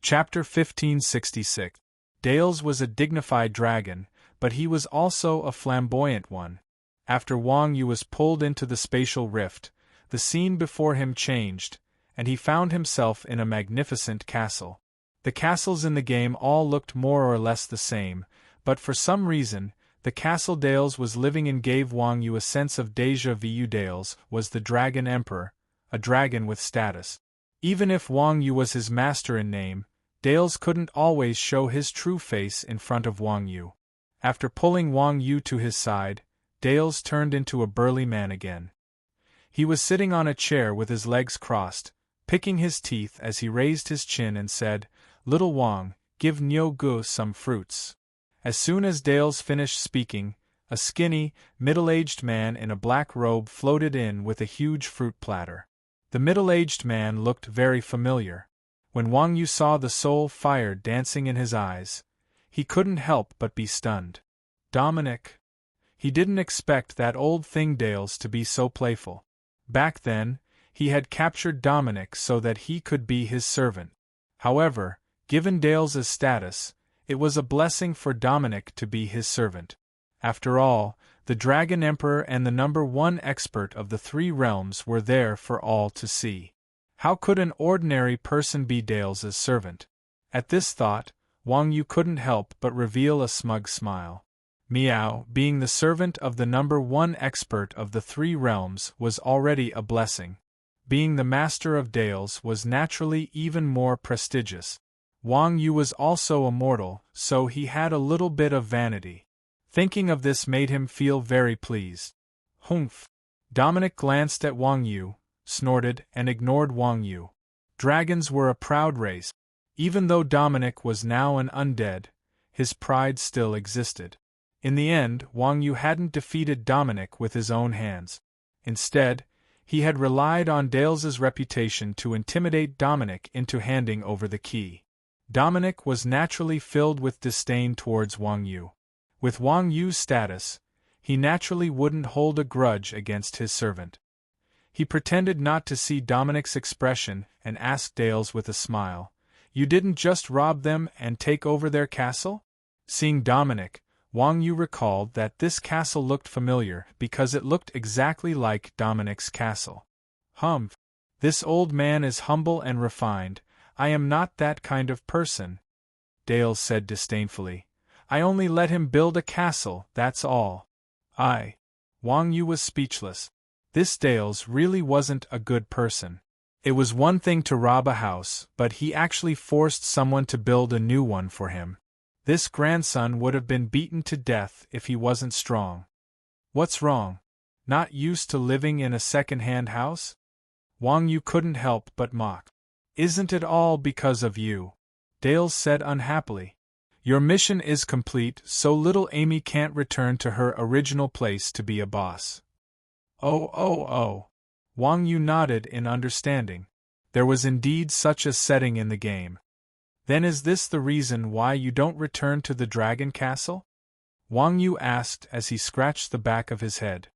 Chapter 1566. Dales was a dignified dragon, but he was also a flamboyant one. After Wang Yu was pulled into the spatial rift, the scene before him changed, and he found himself in a magnificent castle. The castles in the game all looked more or less the same, but for some reason, the castle Dales was living in gave Wang Yu a sense of déjà vu. Dales was the Dragon Emperor, a dragon with status. Even if Wang Yu was his master in name, Dales couldn't always show his true face in front of Wang Yu. After pulling Wang Yu to his side, Dales turned into a burly man again. He was sitting on a chair with his legs crossed, picking his teeth as he raised his chin and said, "Little Wang, give Niu Gu some fruits." As soon as Dales finished speaking, a skinny, middle-aged man in a black robe floated in with a huge fruit platter. The middle-aged man looked very familiar. When Wang Yu saw the soul fire dancing in his eyes, he couldn't help but be stunned. Dominic. He didn't expect that old thing Dales to be so playful. Back then, he had captured Dominic so that he could be his servant. However, given Dales's status, it was a blessing for Dominic to be his servant. After all, the Dragon Emperor and the #1 expert of the 3 realms were there for all to see. How could an ordinary person be Dales's servant? At this thought, Wang Yu couldn't help but reveal a smug smile. Meow, being the servant of the #1 expert of the 3 realms was already a blessing. Being the master of Dales was naturally even more prestigious. Wang Yu was also a mortal, so he had a little bit of vanity. Thinking of this made him feel very pleased. Humph! Dominic glanced at Wang Yu, snorted, and ignored Wang Yu. Dragons were a proud race. Even though Dominic was now an undead, his pride still existed. In the end, Wang Yu hadn't defeated Dominic with his own hands. Instead, he had relied on Dales's reputation to intimidate Dominic into handing over the key. Dominic was naturally filled with disdain towards Wang Yu. With Wang Yu's status, he naturally wouldn't hold a grudge against his servant. He pretended not to see Dominic's expression and asked Dales with a smile, "You didn't just rob them and take over their castle?" Seeing Dominic, Wang Yu recalled that this castle looked familiar because it looked exactly like Dominic's castle. Humph! This old man is humble and refined. I am not that kind of person, Dales said disdainfully. I only let him build a castle, that's all. Wang Yu was speechless. This Dales really wasn't a good person. It was one thing to rob a house, but he actually forced someone to build a new one for him. This grandson would have been beaten to death if he wasn't strong. What's wrong? Not used to living in a second-hand house? Wang Yu couldn't help but mock. Isn't it all because of you? Dales said unhappily. Your mission is complete, so little Amy can't return to her original place to be a boss. Oh. Wang Yu nodded in understanding. There was indeed such a setting in the game. Then is this the reason why you don't return to the Dragon Castle? Wang Yu asked as he scratched the back of his head.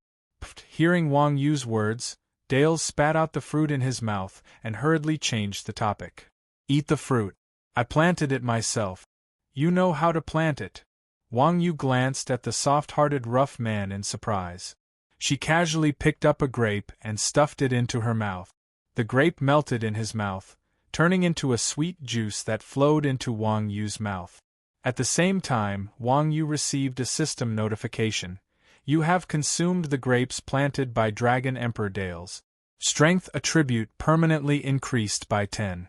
Hearing Wang Yu's words, Dales spat out the fruit in his mouth and hurriedly changed the topic. Eat the fruit. I planted it myself. You know how to plant it. Wang Yu glanced at the soft-hearted rough man in surprise. She casually picked up a grape and stuffed it into her mouth. The grape melted in his mouth, turning into a sweet juice that flowed into Wang Yu's mouth. At the same time, Wang Yu received a system notification. You have consumed the grapes planted by Dragon Emperor Dales. Strength attribute permanently increased by 10.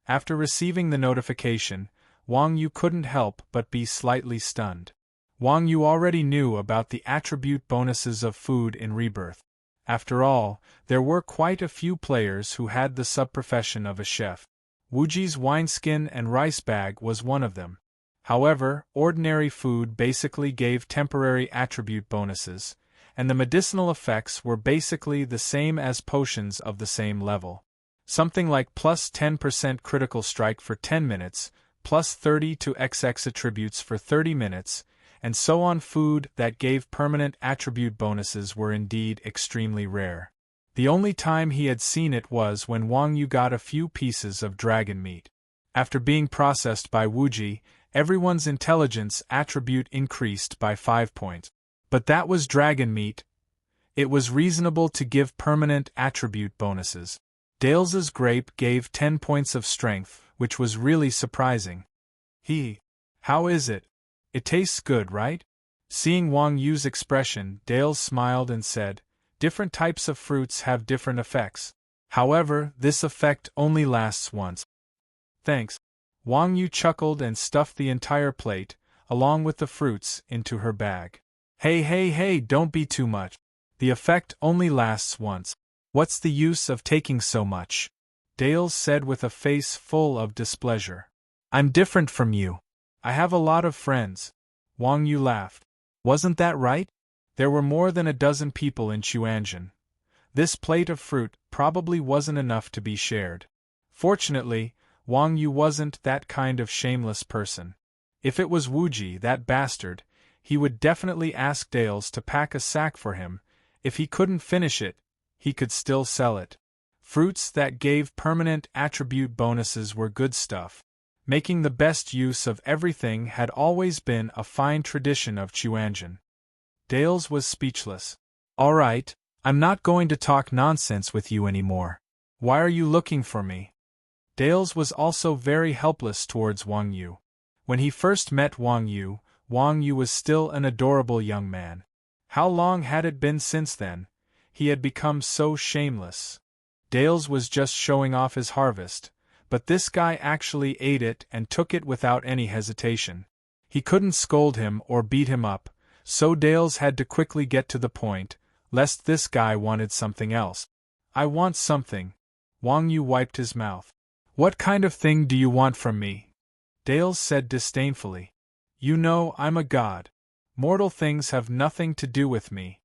After receiving the notification, Wang Yu couldn't help but be slightly stunned. Wang Yu already knew about the attribute bonuses of food in Rebirth. After all, there were quite a few players who had the sub-profession of a chef. Wuji's wineskin and rice bag was one of them. However, ordinary food basically gave temporary attribute bonuses, and the medicinal effects were basically the same as potions of the same level. Something like plus 10% critical strike for 10 minutes, plus 30 to XX attributes for 30 minutes, and so on. Food that gave permanent attribute bonuses were indeed extremely rare. The only time he had seen it was when Wang Yu got a few pieces of dragon meat. After being processed by Wuji, everyone's intelligence attribute increased by 5 points. But that was dragon meat. It was reasonable to give permanent attribute bonuses. Dales's grape gave 10 points of strength, which was really surprising. How is it? It tastes good, right? Seeing Wang Yu's expression, Dales smiled and said, different types of fruits have different effects. However, this effect only lasts once. Thanks. Wang Yu chuckled and stuffed the entire plate, along with the fruits, into her bag. Hey, don't be too much. The effect only lasts once. What's the use of taking so much? Dales said with a face full of displeasure. I'm different from you. I have a lot of friends. Wang Yu laughed. Wasn't that right? There were more than a dozen people in Chuanjin. This plate of fruit probably wasn't enough to be shared. Fortunately, Wang Yu wasn't that kind of shameless person. If it was Wuji, that bastard, he would definitely ask Dales to pack a sack for him. If he couldn't finish it, he could still sell it. Fruits that gave permanent attribute bonuses were good stuff. Making the best use of everything had always been a fine tradition of Chuanjin. Dales was speechless. All right, I'm not going to talk nonsense with you anymore. Why are you looking for me? Dales was also very helpless towards Wang Yu. When he first met Wang Yu was still an adorable young man. How long had it been since then? He had become so shameless. Dales was just showing off his harvest, but this guy actually ate it and took it without any hesitation. He couldn't scold him or beat him up, so Dales had to quickly get to the point, lest this guy wanted something else. I want something. Wang Yu wiped his mouth. What kind of thing do you want from me? Dales said disdainfully. You know I'm a god. Mortal things have nothing to do with me.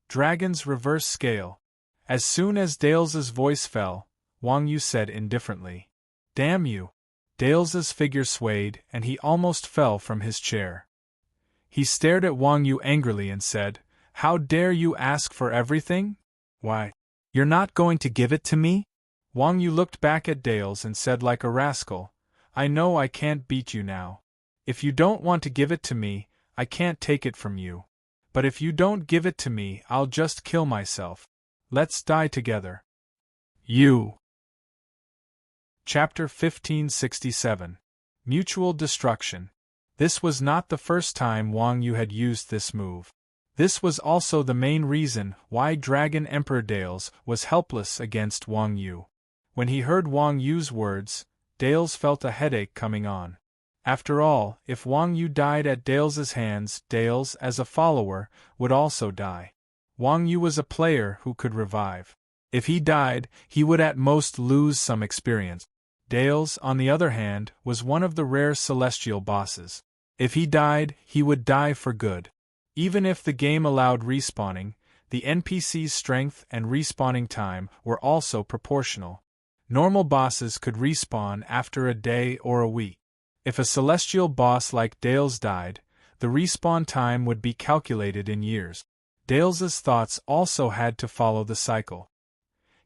Dragon's reverse scale. As soon as Dales's voice fell, Wang Yu said indifferently. Damn you. Dales's figure swayed and he almost fell from his chair. He stared at Wang Yu angrily and said, How dare you ask for everything? Why? You're not going to give it to me? Wang Yu looked back at Dales and said like a rascal, I know I can't beat you now. If you don't want to give it to me, I can't take it from you. But if you don't give it to me, I'll just kill myself. Let's die together. You. Chapter 1567. Mutual Destruction. This was not the first time Wang Yu had used this move. This was also the main reason why Dragon Emperor Dales was helpless against Wang Yu. When he heard Wang Yu's words, Dales felt a headache coming on. After all, if Wang Yu died at Dales's hands, Dales, as a follower, would also die. Wang Yu was a player who could revive. If he died, he would at most lose some experience. Dales, on the other hand, was one of the rare celestial bosses. If he died, he would die for good. Even if the game allowed respawning, the NPC's strength and respawning time were also proportional. Normal bosses could respawn after a day or a week. If a celestial boss like Dales died, the respawn time would be calculated in years. Dales's thoughts also had to follow the cycle.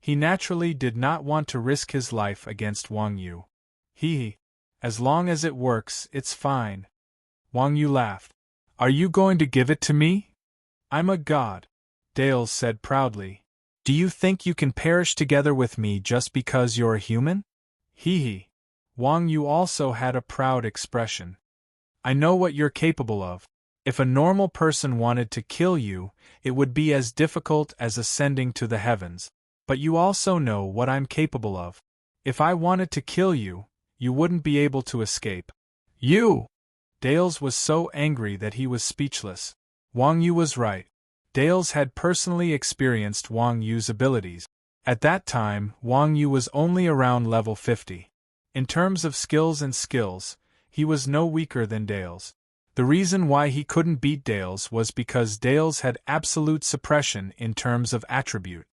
He naturally did not want to risk his life against Wang Yu. As long as it works, it's fine. Wang Yu laughed. Are you going to give it to me? I'm a god, Dales said proudly. Do you think you can perish together with me just because you're a human? Wang Yu also had a proud expression. I know what you're capable of. If a normal person wanted to kill you, it would be as difficult as ascending to the heavens. But you also know what I'm capable of. If I wanted to kill you, you wouldn't be able to escape. You! Dales was so angry that he was speechless. Wang Yu was right. Dales had personally experienced Wang Yu's abilities. At that time, Wang Yu was only around level 50. In terms of skills, he was no weaker than Dales. The reason why he couldn't beat Dales was because Dales had absolute suppression in terms of attribute.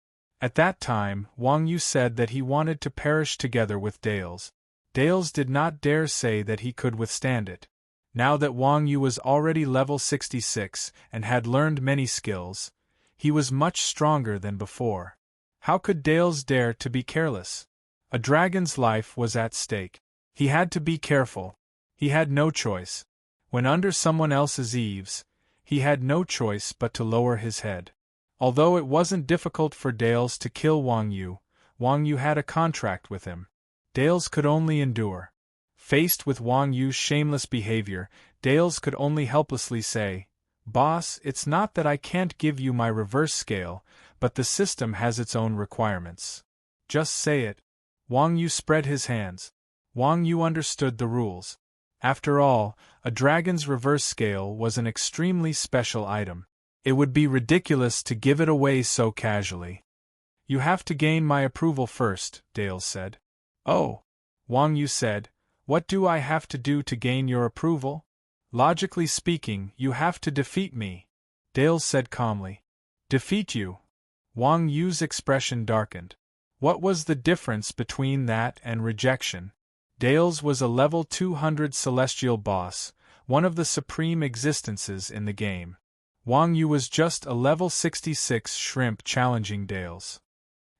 At that time, Wang Yu said that he wanted to perish together with Dales. Dales did not dare say that he could withstand it. Now that Wang Yu was already level 66 and had learned many skills, he was much stronger than before. How could Dales dare to be careless? A dragon's life was at stake. He had to be careful. He had no choice. When under someone else's eaves, he had no choice but to lower his head. Although it wasn't difficult for Dales to kill Wang Yu had a contract with him. Dales could only endure. Faced with Wang Yu's shameless behavior, Dales could only helplessly say, "Boss, it's not that I can't give you my reverse scale, but the system has its own requirements. Just say it." Wang Yu spread his hands. Wang Yu understood the rules. After all, a dragon's reverse scale was an extremely special item. It would be ridiculous to give it away so casually. "You have to gain my approval first," Dales said. "Oh," Wang Yu said, "what do I have to do to gain your approval?" "Logically speaking, you have to defeat me," Dales said calmly. "Defeat you?" Wang Yu's expression darkened. What was the difference between that and rejection? Dales was a level 200 celestial boss, one of the supreme existences in the game. Wang Yu was just a level 66 shrimp challenging Dales.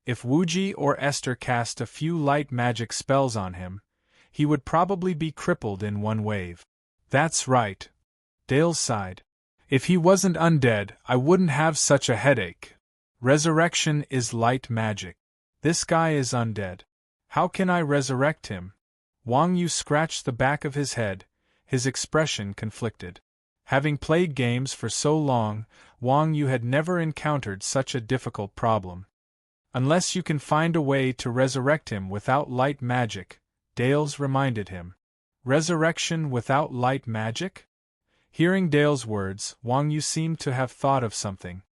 If Wuji or Esther cast a few light magic spells on him, he would probably be crippled in one wave. "That's right," Dales sighed. "If he wasn't undead, I wouldn't have such a headache. Resurrection is light magic. This guy is undead. How can I resurrect him?" Wang Yu scratched the back of his head, his expression conflicted. Having played games for so long, Wang Yu had never encountered such a difficult problem. "Unless you can find a way to resurrect him without light magic," Dales reminded him. "Resurrection without light magic?" Hearing Dale's words, Wang Yu seemed to have thought of something.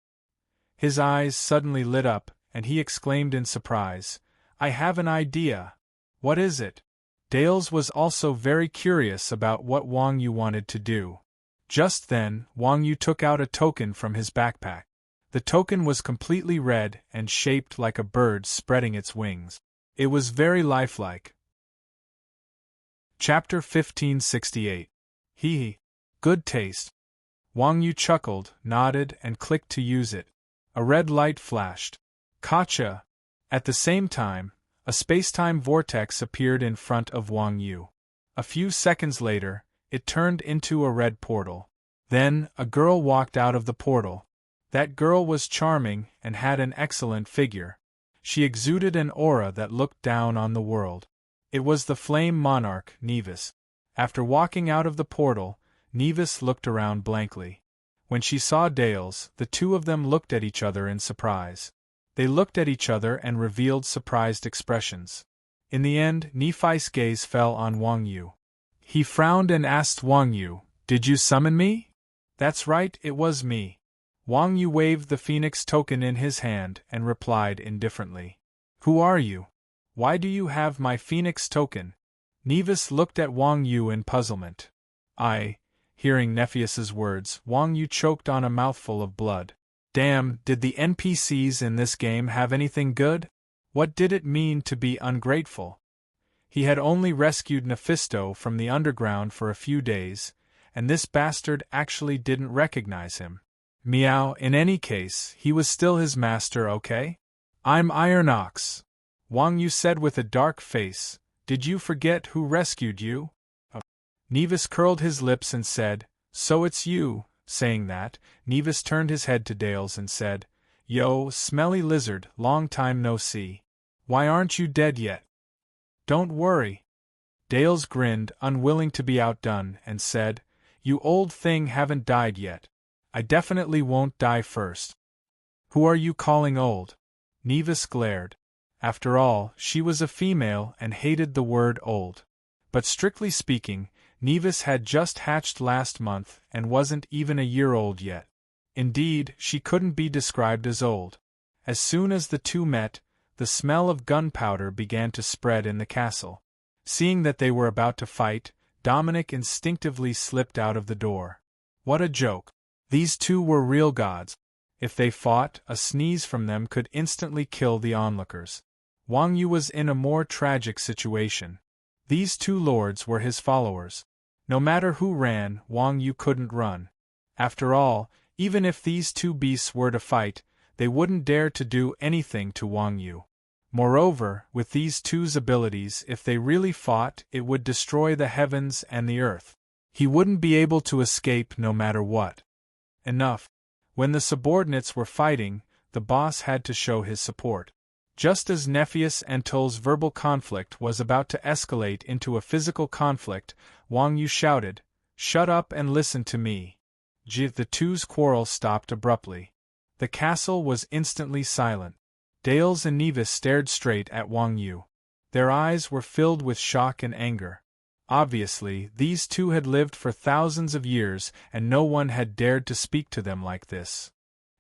His eyes suddenly lit up, and he exclaimed in surprise, "I have an idea." "What is it?" Dales was also very curious about what Wang Yu wanted to do. Just then, Wang Yu took out a token from his backpack. The token was completely red and shaped like a bird spreading its wings. It was very lifelike. Chapter 1568. Hee. Good taste. Wang Yu chuckled, nodded, and clicked to use it. A red light flashed. "Gotcha!" At the same time, a spacetime vortex appeared in front of Wang Yu. A few seconds later, it turned into a red portal. Then, a girl walked out of the portal. That girl was charming and had an excellent figure. She exuded an aura that looked down on the world. It was the flame monarch, Nevis. After walking out of the portal, Nevis looked around blankly. When she saw Dales, the two of them looked at each other in surprise. They looked at each other and revealed surprised expressions. In the end, Nephi's gaze fell on Wang Yu. He frowned and asked Wang Yu, "Did you summon me?" "That's right, it was me." Wang Yu waved the phoenix token in his hand and replied indifferently. "Who are you? Why do you have my phoenix token?" Nevis looked at Wang Yu in puzzlement. Hearing Nephius's words, Wang Yu choked on a mouthful of blood. Damn, did the NPCs in this game have anything good? What did it mean to be ungrateful? He had only rescued Nephisto from the underground for a few days, and this bastard actually didn't recognize him. Meow, in any case, he was still his master, okay? "I'm Ironox," Wang Yu said with a dark face. "Did you forget who rescued you?" Nevis curled his lips and said, "So it's you." Saying that, Nevis turned his head to Dales and said, "Yo, smelly lizard, long time no see. Why aren't you dead yet?" "Don't worry." Dales grinned, unwilling to be outdone, and said, "You old thing haven't died yet. I definitely won't die first." "Who are you calling old?" Nevis glared. After all, she was a female and hated the word old. But strictly speaking, Nevis had just hatched last month and wasn't even a year old yet. Indeed, she couldn't be described as old. As soon as the two met, the smell of gunpowder began to spread in the castle. Seeing that they were about to fight, Dominic instinctively slipped out of the door. What a joke. These two were real gods. If they fought, a sneeze from them could instantly kill the onlookers. Wang Yu was in a more tragic situation. These two lords were his followers. No matter who ran, Wang Yu couldn't run. After all, even if these two beasts were to fight, they wouldn't dare to do anything to Wang Yu. Moreover, with these two's abilities, if they really fought, it would destroy the heavens and the earth. He wouldn't be able to escape no matter what. Enough. When the subordinates were fighting, the boss had to show his support. Just as Nephius and Tull's verbal conflict was about to escalate into a physical conflict, Wang Yu shouted, "Shut up and listen to me." The two's quarrel stopped abruptly. The castle was instantly silent. Dales and Nevis stared straight at Wang Yu. Their eyes were filled with shock and anger. Obviously, these two had lived for thousands of years and no one had dared to speak to them like this.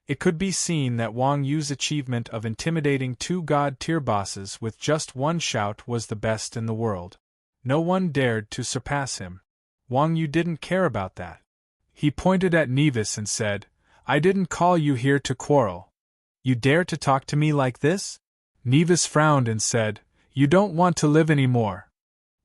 It could be seen that Wang Yu's achievement of intimidating two god-tier bosses with just one shout was the best in the world. No one dared to surpass him. Wang Yu didn't care about that. He pointed at Nevis and said, "I didn't call you here to quarrel. You dare to talk to me like this?" Nevis frowned and said, "You don't want to live anymore.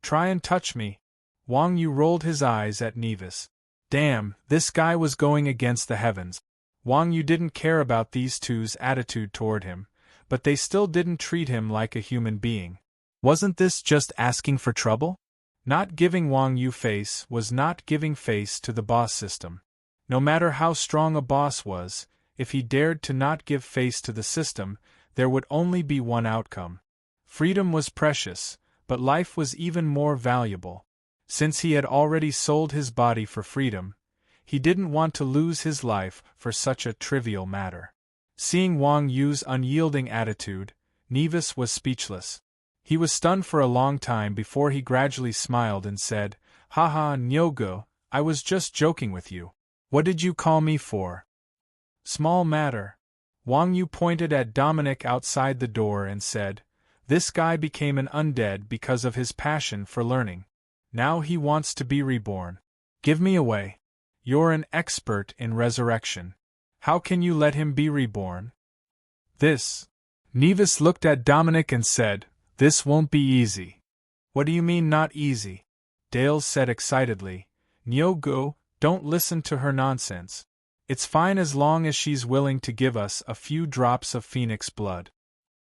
Try and touch me." Wang Yu rolled his eyes at Nevis. Damn, this guy was going against the heavens. Wang Yu didn't care about these two's attitude toward him, but they still didn't treat him like a human being. Wasn't this just asking for trouble? Not giving Wang Yu face was not giving face to the boss system. No matter how strong a boss was, if he dared to not give face to the system, there would only be one outcome. Freedom was precious, but life was even more valuable. Since he had already sold his body for freedom, he didn't want to lose his life for such a trivial matter. Seeing Wang Yu's unyielding attitude, Nevis was speechless. He was stunned for a long time before he gradually smiled and said, "Haha, Nyogo, I was just joking with you. What did you call me for?" "Small matter." Wang Yu pointed at Dominic outside the door and said, "This guy became an undead because of his passion for learning. Now he wants to be reborn. Give me away. You're an expert in resurrection. How can you let him be reborn?" "This." Nevis looked at Dominic and said, "This won't be easy." "What do you mean not easy?" Dales said excitedly. "Nyogo, don't listen to her nonsense. It's fine as long as she's willing to give us a few drops of phoenix blood."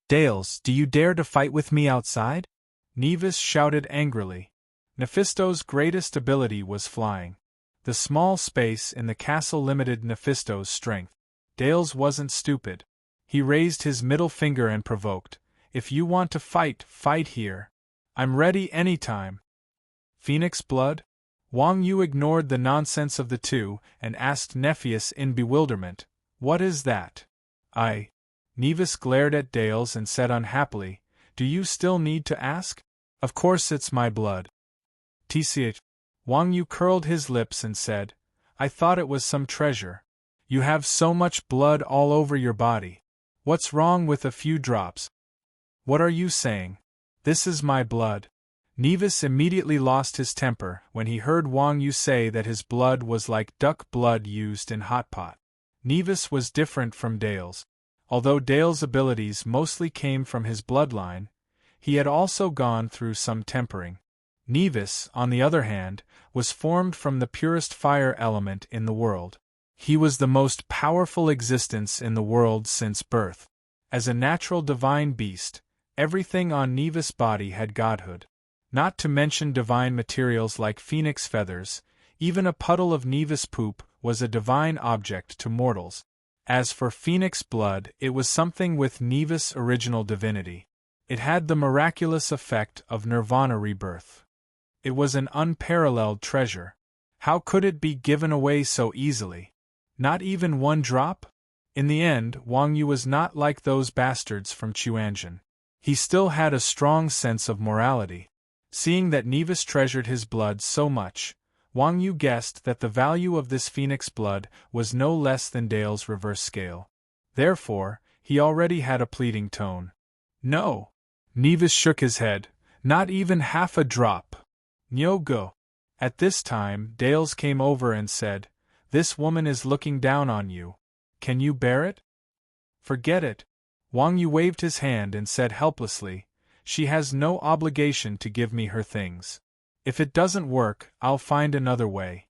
"Dales, do you dare to fight with me outside?" Nevis shouted angrily. Nephisto's greatest ability was flying. The small space in the castle limited Nephisto's strength. Dales wasn't stupid. He raised his middle finger and provoked, "If you want to fight, fight here. I'm ready anytime." "Phoenix blood?" Wang Yu ignored the nonsense of the two and asked Nephius in bewilderment, "What is that?" Nevis glared at Dales and said unhappily, "Do you still need to ask? Of course it's my blood." "Tch." Wang Yu curled his lips and said, "I thought it was some treasure. You have so much blood all over your body. What's wrong with a few drops?" "What are you saying? This is my blood." Nevis immediately lost his temper when he heard Wang Yu say that his blood was like duck blood used in hot pot. Nevis was different from Dales. Although Dale's abilities mostly came from his bloodline, he had also gone through some tempering. Nevis, on the other hand, was formed from the purest fire element in the world. He was the most powerful existence in the world since birth. As a natural divine beast, everything on Nevis' body had godhood. Not to mention divine materials like phoenix feathers, even a puddle of Nevis poop was a divine object to mortals. As for phoenix blood, it was something with Nevis' original divinity. It had the miraculous effect of nirvana rebirth. It was an unparalleled treasure. How could it be given away so easily? Not even one drop? In the end, Wang Yu was not like those bastards from Chuanjin. He still had a strong sense of morality. Seeing that Nevis treasured his blood so much, Wang Yu guessed that the value of this phoenix blood was no less than Dale's reverse scale. Therefore, he already had a pleading tone. "No." Nevis shook his head. "Not even half a drop. Nyogo." At this time, Dales came over and said, "This woman is looking down on you. Can you bear it?" "Forget it." Wang Yu waved his hand and said helplessly, "She has no obligation to give me her things. If it doesn't work, I'll find another way."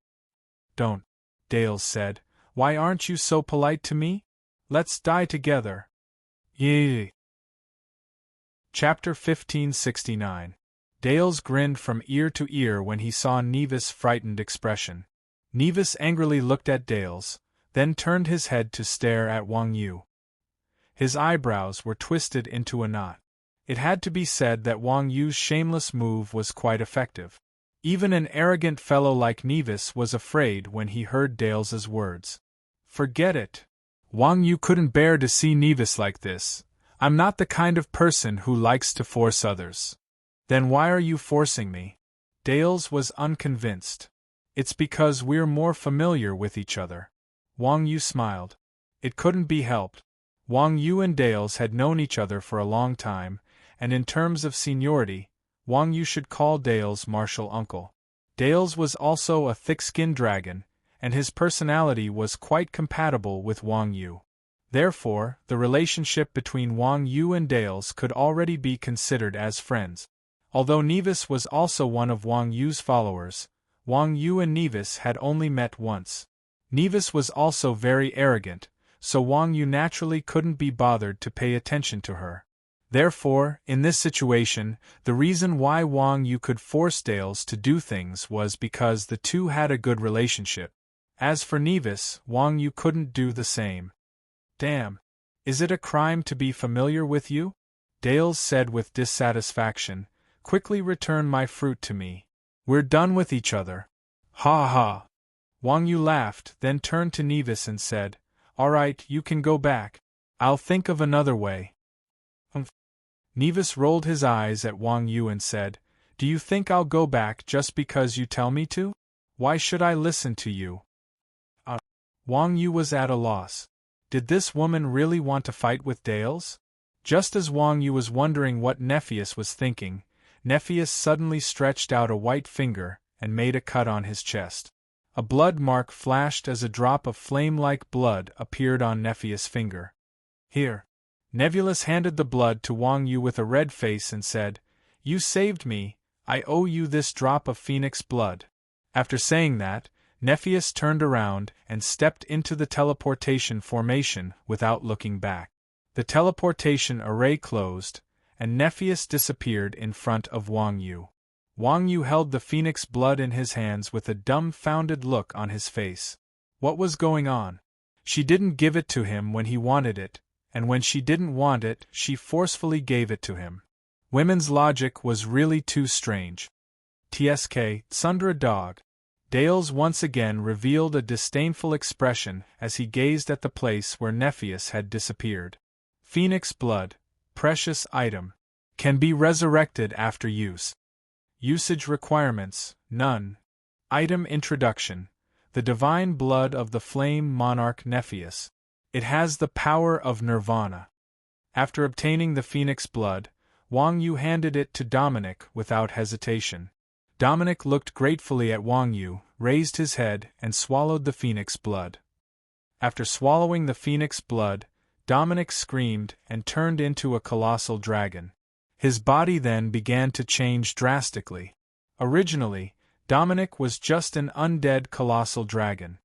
"Don't," Dales said. "Why aren't you so polite to me? Let's die together." "Yee." Chapter 1569. Dales grinned from ear to ear when he saw Nevis' frightened expression. Nevis angrily looked at Dales, then turned his head to stare at Wang Yu. His eyebrows were twisted into a knot. It had to be said that Wang Yu's shameless move was quite effective. Even an arrogant fellow like Nevis was afraid when he heard Dales's words. Forget it. Wang Yu couldn't bear to see Nevis like this. I'm not the kind of person who likes to force others. Then why are you forcing me? Dales was unconvinced. It's because we're more familiar with each other. Wang Yu smiled. It couldn't be helped. Wang Yu and Dales had known each other for a long time, and in terms of seniority, Wang Yu should call Dales martial uncle. Dales was also a thick-skinned dragon, and his personality was quite compatible with Wang Yu. Therefore, the relationship between Wang Yu and Dales could already be considered as friends. Although Nevis was also one of Wang Yu's followers, Wang Yu and Nevis had only met once. Nevis was also very arrogant, so Wang Yu naturally couldn't be bothered to pay attention to her. Therefore, in this situation, the reason why Wang Yu could force Dales to do things was because the two had a good relationship. As for Nevis, Wang Yu couldn't do the same. Damn. Is it a crime to be familiar with you? Dales said with dissatisfaction. Quickly return my fruit to me. We're done with each other. Ha ha. Wang Yu laughed, then turned to Nevis and said, All right, you can go back. I'll think of another way. Nevis rolled his eyes at Wang Yu and said, Do you think I'll go back just because you tell me to? Why should I listen to you? Wang Yu was at a loss. Did this woman really want to fight with Dales? Just as Wang Yu was wondering what Nephius was thinking, Nephius suddenly stretched out a white finger and made a cut on his chest. A blood mark flashed as a drop of flame-like blood appeared on Nephius' finger. Here. Nebulus handed the blood to Wang Yu with a red face and said, You saved me, I owe you this drop of phoenix blood. After saying that, Nephius turned around and stepped into the teleportation formation without looking back. The teleportation array closed, and Nephius disappeared in front of Wang Yu. Wang Yu held the phoenix blood in his hands with a dumbfounded look on his face. What was going on? She didn't give it to him when he wanted it, and when she didn't want it, she forcefully gave it to him. Women's logic was really too strange. TSK, Sundra dog. Dales once again revealed a disdainful expression as he gazed at the place where Nephius had disappeared. Phoenix blood, precious item. Can be resurrected after use. Usage requirements, none. Item introduction. The divine blood of the flame monarch Nephius. It has the power of nirvana. After obtaining the phoenix blood, Wang Yu handed it to Dominic without hesitation. Dominic looked gratefully at Wang Yu, raised his head, and swallowed the phoenix blood. After swallowing the phoenix blood, Dominic screamed and turned into a colossal dragon. His body then began to change drastically. Originally, Dominic was just an undead colossal dragon.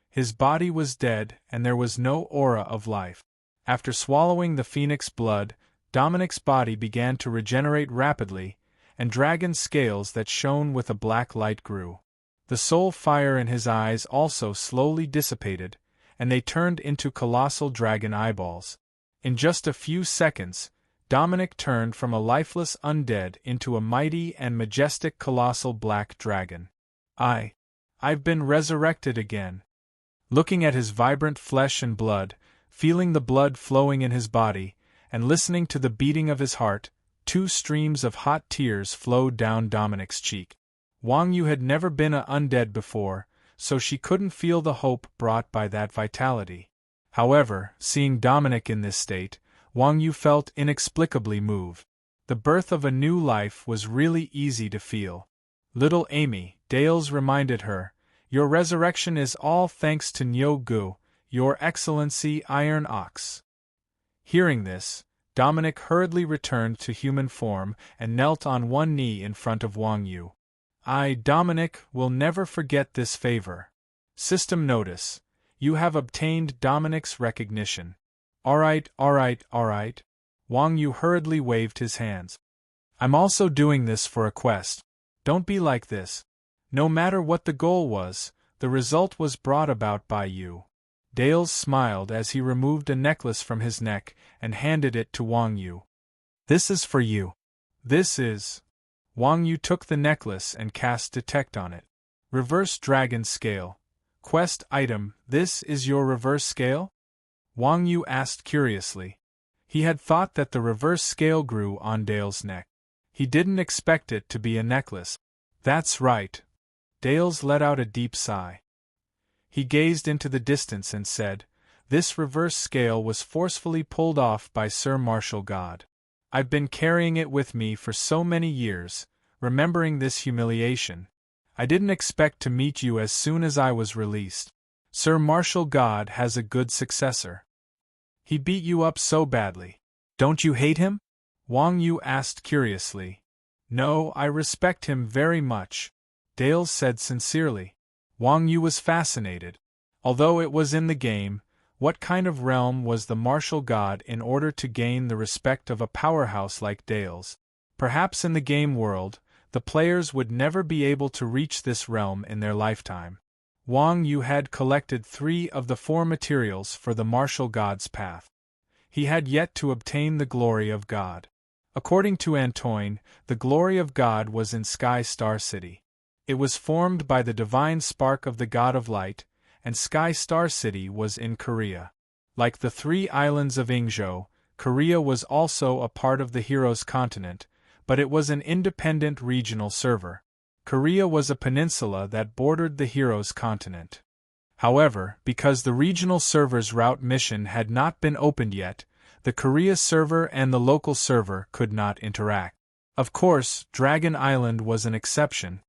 His body was dead and there was no aura of life. After swallowing the phoenix blood, Dominic's body began to regenerate rapidly, and dragon scales that shone with a black light grew. The soul fire in his eyes also slowly dissipated, and they turned into colossal dragon eyeballs. In just a few seconds, Dominic turned from a lifeless undead into a mighty and majestic colossal black dragon. I've been resurrected again. Looking at his vibrant flesh and blood, feeling the blood flowing in his body, and listening to the beating of his heart, 2 streams of hot tears flowed down Dominic's cheek. Wang Yu had never been a undead before, so she couldn't feel the hope brought by that vitality. However, seeing Dominic in this state, Wang Yu felt inexplicably moved. The birth of a new life was really easy to feel. Little Amy, Dales reminded her, your resurrection is all thanks to Nyo Gu, your Excellency Iron Ox. Hearing this, Dominic hurriedly returned to human form and knelt on one knee in front of Wang Yu. I, Dominic, will never forget this favor. System notice. You have obtained Dominic's recognition. Alright. Wang Yu hurriedly waved his hands. I'm also doing this for a quest. Don't be like this. No matter what the goal was, the result was brought about by you. Dales smiled as he removed a necklace from his neck and handed it to Wang Yu. This is for you. This is. Wang Yu took the necklace and cast Detect on it. Reverse Dragon Scale. Quest item, this is your reverse scale? Wang Yu asked curiously. He had thought that the reverse scale grew on Dale's neck. He didn't expect it to be a necklace. That's right. Dales let out a deep sigh. He gazed into the distance and said, This reverse scale was forcefully pulled off by Sir Martial God. I've been carrying it with me for so many years, remembering this humiliation. I didn't expect to meet you as soon as I was released. Sir Martial God has a good successor. He beat you up so badly. Don't you hate him? Wang Yu asked curiously. No, I respect him very much, Dales said sincerely. Wang Yu was fascinated. Although it was in the game, what kind of realm was the martial god in order to gain the respect of a powerhouse like Dales? Perhaps in the game world, the players would never be able to reach this realm in their lifetime. Wang Yu had collected 3 of the 4 materials for the martial god's path. He had yet to obtain the glory of God. According to Antoine, the glory of God was in Sky Star City. It was formed by the divine spark of the God of Light, and Sky Star City was in Korea. Like the 3 islands of Ingzhou, Korea was also a part of the hero's continent, but it was an independent regional server. Korea was a peninsula that bordered the hero's continent. However, because the regional server's route mission had not been opened yet, the Korea server and the local server could not interact. Of course, Dragon Island was an exception.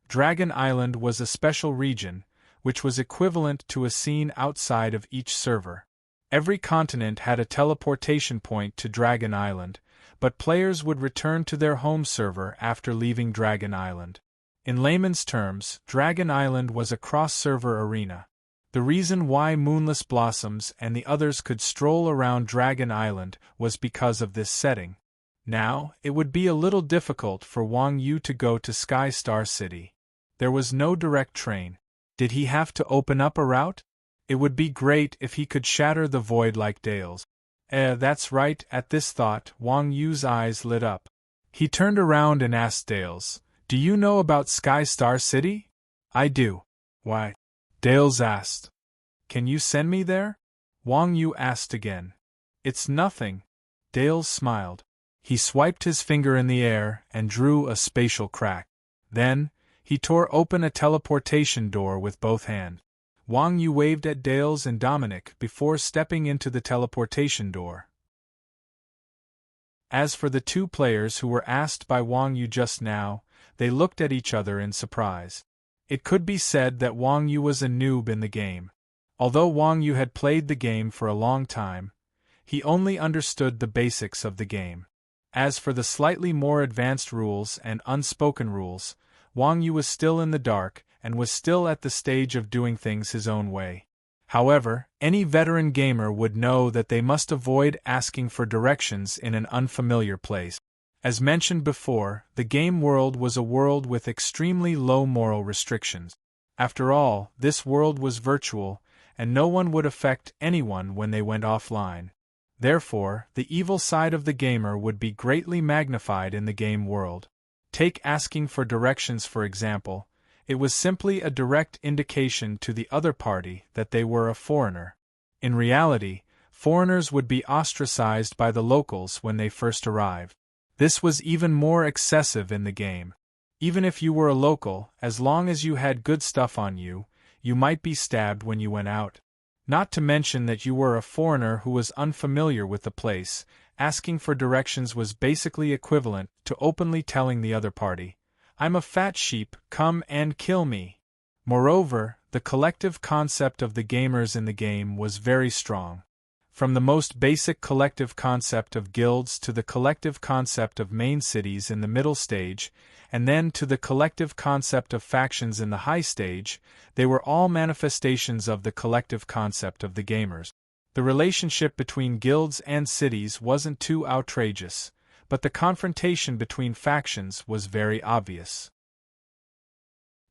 Dragon Island was a special region, which was equivalent to a scene outside of each server. Every continent had a teleportation point to Dragon Island, but players would return to their home server after leaving Dragon Island. In layman's terms, Dragon Island was a cross-server arena. The reason why Moonless Blossoms and the others could stroll around Dragon Island was because of this setting. Now, it would be a little difficult for Wang Yu to go to Sky Star City. There was no direct train. Did he have to open up a route? It would be great if he could shatter the void like Dales. That's right. At this thought, Wang Yu's eyes lit up. He turned around and asked Dales, Do you know about Sky Star City? I do. Why? Dales asked. Can you send me there? Wang Yu asked again. It's nothing. Dales smiled. He swiped his finger in the air and drew a spatial crack. Then, he tore open a teleportation door with both hands. Wang Yu waved at Dales and Dominic before stepping into the teleportation door. As for the 2 players who were asked by Wang Yu just now, they looked at each other in surprise. It could be said that Wang Yu was a noob in the game. Although Wang Yu had played the game for a long time, he only understood the basics of the game. As for the slightly more advanced rules and unspoken rules, Wang Yu was still in the dark and was still at the stage of doing things his own way. However, any veteran gamer would know that they must avoid asking for directions in an unfamiliar place. As mentioned before, the game world was a world with extremely low moral restrictions. After all, this world was virtual, and no one would affect anyone when they went offline. Therefore, the evil side of the gamer would be greatly magnified in the game world. Take asking for directions for example. It was simply a direct indication to the other party that they were a foreigner. In reality, foreigners would be ostracized by the locals when they first arrived. This was even more excessive in the game. Even if you were a local, as long as you had good stuff on you, you might be stabbed when you went out. Not to mention that you were a foreigner who was unfamiliar with the place. Asking for directions was basically equivalent to openly telling the other party, I'm a fat sheep, come and kill me. Moreover, the collective concept of the gamers in the game was very strong. From the most basic collective concept of guilds to the collective concept of main cities in the middle stage, and then to the collective concept of factions in the high stage, they were all manifestations of the collective concept of the gamers. The relationship between guilds and cities wasn't too outrageous, but the confrontation between factions was very obvious.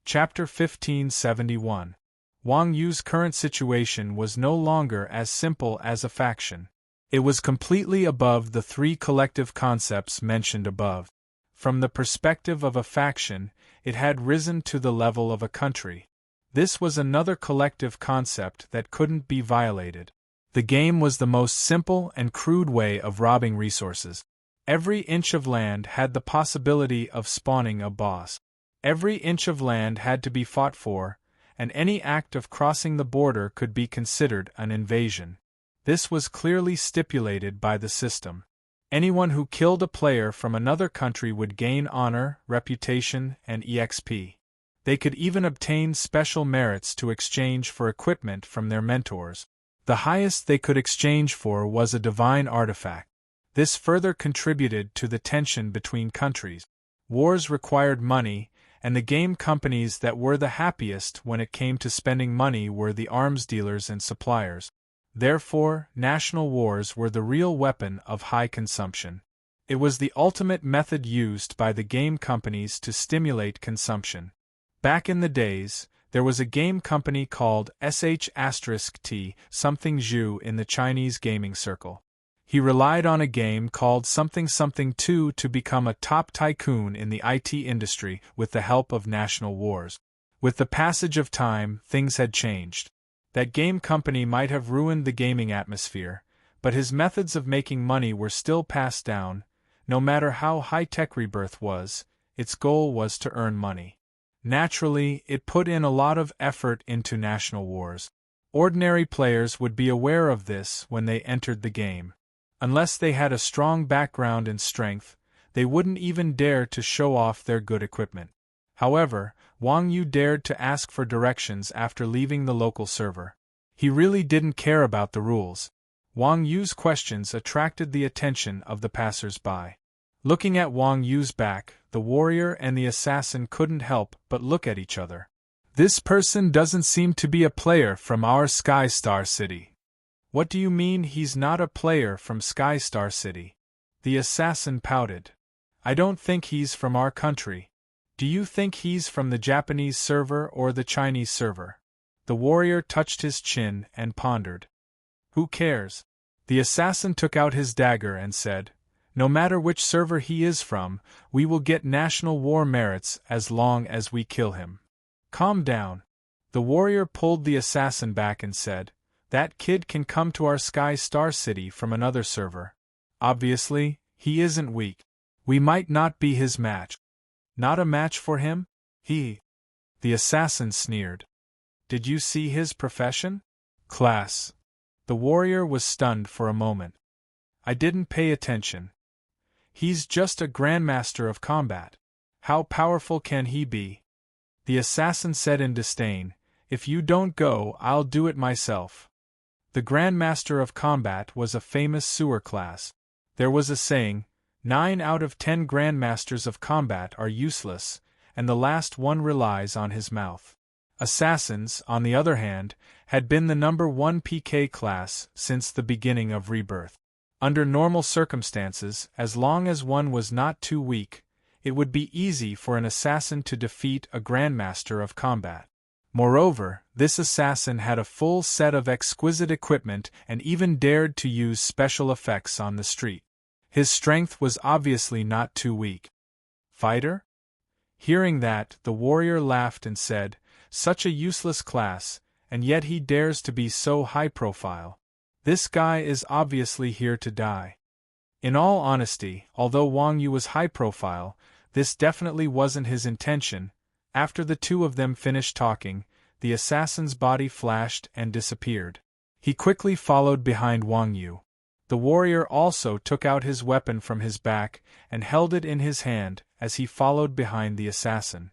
Chapter 1571. Wang Yu's current situation was no longer as simple as a faction. It was completely above the three collective concepts mentioned above. From the perspective of a faction, it had risen to the level of a country. This was another collective concept that couldn't be violated. The game was the most simple and crude way of robbing resources. Every inch of land had the possibility of spawning a boss. Every inch of land had to be fought for, and any act of crossing the border could be considered an invasion. This was clearly stipulated by the system. Anyone who killed a player from another country would gain honor, reputation, and EXP. They could even obtain special merits to exchange for equipment from their mentors. The highest they could exchange for was a divine artifact. This further contributed to the tension between countries. Wars required money, and the game companies that were the happiest when it came to spending money were the arms dealers and suppliers. Therefore, national wars were the real weapon of high consumption. It was the ultimate method used by the game companies to stimulate consumption. Back in the days, there was a game company called sh*t something Zhu in the Chinese gaming circle. He relied on a game called something 2 to become a top tycoon in the IT industry with the help of national wars. With the passage of time, things had changed. That game company might have ruined the gaming atmosphere, but his methods of making money were still passed down. No matter how high-tech Rebirth was, its goal was to earn money. Naturally, it put in a lot of effort into national wars. Ordinary players would be aware of this when they entered the game. Unless they had a strong background in strength, they wouldn't even dare to show off their good equipment. However, Wang Yu dared to ask for directions after leaving the local server. He really didn't care about the rules. Wang Yu's questions attracted the attention of the passers-by. Looking at Wang Yu's back, the warrior and the assassin couldn't help but look at each other. This person doesn't seem to be a player from our Skystar City. What do you mean he's not a player from Skystar City? The assassin pouted. I don't think he's from our country. Do you think he's from the Japanese server or the Chinese server? The warrior touched his chin and pondered. Who cares? The assassin took out his dagger and said, no matter which server he is from, we will get national war merits as long as we kill him. Calm down. The warrior pulled the assassin back and said, that kid can come to our Skystar City from another server. Obviously, he isn't weak. We might not be his match. Not a match for him? The assassin sneered. Did you see his profession? Class. The warrior was stunned for a moment. I didn't pay attention. He's just a grandmaster of combat. How powerful can he be? The assassin said in disdain, if you don't go, I'll do it myself. The grandmaster of combat was a famous sewer class. There was a saying, 9 out of 10 grandmasters of combat are useless, and the last one relies on his mouth. Assassins, on the other hand, had been the number 1 PK class since the beginning of Rebirth. Under normal circumstances, as long as one was not too weak, it would be easy for an assassin to defeat a grandmaster of combat. Moreover, this assassin had a full set of exquisite equipment and even dared to use special effects on the street. His strength was obviously not too weak. Fighter? Hearing that, the warrior laughed and said, such a useless class, and yet he dares to be so high profile. This guy is obviously here to die. In all honesty, although Wang Yu was high profile, this definitely wasn't his intention. After the two of them finished talking, the assassin's body flashed and disappeared. He quickly followed behind Wang Yu. The warrior also took out his weapon from his back and held it in his hand as he followed behind the assassin.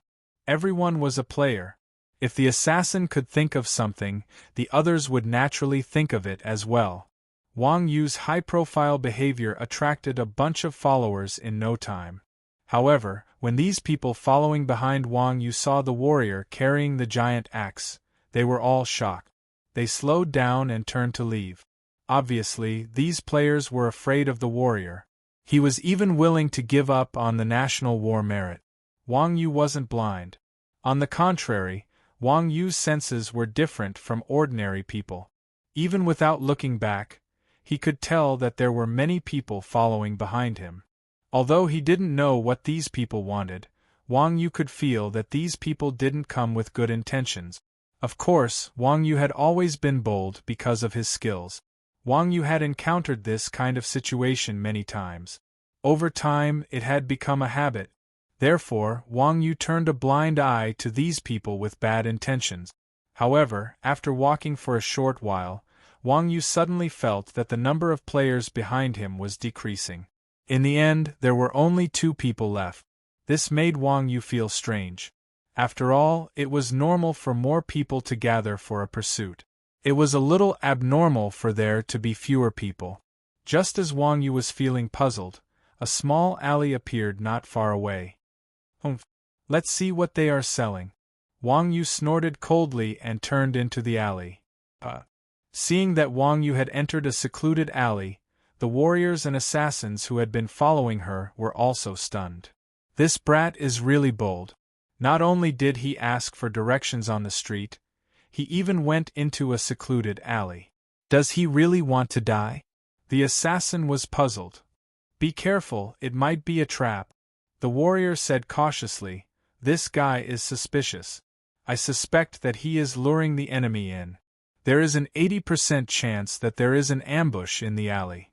Everyone was a player. If the assassin could think of something, the others would naturally think of it as well. Wang Yu's high-profile behavior attracted a bunch of followers in no time. However, when these people following behind Wang Yu saw the warrior carrying the giant axe, they were all shocked. They slowed down and turned to leave. Obviously, these players were afraid of the warrior. He was even willing to give up on the national war merit. Wang Yu wasn't blind. On the contrary, Wang Yu's senses were different from ordinary people. Even without looking back, he could tell that there were many people following behind him. Although he didn't know what these people wanted, Wang Yu could feel that these people didn't come with good intentions. Of course, Wang Yu had always been bold because of his skills. Wang Yu had encountered this kind of situation many times. Over time, it had become a habit. Therefore, Wang Yu turned a blind eye to these people with bad intentions. However, after walking for a short while, Wang Yu suddenly felt that the number of players behind him was decreasing. In the end, there were only 2 people left. This made Wang Yu feel strange. After all, it was normal for more people to gather for a pursuit. It was a little abnormal for there to be fewer people. Just as Wang Yu was feeling puzzled, a small alley appeared not far away. Let's see what they are selling. Wang Yu snorted coldly and turned into the alley. Seeing that Wang Yu had entered a secluded alley, the warriors and assassins who had been following her were also stunned. This brat is really bold. Not only did he ask for directions on the street, he even went into a secluded alley. Does he really want to die? The assassin was puzzled. Be careful, it might be a trap. The warrior said cautiously, this guy is suspicious. I suspect that he is luring the enemy in. There is an 80% chance that there is an ambush in the alley.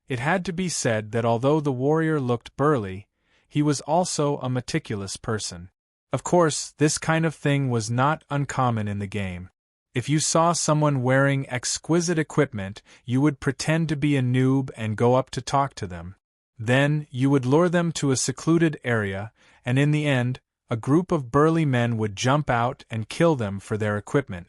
It had to be said that although the warrior looked burly, he was also a meticulous person. Of course, this kind of thing was not uncommon in the game. If you saw someone wearing exquisite equipment, you would pretend to be a noob and go up to talk to them. Then, you would lure them to a secluded area, and in the end, a group of burly men would jump out and kill them for their equipment.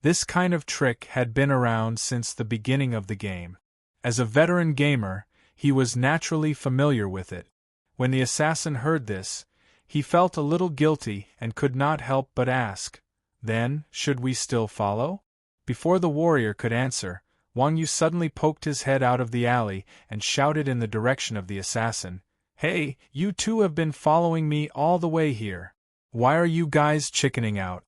This kind of trick had been around since the beginning of the game. As a veteran gamer, he was naturally familiar with it. When the assassin heard this, he felt a little guilty and could not help but ask, then, should we still follow? Before the warrior could answer, Wang Yu suddenly poked his head out of the alley and shouted in the direction of the assassin, Hey, you two have been following me all the way here. Why are you guys chickening out?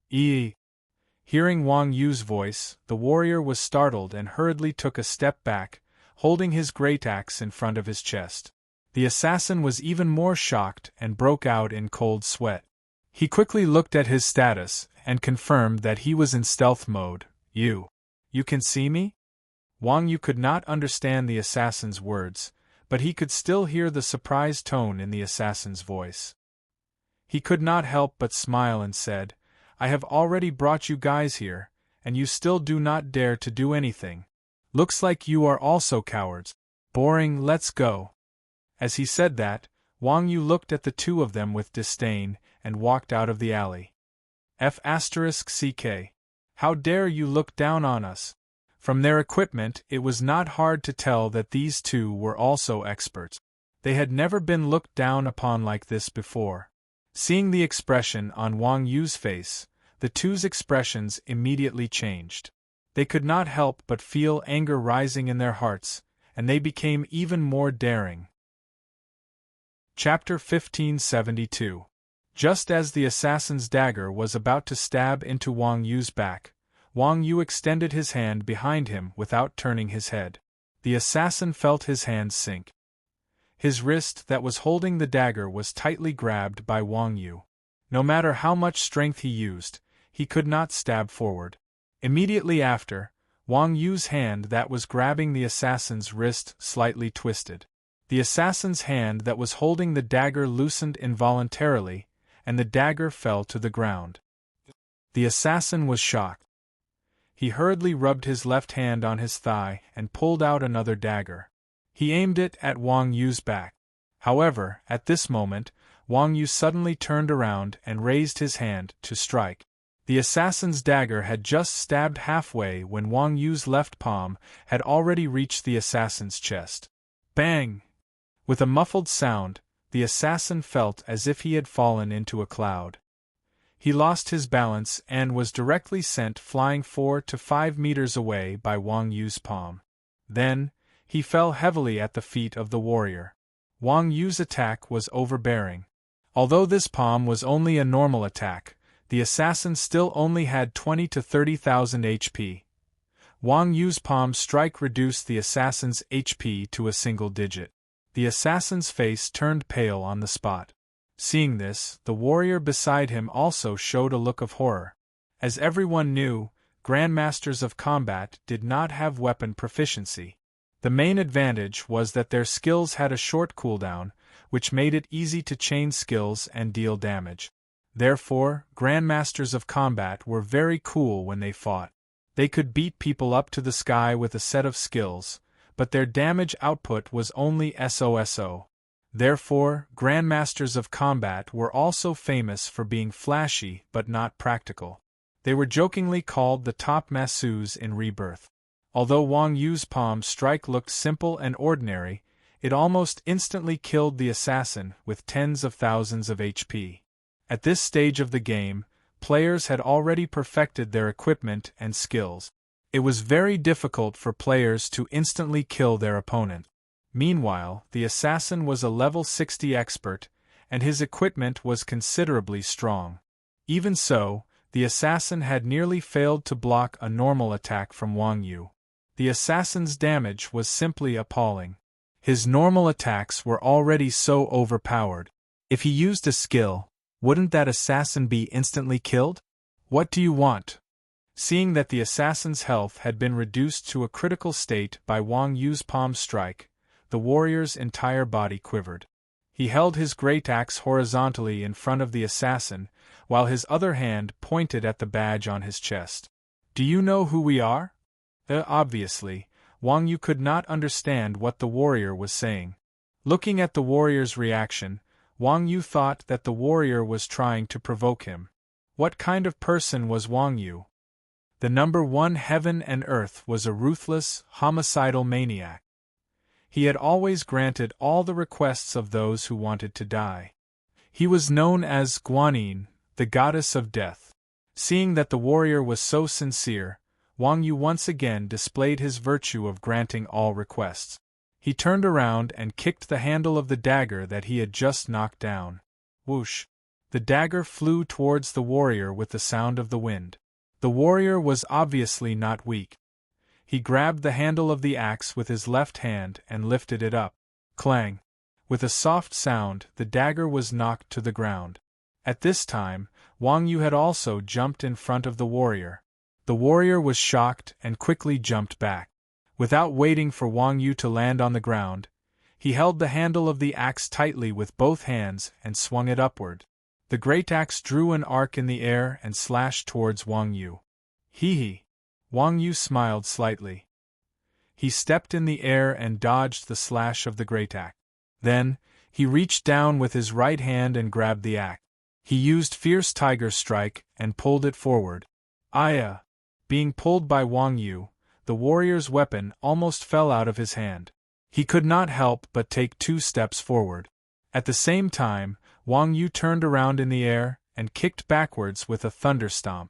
Hearing Wang Yu's voice, the warrior was startled and hurriedly took a step back, holding his great axe in front of his chest. The assassin was even more shocked and broke out in cold sweat. He quickly looked at his status and confirmed that he was in stealth mode. You can see me? Wang Yu could not understand the assassin's words, but he could still hear the surprised tone in the assassin's voice. He could not help but smile and said, I have already brought you guys here, and you still do not dare to do anything. Looks like you are also cowards. Boring, let's go. As he said that, Wang Yu looked at the two of them with disdain and walked out of the alley. F***ck. How dare you look down on us? From their equipment, it was not hard to tell that these two were also experts. They had never been looked down upon like this before. Seeing the expression on Wang Yu's face, the two's expressions immediately changed. They could not help but feel anger rising in their hearts, and they became even more daring. Chapter 1572. Just as the assassin's dagger was about to stab into Wang Yu's back, Wang Yu extended his hand behind him without turning his head. The assassin felt his hand sink. His wrist that was holding the dagger was tightly grabbed by Wang Yu. No matter how much strength he used, he could not stab forward. Immediately after, Wang Yu's hand that was grabbing the assassin's wrist slightly twisted. The assassin's hand that was holding the dagger loosened involuntarily, and the dagger fell to the ground. The assassin was shocked. He hurriedly rubbed his left hand on his thigh and pulled out another dagger. He aimed it at Wang Yu's back. However, at this moment, Wang Yu suddenly turned around and raised his hand to strike. The assassin's dagger had just stabbed halfway when Wang Yu's left palm had already reached the assassin's chest. Bang! With a muffled sound, the assassin felt as if he had fallen into a cloud. He lost his balance and was directly sent flying 4 to 5 meters away by Wang Yu's palm. Then, he fell heavily at the feet of the warrior. Wang Yu's attack was overbearing. Although this palm was only a normal attack, the assassin still only had 20 to 30,000 HP. Wang Yu's palm strike reduced the assassin's HP to a single digit. The assassin's face turned pale on the spot. Seeing this, the warrior beside him also showed a look of horror. As everyone knew, Grandmasters of Combat did not have weapon proficiency. The main advantage was that their skills had a short cooldown, which made it easy to chain skills and deal damage. Therefore, Grandmasters of Combat were very cool when they fought. They could beat people up to the sky with a set of skills, but their damage output was only SOSO. Therefore, Grandmasters of Combat were also famous for being flashy but not practical. They were jokingly called the top masseuse in Rebirth. Although Wang Yu's palm strike looked simple and ordinary, it almost instantly killed the assassin with tens of thousands of HP. At this stage of the game, players had already perfected their equipment and skills. It was very difficult for players to instantly kill their opponent. Meanwhile, the assassin was a level 60 expert, and his equipment was considerably strong. Even so, the assassin had nearly failed to block a normal attack from Wang Yu. The assassin's damage was simply appalling. His normal attacks were already so overpowered. If he used a skill, wouldn't that assassin be instantly killed? What do you want? Seeing that the assassin's health had been reduced to a critical state by Wang Yu's palm strike, the warrior's entire body quivered. He held his great axe horizontally in front of the assassin, while his other hand pointed at the badge on his chest. "Do you know who we are?" Obviously, Wang Yu could not understand what the warrior was saying. Looking at the warrior's reaction, Wang Yu thought that the warrior was trying to provoke him. What kind of person was Wang Yu? The number one heaven and earth was a ruthless, homicidal maniac. He had always granted all the requests of those who wanted to die. He was known as Guanyin, the goddess of death. Seeing that the warrior was so sincere, Wang Yu once again displayed his virtue of granting all requests. He turned around and kicked the handle of the dagger that he had just knocked down. Whoosh! The dagger flew towards the warrior with the sound of the wind. The warrior was obviously not weak. He grabbed the handle of the axe with his left hand and lifted it up. Clang! With a soft sound, the dagger was knocked to the ground. At this time, Wang Yu had also jumped in front of the warrior. The warrior was shocked and quickly jumped back. Without waiting for Wang Yu to land on the ground, he held the handle of the axe tightly with both hands and swung it upward. The great axe drew an arc in the air and slashed towards Wang Yu. Hee. Wang Yu smiled slightly. He stepped in the air and dodged the slash of the great axe. Then, he reached down with his right hand and grabbed the axe. He used Fierce Tiger Strike and pulled it forward. Aya! Being pulled by Wang Yu, the warrior's weapon almost fell out of his hand. He could not help but take 2 steps forward. At the same time, Wang Yu turned around in the air and kicked backwards with a thunder stomp.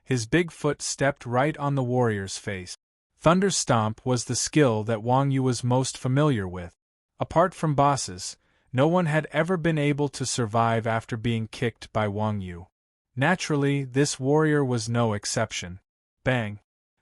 His big foot stepped right on the warrior's face. Thunder Stomp was the skill that Wang Yu was most familiar with. Apart from bosses, no one had ever been able to survive after being kicked by Wang Yu. Naturally, this warrior was no exception. Bang!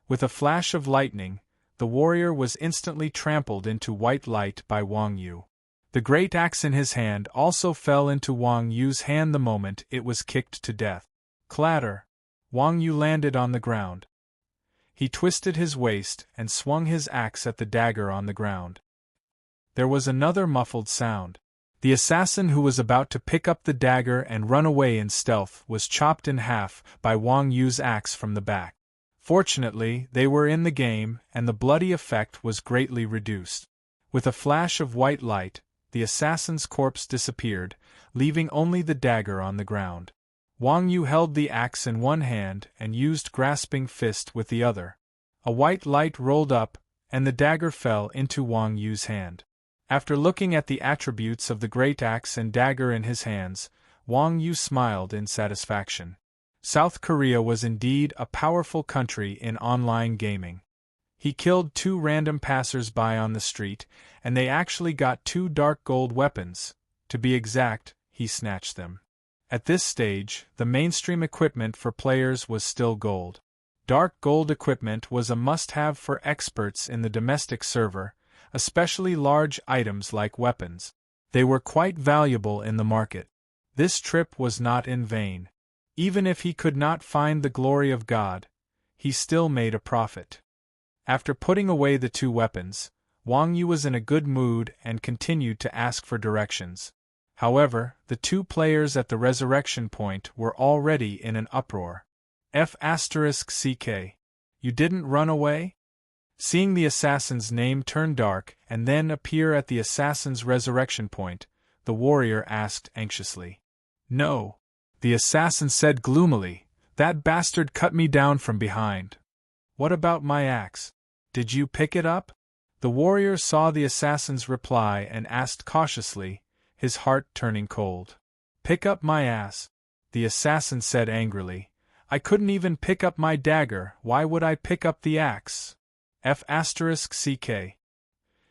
With a flash of lightning, the warrior was instantly trampled into white light by Wang Yu. The great axe in his hand also fell into Wang Yu's hand the moment it was kicked to death. Clatter! Wang Yu landed on the ground. He twisted his waist and swung his axe at the dagger on the ground. There was another muffled sound. The assassin who was about to pick up the dagger and run away in stealth was chopped in half by Wang Yu's axe from the back. Fortunately, they were in the game, and the bloody effect was greatly reduced. With a flash of white light, the assassin's corpse disappeared, leaving only the dagger on the ground. Wang Yu held the axe in one hand and used Grasping Fist with the other. A white light rolled up, and the dagger fell into Wang Yu's hand. After looking at the attributes of the great axe and dagger in his hands, Wang Yu smiled in satisfaction. South Korea was indeed a powerful country in online gaming. He killed 2 random passers-by on the street, and they actually got 2 dark gold weapons. To be exact, he snatched them. At this stage, the mainstream equipment for players was still gold. Dark gold equipment was a must-have for experts in the domestic server, especially large items like weapons. They were quite valuable in the market. This trip was not in vain. Even if he could not find the glory of God, he still made a profit. After putting away the 2 weapons, Wang Yu was in a good mood and continued to ask for directions. However, the 2 players at the resurrection point were already in an uproar. F***CK. You didn't run away? Seeing the assassin's name turn dark and then appear at the assassin's resurrection point, the warrior asked anxiously. No. The assassin said gloomily, that bastard cut me down from behind. What about my axe? Did you pick it up? The warrior saw the assassin's reply and asked cautiously, his heart turning cold. Pick up my ass? The assassin said angrily. I couldn't even pick up my dagger, why would I pick up the axe? F***CK.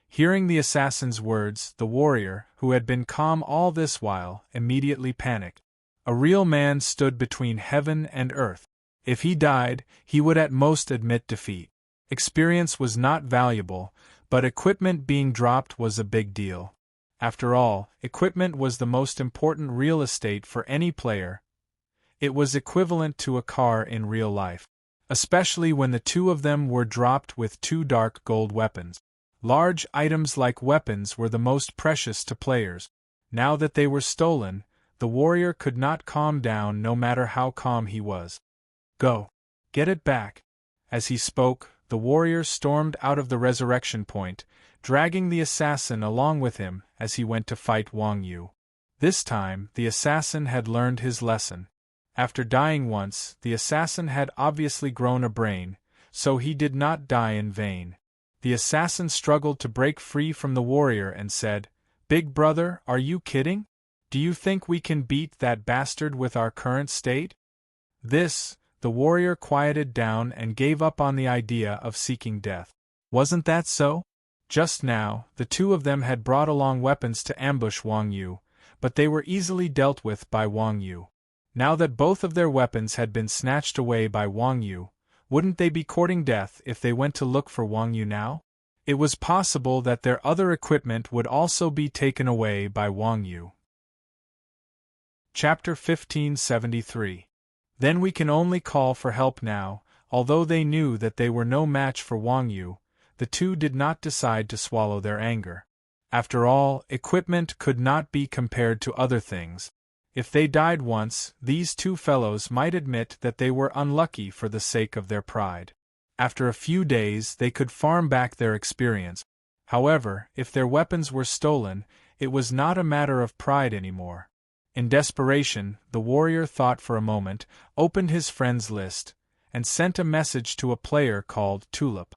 Hearing the assassin's words, the warrior, who had been calm all this while, immediately panicked. A real man stood between heaven and earth. If he died, he would at most admit defeat. Experience was not valuable, but equipment being dropped was a big deal. After all, equipment was the most important real estate for any player. It was equivalent to a car in real life, especially when the 2 of them were dropped with 2 dark gold weapons. Large items like weapons were the most precious to players. Now that they were stolen, the warrior could not calm down no matter how calm he was. Go. Get it back. As he spoke, the warrior stormed out of the resurrection point, dragging the assassin along with him as he went to fight Wang Yu. This time, the assassin had learned his lesson. After dying once, the assassin had obviously grown a brain, so he did not die in vain. The assassin struggled to break free from the warrior and said, Big brother, are you kidding? Do you think we can beat that bastard with our current state? The warrior quieted down and gave up on the idea of seeking death. Wasn't that so? Just now, the 2 of them had brought along weapons to ambush Wang Yu, but they were easily dealt with by Wang Yu. Now that both of their weapons had been snatched away by Wang Yu, wouldn't they be courting death if they went to look for Wang Yu now? It was possible that their other equipment would also be taken away by Wang Yu. Chapter 1573. Then we can only call for help now. Although they knew that they were no match for Wang Yu, the 2 did not decide to swallow their anger. After all, equipment could not be compared to other things. If they died once, these 2 fellows might admit that they were unlucky for the sake of their pride. After a few days they could farm back their experience. However, if their weapons were stolen, it was not a matter of pride anymore. In desperation, the warrior thought for a moment, opened his friends list, and sent a message to a player called Tulip.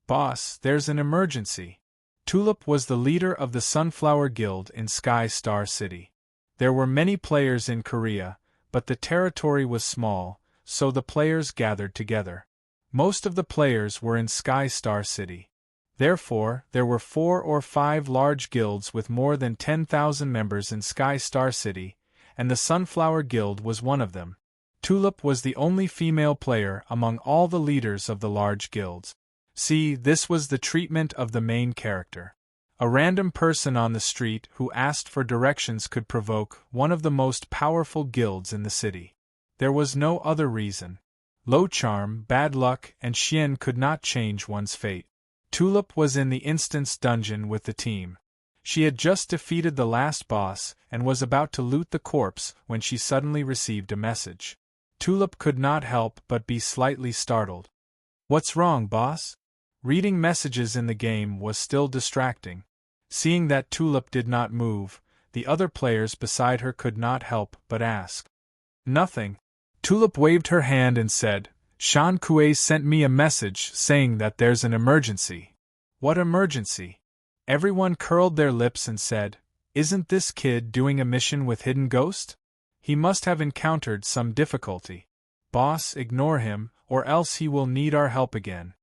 Boss, there's an emergency. Tulip was the leader of the Sunflower Guild in Sky Star City. There were many players in Korea, but the territory was small, so the players gathered together. Most of the players were in Sky Star City. Therefore, there were 4 or 5 large guilds with more than 10,000 members in Sky Star City, and the Sunflower Guild was one of them. Tulip was the only female player among all the leaders of the large guilds. See, this was the treatment of the main character. A random person on the street who asked for directions could provoke one of the most powerful guilds in the city. There was no other reason. Low charm, bad luck, and Xian could not change one's fate. Tulip was in the instance dungeon with the team. She had just defeated the last boss and was about to loot the corpse when she suddenly received a message. Tulip could not help but be slightly startled. What's wrong, boss? Reading messages in the game was still distracting. Seeing that Tulip did not move, the other players beside her could not help but ask. Nothing. Tulip waved her hand and said, Shan Kuei sent me a message saying that there's an emergency. What emergency? Everyone curled their lips and said, Isn't this kid doing a mission with Hidden Ghost? He must have encountered some difficulty. Boss, ignore him, or else he will need our help again.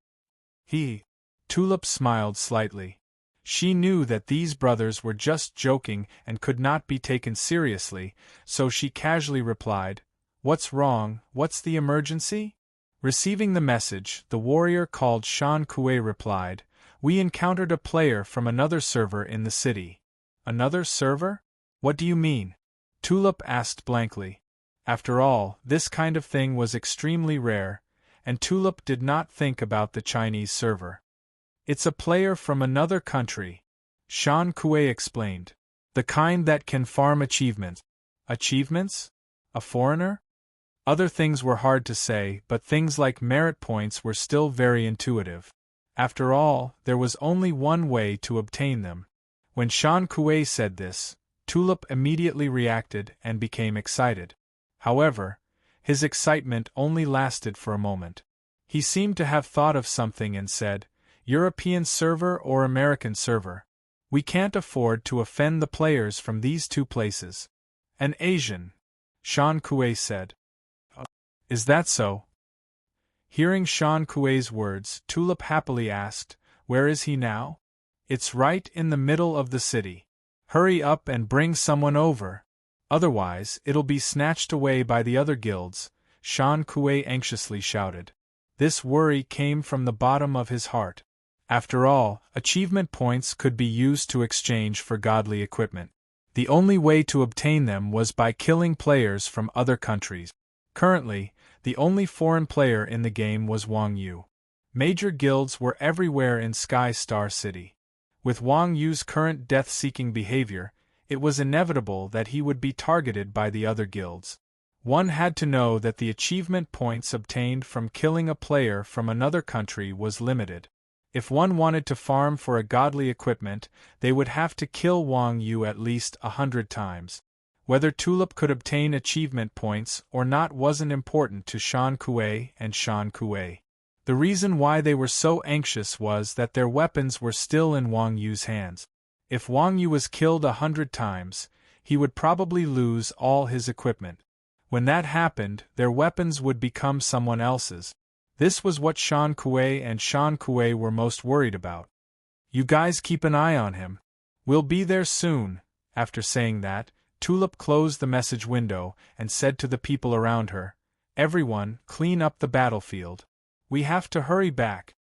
Tulip smiled slightly. She knew that these brothers were just joking and could not be taken seriously, so she casually replied, "What's wrong? What's the emergency?" Receiving the message, the warrior called Shan Kuei replied, "We encountered a player from another server in the city." "Another server? What do you mean?" Tulip asked blankly. After all, this kind of thing was extremely rare, and Tulip did not think about the Chinese server. "It's a player from another country," Shan Kuei explained. "The kind that can farm achievements." Achievements? A foreigner? Other things were hard to say, but things like merit points were still very intuitive. After all, there was only one way to obtain them. When Shan Kuei said this, Tulip immediately reacted and became excited. However, his excitement only lasted for a moment. He seemed to have thought of something and said, "European server or American server? We can't afford to offend the players from these two places." "An Asian," Shan Kuei said. "Is that so?" Hearing Shan Kuei's words, Tulip happily asked, "Where is he now?" "It's right in the middle of the city. Hurry up and bring someone over. Otherwise, it'll be snatched away by the other guilds," Shan Kuei anxiously shouted. This worry came from the bottom of his heart. After all, achievement points could be used to exchange for godly equipment. The only way to obtain them was by killing players from other countries. Currently, the only foreign player in the game was Wang Yu. Major guilds were everywhere in Sky Star City. With Wang Yu's current death-seeking behavior, it was inevitable that he would be targeted by the other guilds. One had to know that the achievement points obtained from killing a player from another country was limited. If one wanted to farm for a godly equipment, they would have to kill Wang Yu at least 100 times. Whether Tulip could obtain achievement points or not wasn't important to Shan Kuei and Shan Kuei. The reason why they were so anxious was that their weapons were still in Wang Yu's hands. If Wang Yu was killed 100 times, he would probably lose all his equipment. When that happened, their weapons would become someone else's. This was what Shan Kuei and Shan Kuei were most worried about. "You guys keep an eye on him. We'll be there soon." After saying that, Tulip closed the message window and said to the people around her, "Everyone, clean up the battlefield. We have to hurry back."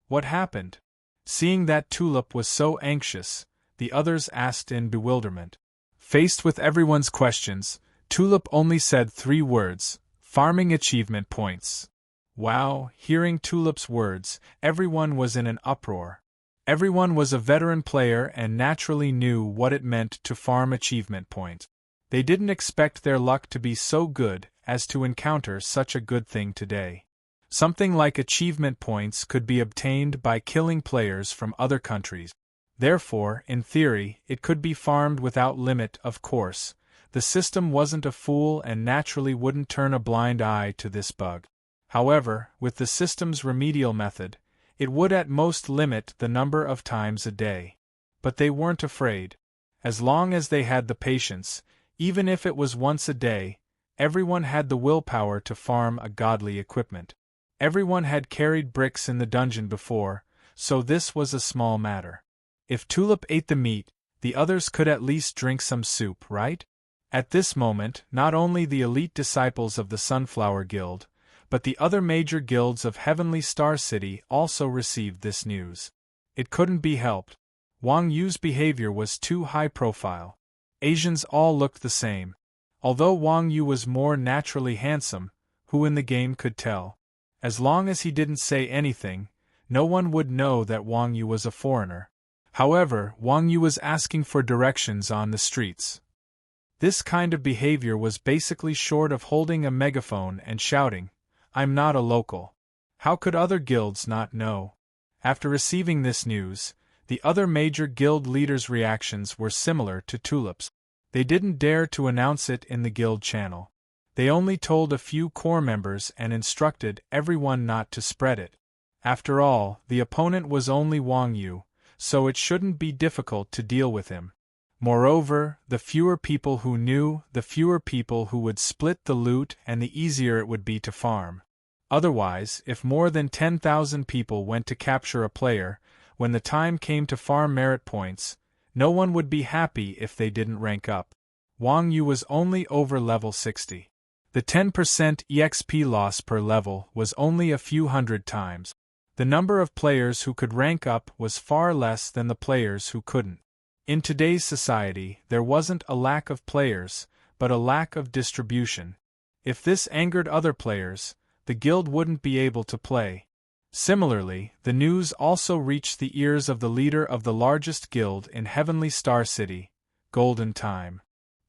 What happened? Seeing that Tulip was so anxious, the others asked in bewilderment. Faced with everyone's questions, Tulip only said 3 words, "Farming achievement points." Wow, hearing Tulip's words, everyone was in an uproar. Everyone was a veteran player and naturally knew what it meant to farm achievement points. They didn't expect their luck to be so good as to encounter such a good thing today. Something like achievement points could be obtained by killing players from other countries. Therefore, in theory, it could be farmed without limit, of course. The system wasn't a fool and naturally wouldn't turn a blind eye to this bug. However, with the system's remedial method, it would at most limit the number of times a day. But they weren't afraid. As long as they had the patience, even if it was once a day, everyone had the willpower to farm a godly equipment. Everyone had carried bricks in the dungeon before, so this was a small matter. If Tulip ate the meat, the others could at least drink some soup, right? At this moment, not only the elite disciples of the Sunflower Guild, but the other major guilds of Heavenly Star City also received this news. It couldn't be helped. Wang Yu's behavior was too high profile. Asians all looked the same. Although Wang Yu was more naturally handsome, who in the game could tell? As long as he didn't say anything, no one would know that Wang Yu was a foreigner. However, Wang Yu was asking for directions on the streets. This kind of behavior was basically short of holding a megaphone and shouting, "I'm not a local." How could other guilds not know? After receiving this news, the other major guild leaders' reactions were similar to Tulip's. They didn't dare to announce it in the guild channel. They only told a few core members and instructed everyone not to spread it. After all, the opponent was only Wang Yu, so it shouldn't be difficult to deal with him. Moreover, the fewer people who knew, the fewer people who would split the loot, and the easier it would be to farm. Otherwise, if more than 10,000 people went to capture a player, when the time came to farm merit points, no one would be happy if they didn't rank up. Wang Yu was only over level 60. The 10% EXP loss per level was only a few hundred times. The number of players who could rank up was far less than the players who couldn't. In today's society, there wasn't a lack of players, but a lack of distribution. If this angered other players, the guild wouldn't be able to play. Similarly, the news also reached the ears of the leader of the largest guild in Heavenly Star City, Golden Time.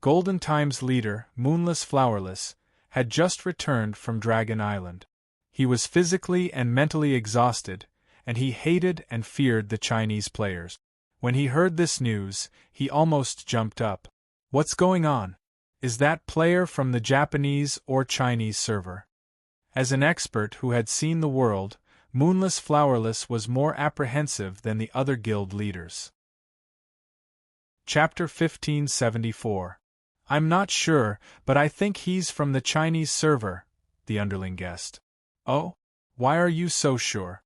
Golden Time's leader, Moonless Flowerless, had just returned from Dragon Island. He was physically and mentally exhausted, and he hated and feared the Chinese players. When he heard this news, he almost jumped up. What's going on? Is that player from the Japanese or Chinese server? As an expert who had seen the world, Moonless Flowerless was more apprehensive than the other guild leaders. Chapter 1574. I'm not sure, but I think he's from the Chinese server, the underling guessed. Oh? Why are you so sure?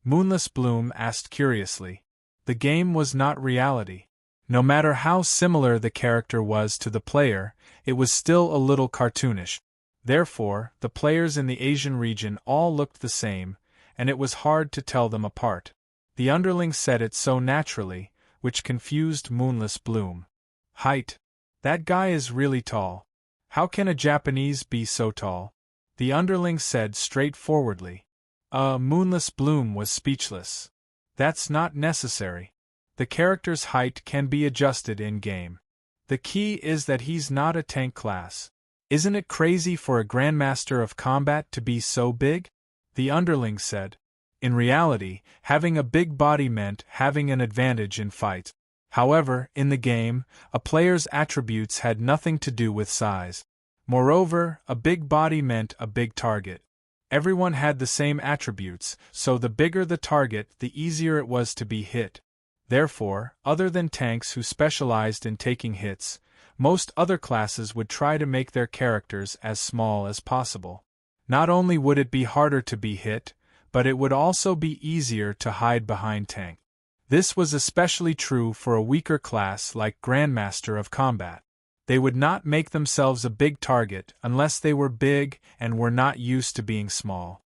Moonless Bloom asked curiously. The game was not reality. No matter how similar the character was to the player, it was still a little cartoonish. Therefore, the players in the Asian region all looked the same, and it was hard to tell them apart. The underling said it so naturally, which confused Moonless Bloom. Height. That guy is really tall. How can a Japanese be so tall? The underling said straightforwardly. Moonless Bloom was speechless. That's not necessary. The character's height can be adjusted in-game. The key is that he's not a tank class. Isn't it crazy for a Grandmaster of Combat to be so big? The underling said. In reality, having a big body meant having an advantage in fight. However, in the game, a player's attributes had nothing to do with size. Moreover, a big body meant a big target. Everyone had the same attributes, so the bigger the target, the easier it was to be hit. Therefore, other than tanks who specialized in taking hits, most other classes would try to make their characters as small as possible. Not only would it be harder to be hit, but it would also be easier to hide behind tank. This was especially true for a weaker class like Grandmaster of Combat. They would not make themselves a big target unless they were big and were not used to being small.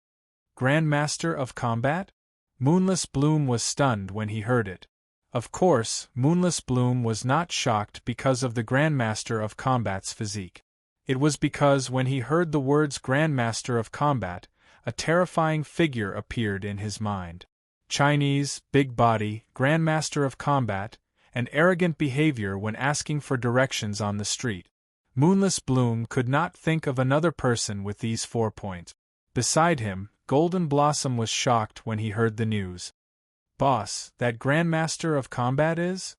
Grandmaster of Combat? Moonless Bloom was stunned when he heard it. Of course, Moonless Bloom was not shocked because of the Grandmaster of Combat's physique. It was because when he heard the words Grandmaster of Combat, a terrifying figure appeared in his mind. Chinese, big body, Grandmaster of Combat, and arrogant behavior when asking for directions on the street. Moonless Bloom could not think of another person with these 4 points. Beside him, Golden Blossom was shocked when he heard the news. Boss, that Grandmaster of Combat is?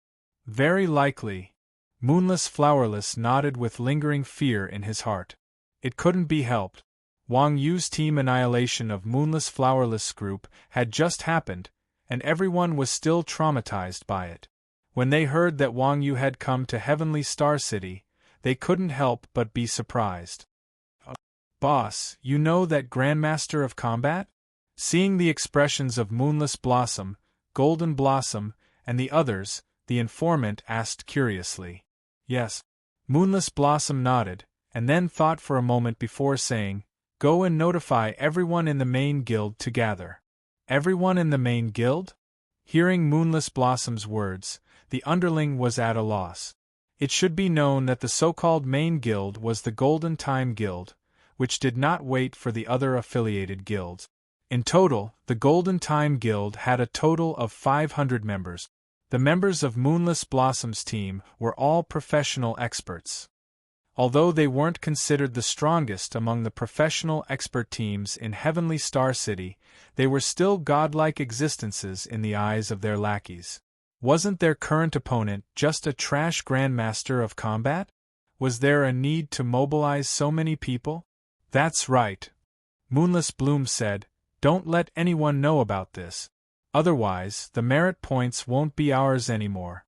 Very likely. Moonless Flowerless nodded with lingering fear in his heart. It couldn't be helped. Wang Yu's team annihilation of Moonless Flowerless group had just happened, and everyone was still traumatized by it. When they heard that Wang Yu had come to Heavenly Star City, they couldn't help but be surprised. Boss, you know that Grandmaster of Combat? Seeing the expressions of Moonless Blossom, Golden Blossom, and the others, the informant asked curiously. Yes. Moonless Blossom nodded, and then thought for a moment before saying, Go and notify everyone in the main guild to gather. Everyone in the main guild? Hearing Moonless Blossom's words, the underling was at a loss. It should be known that the so-called main guild was the Golden Time Guild, which did not wait for the other affiliated guilds. In total, the Golden Time Guild had a total of 500 members. The members of Moonless Blossom's team were all professional experts. Although they weren't considered the strongest among the professional expert teams in Heavenly Star City, they were still godlike existences in the eyes of their lackeys. Wasn't their current opponent just a trash Grandmaster of Combat? Was there a need to mobilize so many people? That's right. Moonless Bloom said, Don't let anyone know about this. Otherwise, the merit points won't be ours anymore.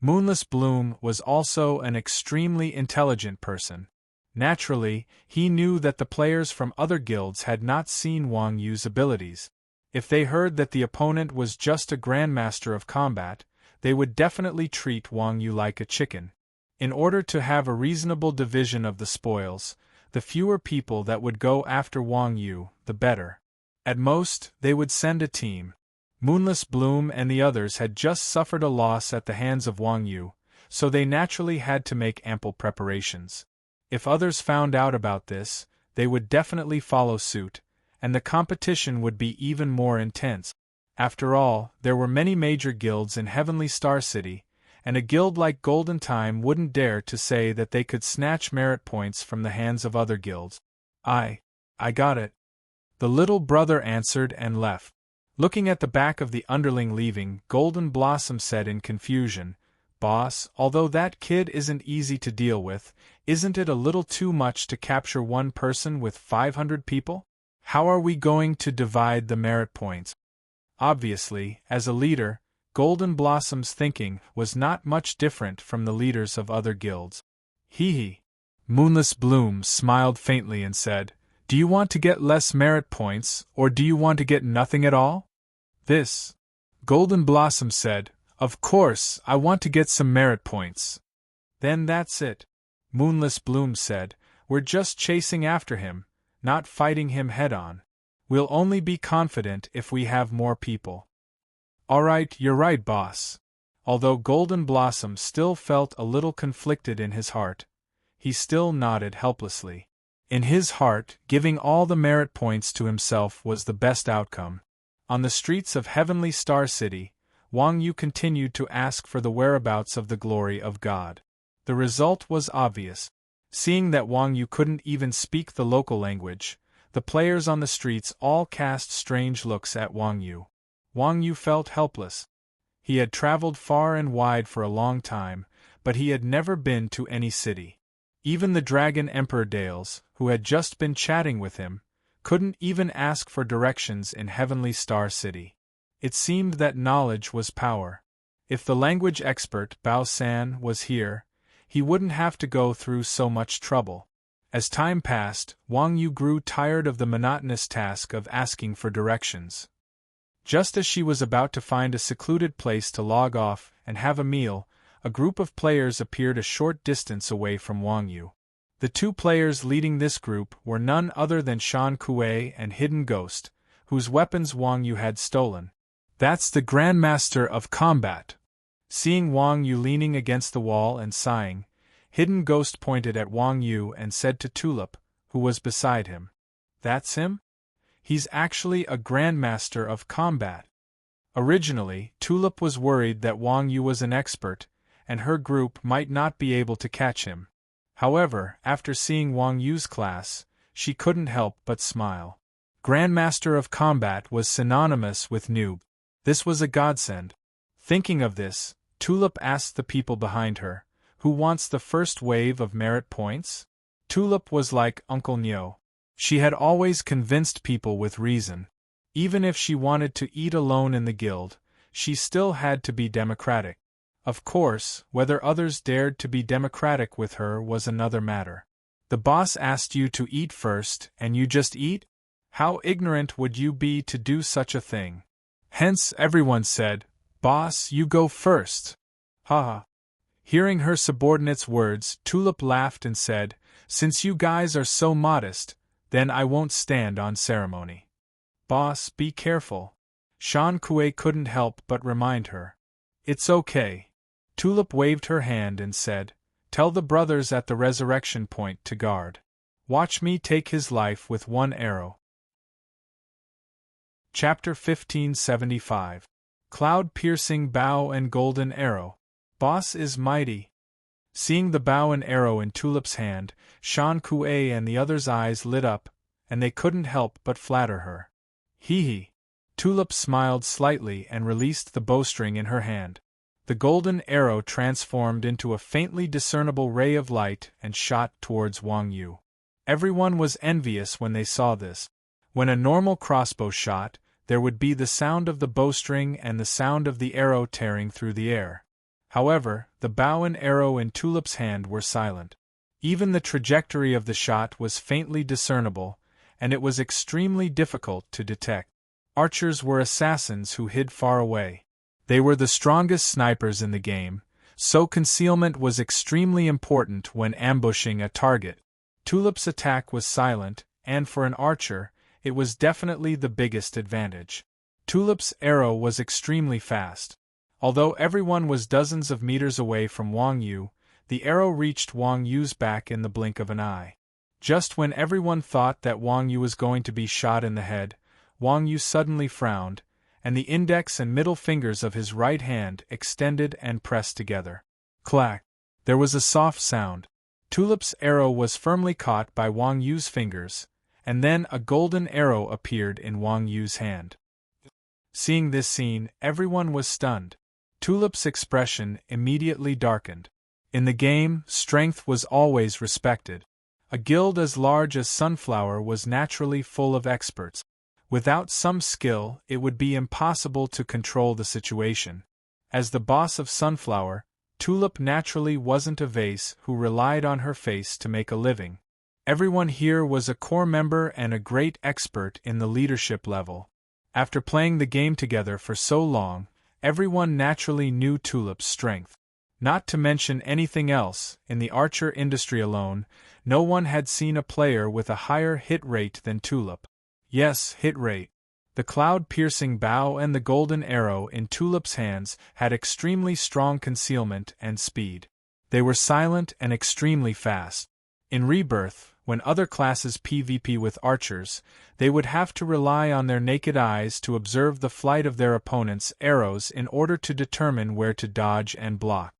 Moonless Bloom was also an extremely intelligent person. Naturally, he knew that the players from other guilds had not seen Wang Yu's abilities. If they heard that the opponent was just a grandmaster of combat, they would definitely treat Wang Yu like a chicken. In order to have a reasonable division of the spoils, the fewer people that would go after Wang Yu, the better. At most, they would send a team. Moonless Bloom and the others had just suffered a loss at the hands of Wang Yu, so they naturally had to make ample preparations. If others found out about this, they would definitely follow suit, and the competition would be even more intense. After all, there were many major guilds in Heavenly Star City, and a guild like Golden Time wouldn't dare to say that they could snatch merit points from the hands of other guilds. I got it. The little brother answered and left. Looking at the back of the underling leaving, Golden Blossom said in confusion, "Boss, although that kid isn't easy to deal with, isn't it a little too much to capture one person with 500 people? How are we going to divide the merit points?" Obviously, as a leader, Golden Blossom's thinking was not much different from the leaders of other guilds. Hee. Moonless Bloom smiled faintly and said, "Do you want to get less merit points, or do you want to get nothing at all?" This. Golden Blossom said, "Of course, I want to get some merit points." "Then that's it," Moonless Bloom said, "we're just chasing after him, not fighting him head-on. We'll only be confident if we have more people." "Alright, you're right, boss." Although Golden Blossom still felt a little conflicted in his heart, he still nodded helplessly. In his heart, giving all the merit points to himself was the best outcome. On the streets of Heavenly Star City, Wang Yu continued to ask for the whereabouts of the glory of God. The result was obvious. Seeing that Wang Yu couldn't even speak the local language, the players on the streets all cast strange looks at Wang Yu. Wang Yu felt helpless. He had traveled far and wide for a long time, but he had never been to any city. Even the Dragon Emperor Dales, who had just been chatting with him, couldn't even ask for directions in Heavenly Star City. It seemed that knowledge was power. If the language expert Bao San was here, he wouldn't have to go through so much trouble. As time passed, Wang Yu grew tired of the monotonous task of asking for directions. Just as she was about to find a secluded place to log off and have a meal, a group of players appeared a short distance away from Wang Yu. The two players leading this group were none other than Shan Kuei and Hidden Ghost, whose weapons Wang Yu had stolen. "That's the Grandmaster of Combat." Seeing Wang Yu leaning against the wall and sighing, Hidden Ghost pointed at Wang Yu and said to Tulip, who was beside him, "That's him? He's actually a Grandmaster of Combat." Originally, Tulip was worried that Wang Yu was an expert, and her group might not be able to catch him. However, after seeing Wang Yu's class, she couldn't help but smile. Grandmaster of Combat was synonymous with noob. This was a godsend. Thinking of this, Tulip asked the people behind her, "Who wants the first wave of merit points?" Tulip was like Uncle Nyo. She had always convinced people with reason. Even if she wanted to eat alone in the guild, she still had to be democratic. Of course, whether others dared to be democratic with her was another matter. The boss asked you to eat first, and you just eat? How ignorant would you be to do such a thing? Hence everyone said, "Boss, you go first." Haha. Hearing her subordinate's words, Tulip laughed and said, "Since you guys are so modest, then I won't stand on ceremony." "Boss, be careful." Shan Kuei couldn't help but remind her. "It's okay." Tulip waved her hand and said, "Tell the brothers at the resurrection point to guard. Watch me take his life with one arrow." Chapter 1575. Cloud-piercing bow and golden arrow. Boss is mighty. Seeing the bow and arrow in Tulip's hand, Shan Kuei and the others' eyes lit up, and they couldn't help but flatter her. Hee. Tulip smiled slightly and released the bowstring in her hand. The golden arrow transformed into a faintly discernible ray of light and shot towards Wang Yu. Everyone was envious when they saw this. When a normal crossbow shot, there would be the sound of the bowstring and the sound of the arrow tearing through the air. However, the bow and arrow in Tulip's hand were silent. Even the trajectory of the shot was faintly discernible, and it was extremely difficult to detect. Archers were assassins who hid far away. They were the strongest snipers in the game, so concealment was extremely important when ambushing a target. Tulip's attack was silent, and for an archer, it was definitely the biggest advantage. Tulip's arrow was extremely fast. Although everyone was dozens of meters away from Wang Yu, the arrow reached Wang Yu's back in the blink of an eye. Just when everyone thought that Wang Yu was going to be shot in the head, Wang Yu suddenly frowned, and the index and middle fingers of his right hand extended and pressed together. Clack! There was a soft sound. Tulip's arrow was firmly caught by Wang Yu's fingers, and then a golden arrow appeared in Wang Yu's hand. Seeing this scene, everyone was stunned. Tulip's expression immediately darkened. In the game, strength was always respected. A guild as large as Sunflower was naturally full of experts. Without some skill, it would be impossible to control the situation. As the boss of Sunflower, Tulip naturally wasn't a vase who relied on her face to make a living. Everyone here was a core member and a great expert in the leadership level. After playing the game together for so long, everyone naturally knew Tulip's strength. Not to mention anything else, in the archer industry alone, no one had seen a player with a higher hit rate than Tulip. Yes, hit rate. The cloud-piercing bow and the golden arrow in Tulip's hands had extremely strong concealment and speed. They were silent and extremely fast. In Rebirth, when other classes PvP with archers, they would have to rely on their naked eyes to observe the flight of their opponent's arrows in order to determine where to dodge and block.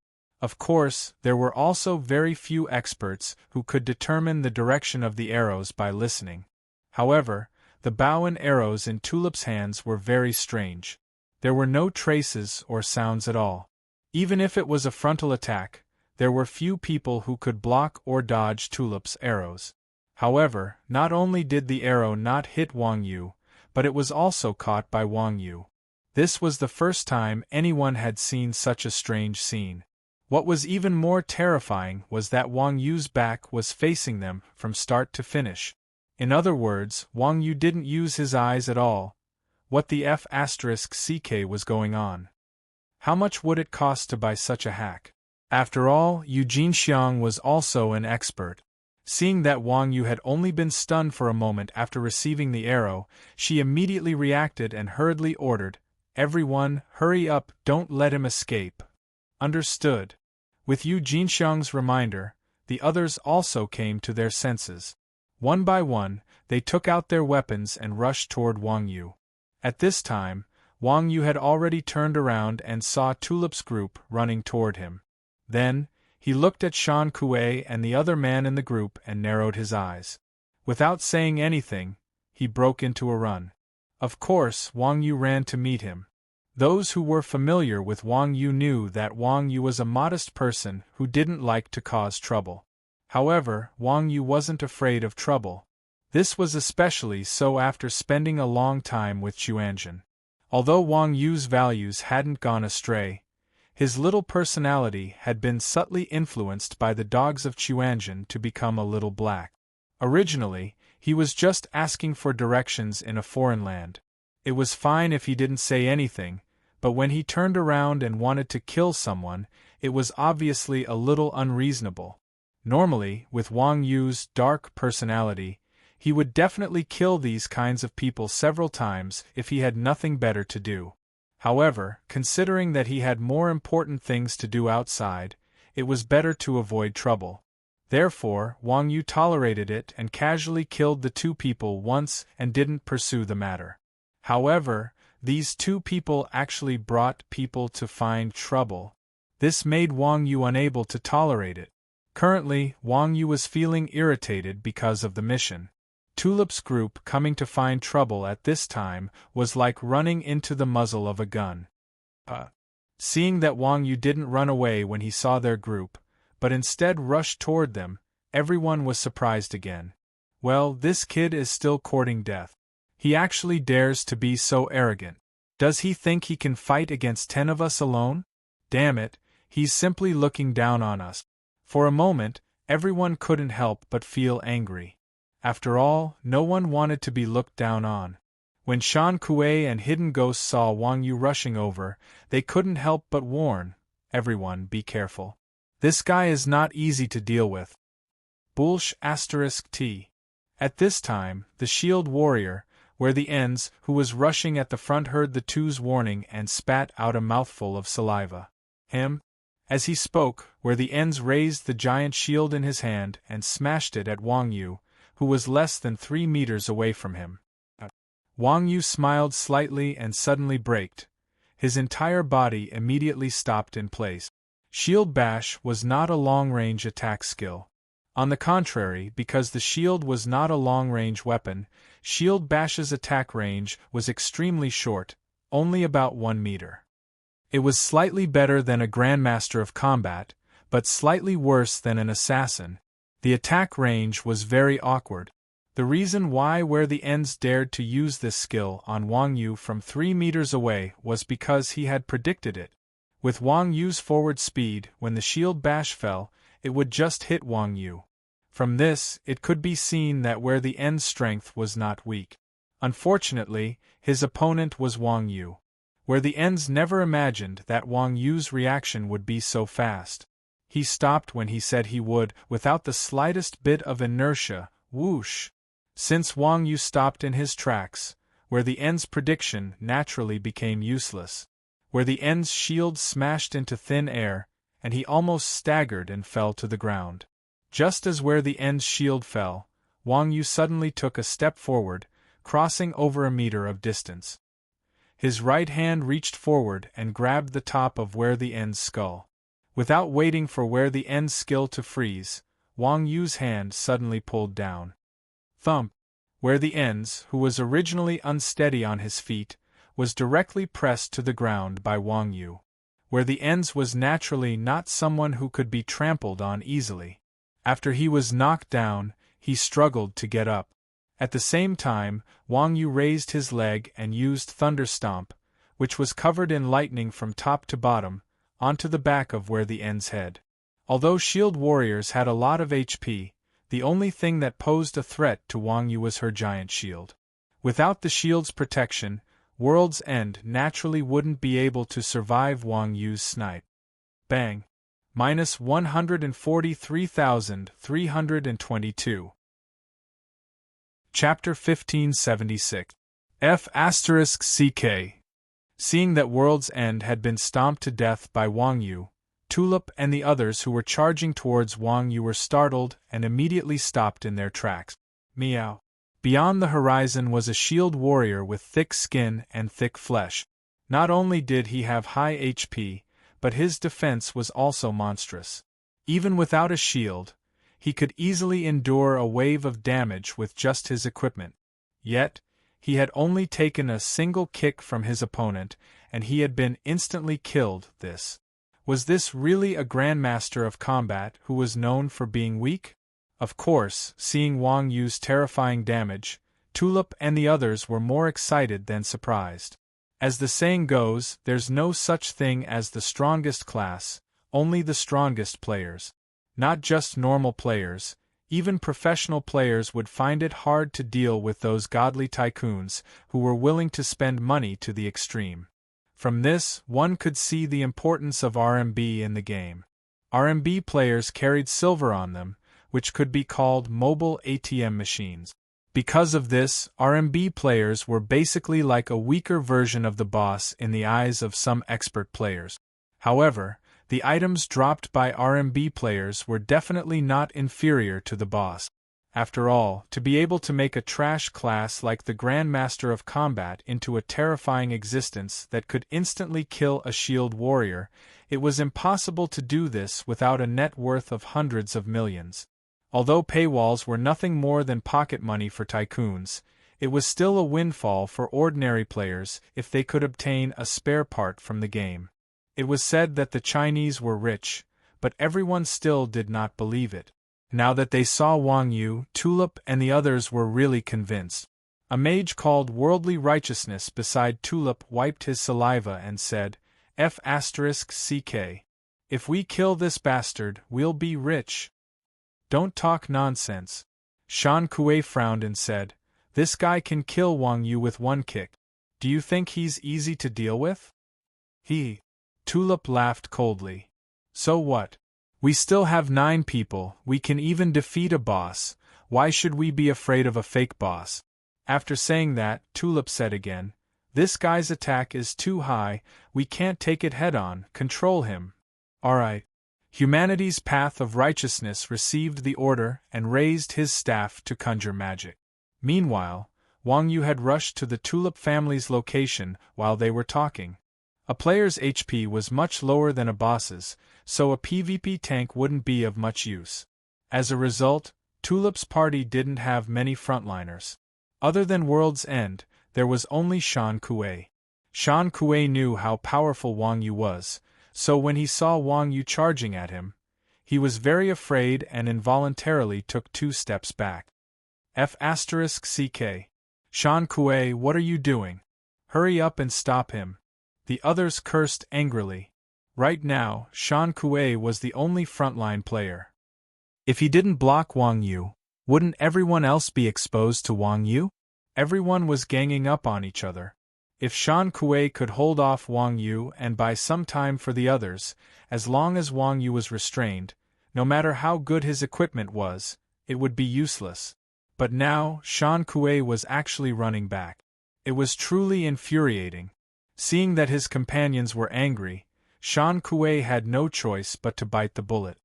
Of course, there were also very few experts who could determine the direction of the arrows by listening. However, the bow and arrows in Tulip's hands were very strange. There were no traces or sounds at all. Even if it was a frontal attack, there were few people who could block or dodge Tulip's arrows. However, not only did the arrow not hit Wang Yu, but it was also caught by Wang Yu. This was the first time anyone had seen such a strange scene. What was even more terrifying was that Wang Yu's back was facing them from start to finish. In other words, Wang Yu didn't use his eyes at all. What the F***ck was going on? How much would it cost to buy such a hack? After all, Eugene Xiang was also an expert. Seeing that Wang Yu had only been stunned for a moment after receiving the arrow, she immediately reacted and hurriedly ordered, "Everyone, hurry up, don't let him escape." Understood. With Eugene Xiang's reminder, the others also came to their senses. One by one, they took out their weapons and rushed toward Wang Yu. At this time, Wang Yu had already turned around and saw Tulip's group running toward him. Then, he looked at Shan Kuei and the other man in the group and narrowed his eyes. Without saying anything, he broke into a run. Of course, Wang Yu ran to meet him. Those who were familiar with Wang Yu knew that Wang Yu was a modest person who didn't like to cause trouble. However, Wang Yu wasn't afraid of trouble. This was especially so after spending a long time with Chuanjin. Although Wang Yu's values hadn't gone astray, his little personality had been subtly influenced by the dogs of Chuanjin to become a little black. Originally, he was just asking for directions in a foreign land. It was fine if he didn't say anything, but when he turned around and wanted to kill someone, it was obviously a little unreasonable. Normally, with Wang Yu's dark personality, he would definitely kill these kinds of people several times if he had nothing better to do. However, considering that he had more important things to do outside, it was better to avoid trouble. Therefore, Wang Yu tolerated it and casually killed the two people once and didn't pursue the matter. However, these two people actually brought people to find trouble. This made Wang Yu unable to tolerate it. Currently, Wang Yu was feeling irritated because of the mission. Tulip's group coming to find trouble at this time was like running into the muzzle of a gun. Seeing that Wang Yu didn't run away when he saw their group, but instead rushed toward them, everyone was surprised again. Well, this kid is still courting death. He actually dares to be so arrogant. Does he think he can fight against 10 of us alone? Damn it, He's simply looking down on us. For a moment, everyone couldn't help but feel angry. After all, no one wanted to be looked down on. When Shan Kuei and Hidden Ghost saw Wang Yu rushing over, they couldn't help but warn, "Everyone, be careful. This guy is not easy to deal with." Bulsh *T. At this time, the shield warrior, where the ends, who was rushing at the front, heard the two's warning and spat out a mouthful of saliva. As he spoke, where the ends raised the giant shield in his hand and smashed it at Wang Yu, who was less than 3 meters away from him. Wang Yu smiled slightly and suddenly braked. His entire body immediately stopped in place. Shield Bash was not a long-range attack skill. On the contrary, because the shield was not a long-range weapon, Shield Bash's attack range was extremely short, only about 1 meter. It was slightly better than a Grandmaster of Combat, but slightly worse than an assassin. The attack range was very awkward. The reason why where the ends dared to use this skill on Wang Yu from 3 meters away was because he had predicted it. With Wang Yu's forward speed, when the shield bash fell, it would just hit Wang Yu. From this, it could be seen that where the end's strength was not weak. Unfortunately, his opponent was Wang Yu. Where the ends never imagined that Wang Yu's reaction would be so fast. He stopped when he said he would, without the slightest bit of inertia, whoosh. Since Wang Yu stopped in his tracks, where the end's prediction naturally became useless. Where the end's shield smashed into thin air, and he almost staggered and fell to the ground. Just as where the end's shield fell, Wang Yu suddenly took a step forward, crossing over a meter of distance. His right hand reached forward and grabbed the top of where the end's skull. Without waiting for where the end's skill to freeze, Wang Yu's hand suddenly pulled down. Thump! Where the ends, who was originally unsteady on his feet, was directly pressed to the ground by Wang Yu. Where the ends was naturally not someone who could be trampled on easily. After he was knocked down, he struggled to get up. At the same time, Wang Yu raised his leg and used Thunder Stomp, which was covered in lightning from top to bottom, onto the back of where the end's head. Although shield warriors had a lot of HP, the only thing that posed a threat to Wang Yu was her giant shield. Without the shield's protection, World's End naturally wouldn't be able to survive Wang Yu's snipe. Bang! Minus 143,322. Chapter 1576. F***CK. Seeing that World's End had been stomped to death by Wang Yu, Tulip and the others who were charging towards Wang Yu were startled and immediately stopped in their tracks. Meow. Beyond the horizon was a shield warrior with thick skin and thick flesh. Not only did he have high HP, but his defense was also monstrous. Even without a shield, he could easily endure a wave of damage with just his equipment. Yet, he had only taken a single kick from his opponent, and he had been instantly killed. Was this really a Grandmaster of Combat who was known for being weak? Of course, seeing Wang Yu's terrifying damage, Tulip and the others were more excited than surprised. As the saying goes, there's no such thing as the strongest class, only the strongest players. Not just normal players, even professional players would find it hard to deal with those godly tycoons who were willing to spend money to the extreme. From this, one could see the importance of RMB in the game. RMB players carried silver on them, which could be called mobile ATM machines. Because of this, RMB players were basically like a weaker version of the boss in the eyes of some expert players. However, the items dropped by RMB players were definitely not inferior to the boss. After all, to be able to make a trash class like the Grandmaster of Combat into a terrifying existence that could instantly kill a shield warrior, it was impossible to do this without a net worth of hundreds of millions. Although paywalls were nothing more than pocket money for tycoons, it was still a windfall for ordinary players if they could obtain a spare part from the game. It was said that the Chinese were rich, but everyone still did not believe it. Now that they saw Wang Yu, Tulip and the others were really convinced. A mage called Worldly Righteousness beside Tulip wiped his saliva and said, F***CK. If we kill this bastard, we'll be rich. Don't talk nonsense. Shan Kuei frowned and said, This guy can kill Wang Yu with one kick. Do you think he's easy to deal with? Tulip laughed coldly. So what? We still have 9 people, we can even defeat a boss, why should we be afraid of a fake boss? After saying that, Tulip said again, This guy's attack is too high, we can't take it head-on, control him. Alright. Humanity's path of righteousness received the order and raised his staff to conjure magic. Meanwhile, Wang Yu had rushed to the Tulip family's location while they were talking. A player's HP was much lower than a boss's, so a PvP tank wouldn't be of much use. As a result, Tulip's party didn't have many frontliners. Other than World's End, there was only Shan Kuei. Shan Kuei knew how powerful Wang Yu was, so when he saw Wang Yu charging at him, he was very afraid and involuntarily took 2 steps back. F***CK. Shan Kuei, what are you doing? Hurry up and stop him. The others cursed angrily. Right now, Shan Kuei was the only frontline player. If he didn't block Wang Yu, wouldn't everyone else be exposed to Wang Yu? Everyone was ganging up on each other. If Shan Kuei could hold off Wang Yu and buy some time for the others, as long as Wang Yu was restrained, no matter how good his equipment was, it would be useless. But now, Shan Kuei was actually running back. It was truly infuriating. Seeing that his companions were angry, Shan Kuei had no choice but to bite the bullet.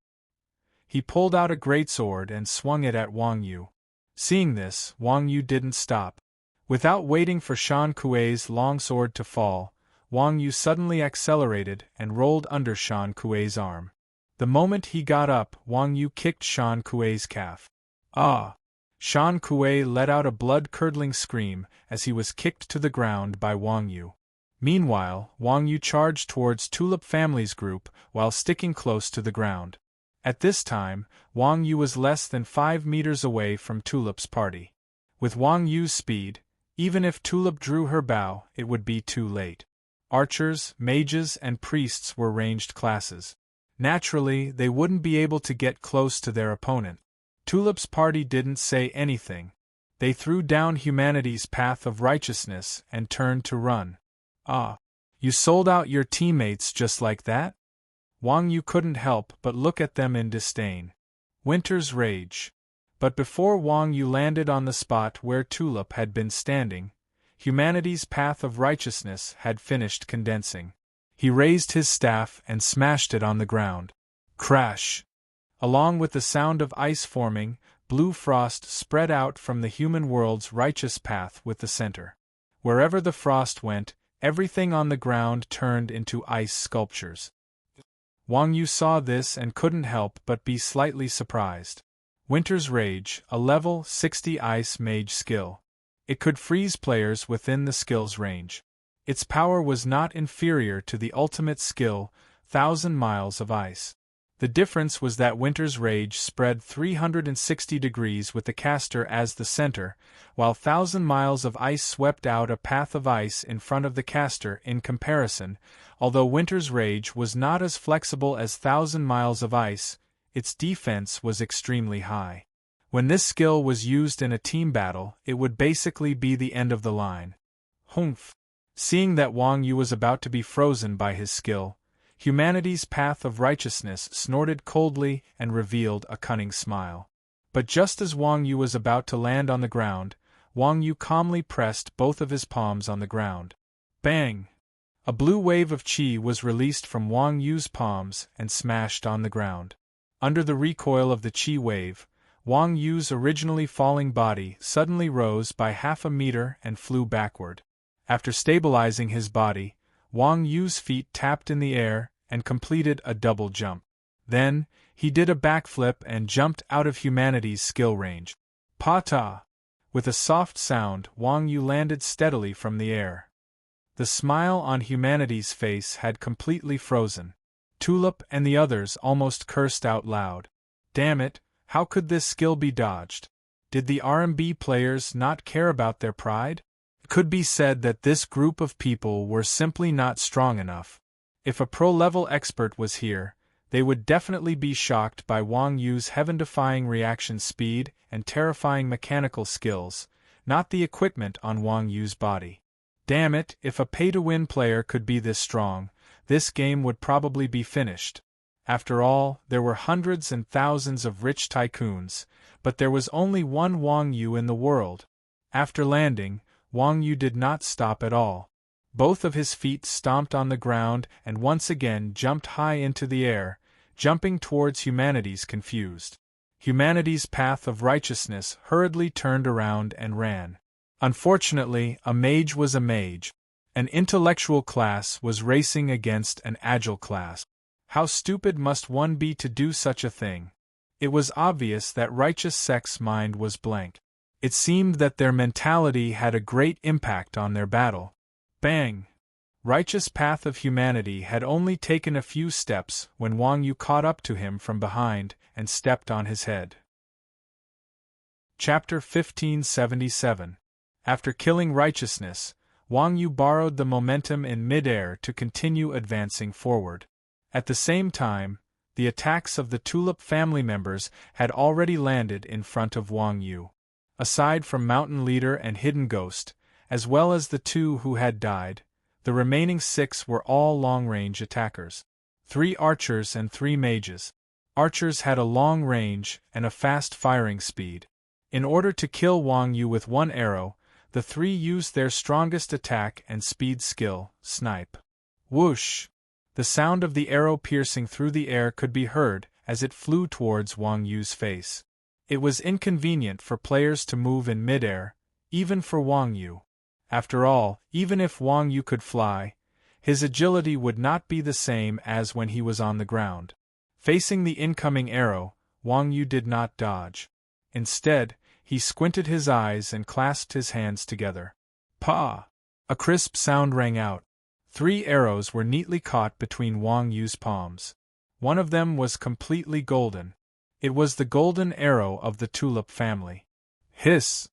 He pulled out a greatsword and swung it at Wang Yu. Seeing this, Wang Yu didn't stop. Without waiting for Shan Kuei's longsword to fall, Wang Yu suddenly accelerated and rolled under Shan Kuei's arm. The moment he got up, Wang Yu kicked Shan Kuei's calf. Ah! Shan Kuei let out a blood-curdling scream as he was kicked to the ground by Wang Yu. Meanwhile, Wang Yu charged towards Tulip family's group while sticking close to the ground. At this time, Wang Yu was less than 5 meters away from Tulip's party. With Wang Yu's speed, even if Tulip drew her bow, it would be too late. Archers, mages, and priests were ranged classes. Naturally, they wouldn't be able to get close to their opponent. Tulip's party didn't say anything. They threw down humanity's path of righteousness and turned to run. Ah, you sold out your teammates just like that? Wang Yu couldn't help but look at them in disdain. Winter's rage. But before Wang Yu landed on the spot where Tulip had been standing, humanity's path of righteousness had finished condensing. He raised his staff and smashed it on the ground. Crash! Along with the sound of ice forming, blue frost spread out from the human world's righteous path with the center. Wherever the frost went, everything on the ground turned into ice sculptures. Wang Yu saw this and couldn't help but be slightly surprised. Winter's Rage, a level 60 ice mage skill. It could freeze players within the skill's range. Its power was not inferior to the ultimate skill, 1,000 Miles of Ice. The difference was that Winter's Rage spread 360 degrees with the caster as the center, while 1,000 Miles of Ice swept out a path of ice in front of the caster. In comparison, although Winter's Rage was not as flexible as 1,000 Miles of Ice, its defense was extremely high. When this skill was used in a team battle, it would basically be the end of the line. Humph! Seeing that Wang Yu was about to be frozen by his skill, humanity's path of righteousness snorted coldly and revealed a cunning smile. But just as Wang Yu was about to land on the ground, Wang Yu calmly pressed both of his palms on the ground. Bang! A blue wave of chi was released from Wang Yu's palms and smashed on the ground. Under the recoil of the chi wave, Wang Yu's originally falling body suddenly rose by half a meter and flew backward. After stabilizing his body, Wang Yu's feet tapped in the air and completed a double jump. Then, he did a backflip and jumped out of humanity's skill range. Pa-ta! With a soft sound, Wang Yu landed steadily from the air. The smile on humanity's face had completely frozen. Tulip and the others almost cursed out loud. Damn it, how could this skill be dodged? Did the RMB players not care about their pride? It could be said that this group of people were simply not strong enough. If a pro-level expert was here, they would definitely be shocked by Wang Yu's heaven-defying reaction speed and terrifying mechanical skills, not the equipment on Wang Yu's body. Damn it, if a pay-to-win player could be this strong, this game would probably be finished. After all, there were hundreds and thousands of rich tycoons, but there was only one Wang Yu in the world. After landing, Wang Yu did not stop at all. Both of his feet stomped on the ground and once again jumped high into the air, jumping towards humanity's confused. Humanity's path of righteousness hurriedly turned around and ran. Unfortunately, a mage was a mage. An intellectual class was racing against an agile class. How stupid must one be to do such a thing? It was obvious that righteous sect's mind was blank. It seemed that their mentality had a great impact on their battle. Bang! Righteous path of humanity had only taken a few steps when Wang Yu caught up to him from behind and stepped on his head. Chapter 1577. After killing righteousness, Wang Yu borrowed the momentum in mid-air to continue advancing forward. At the same time, the attacks of the Tulip family members had already landed in front of Wang Yu. Aside from Mountain Leader and Hidden Ghost, as well as the two who had died, the remaining 6 were all long-range attackers. 3 archers and 3 mages. Archers had a long range and a fast firing speed. In order to kill Wang Yu with one arrow, the 3 used their strongest attack and speed skill, snipe. Whoosh! The sound of the arrow piercing through the air could be heard as it flew towards Wang Yu's face. It was inconvenient for players to move in midair, even for Wang Yu. After all, even if Wang Yu could fly, his agility would not be the same as when he was on the ground. Facing the incoming arrow, Wang Yu did not dodge. Instead, he squinted his eyes and clasped his hands together. Pa! A crisp sound rang out. 3 arrows were neatly caught between Wang Yu's palms. One of them was completely golden. It was the golden arrow of the Tulip family. Hiss!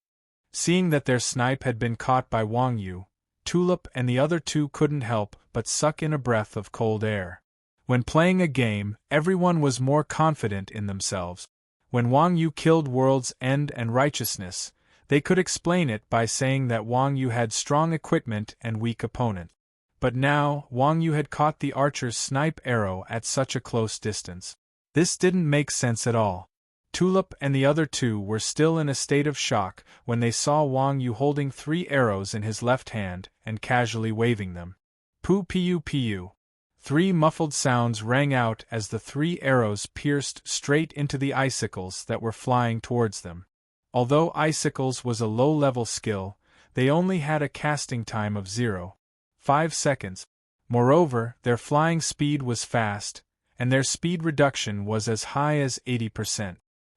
Seeing that their snipe had been caught by Wang Yu, Tulip and the other 2 couldn't help but suck in a breath of cold air. When playing a game, everyone was more confident in themselves. When Wang Yu killed World's End and Righteousness, they could explain it by saying that Wang Yu had strong equipment and weak opponent. But now, Wang Yu had caught the archer's snipe arrow at such a close distance. This didn't make sense at all. Tulip and the other 2 were still in a state of shock when they saw Wang Yu holding 3 arrows in his left hand and casually waving them. Pu-pu-pu. 3 muffled sounds rang out as the 3 arrows pierced straight into the icicles that were flying towards them. Although icicles was a low-level skill, they only had a casting time of 0.5 seconds. Moreover, their flying speed was fast, and their speed reduction was as high as 80%.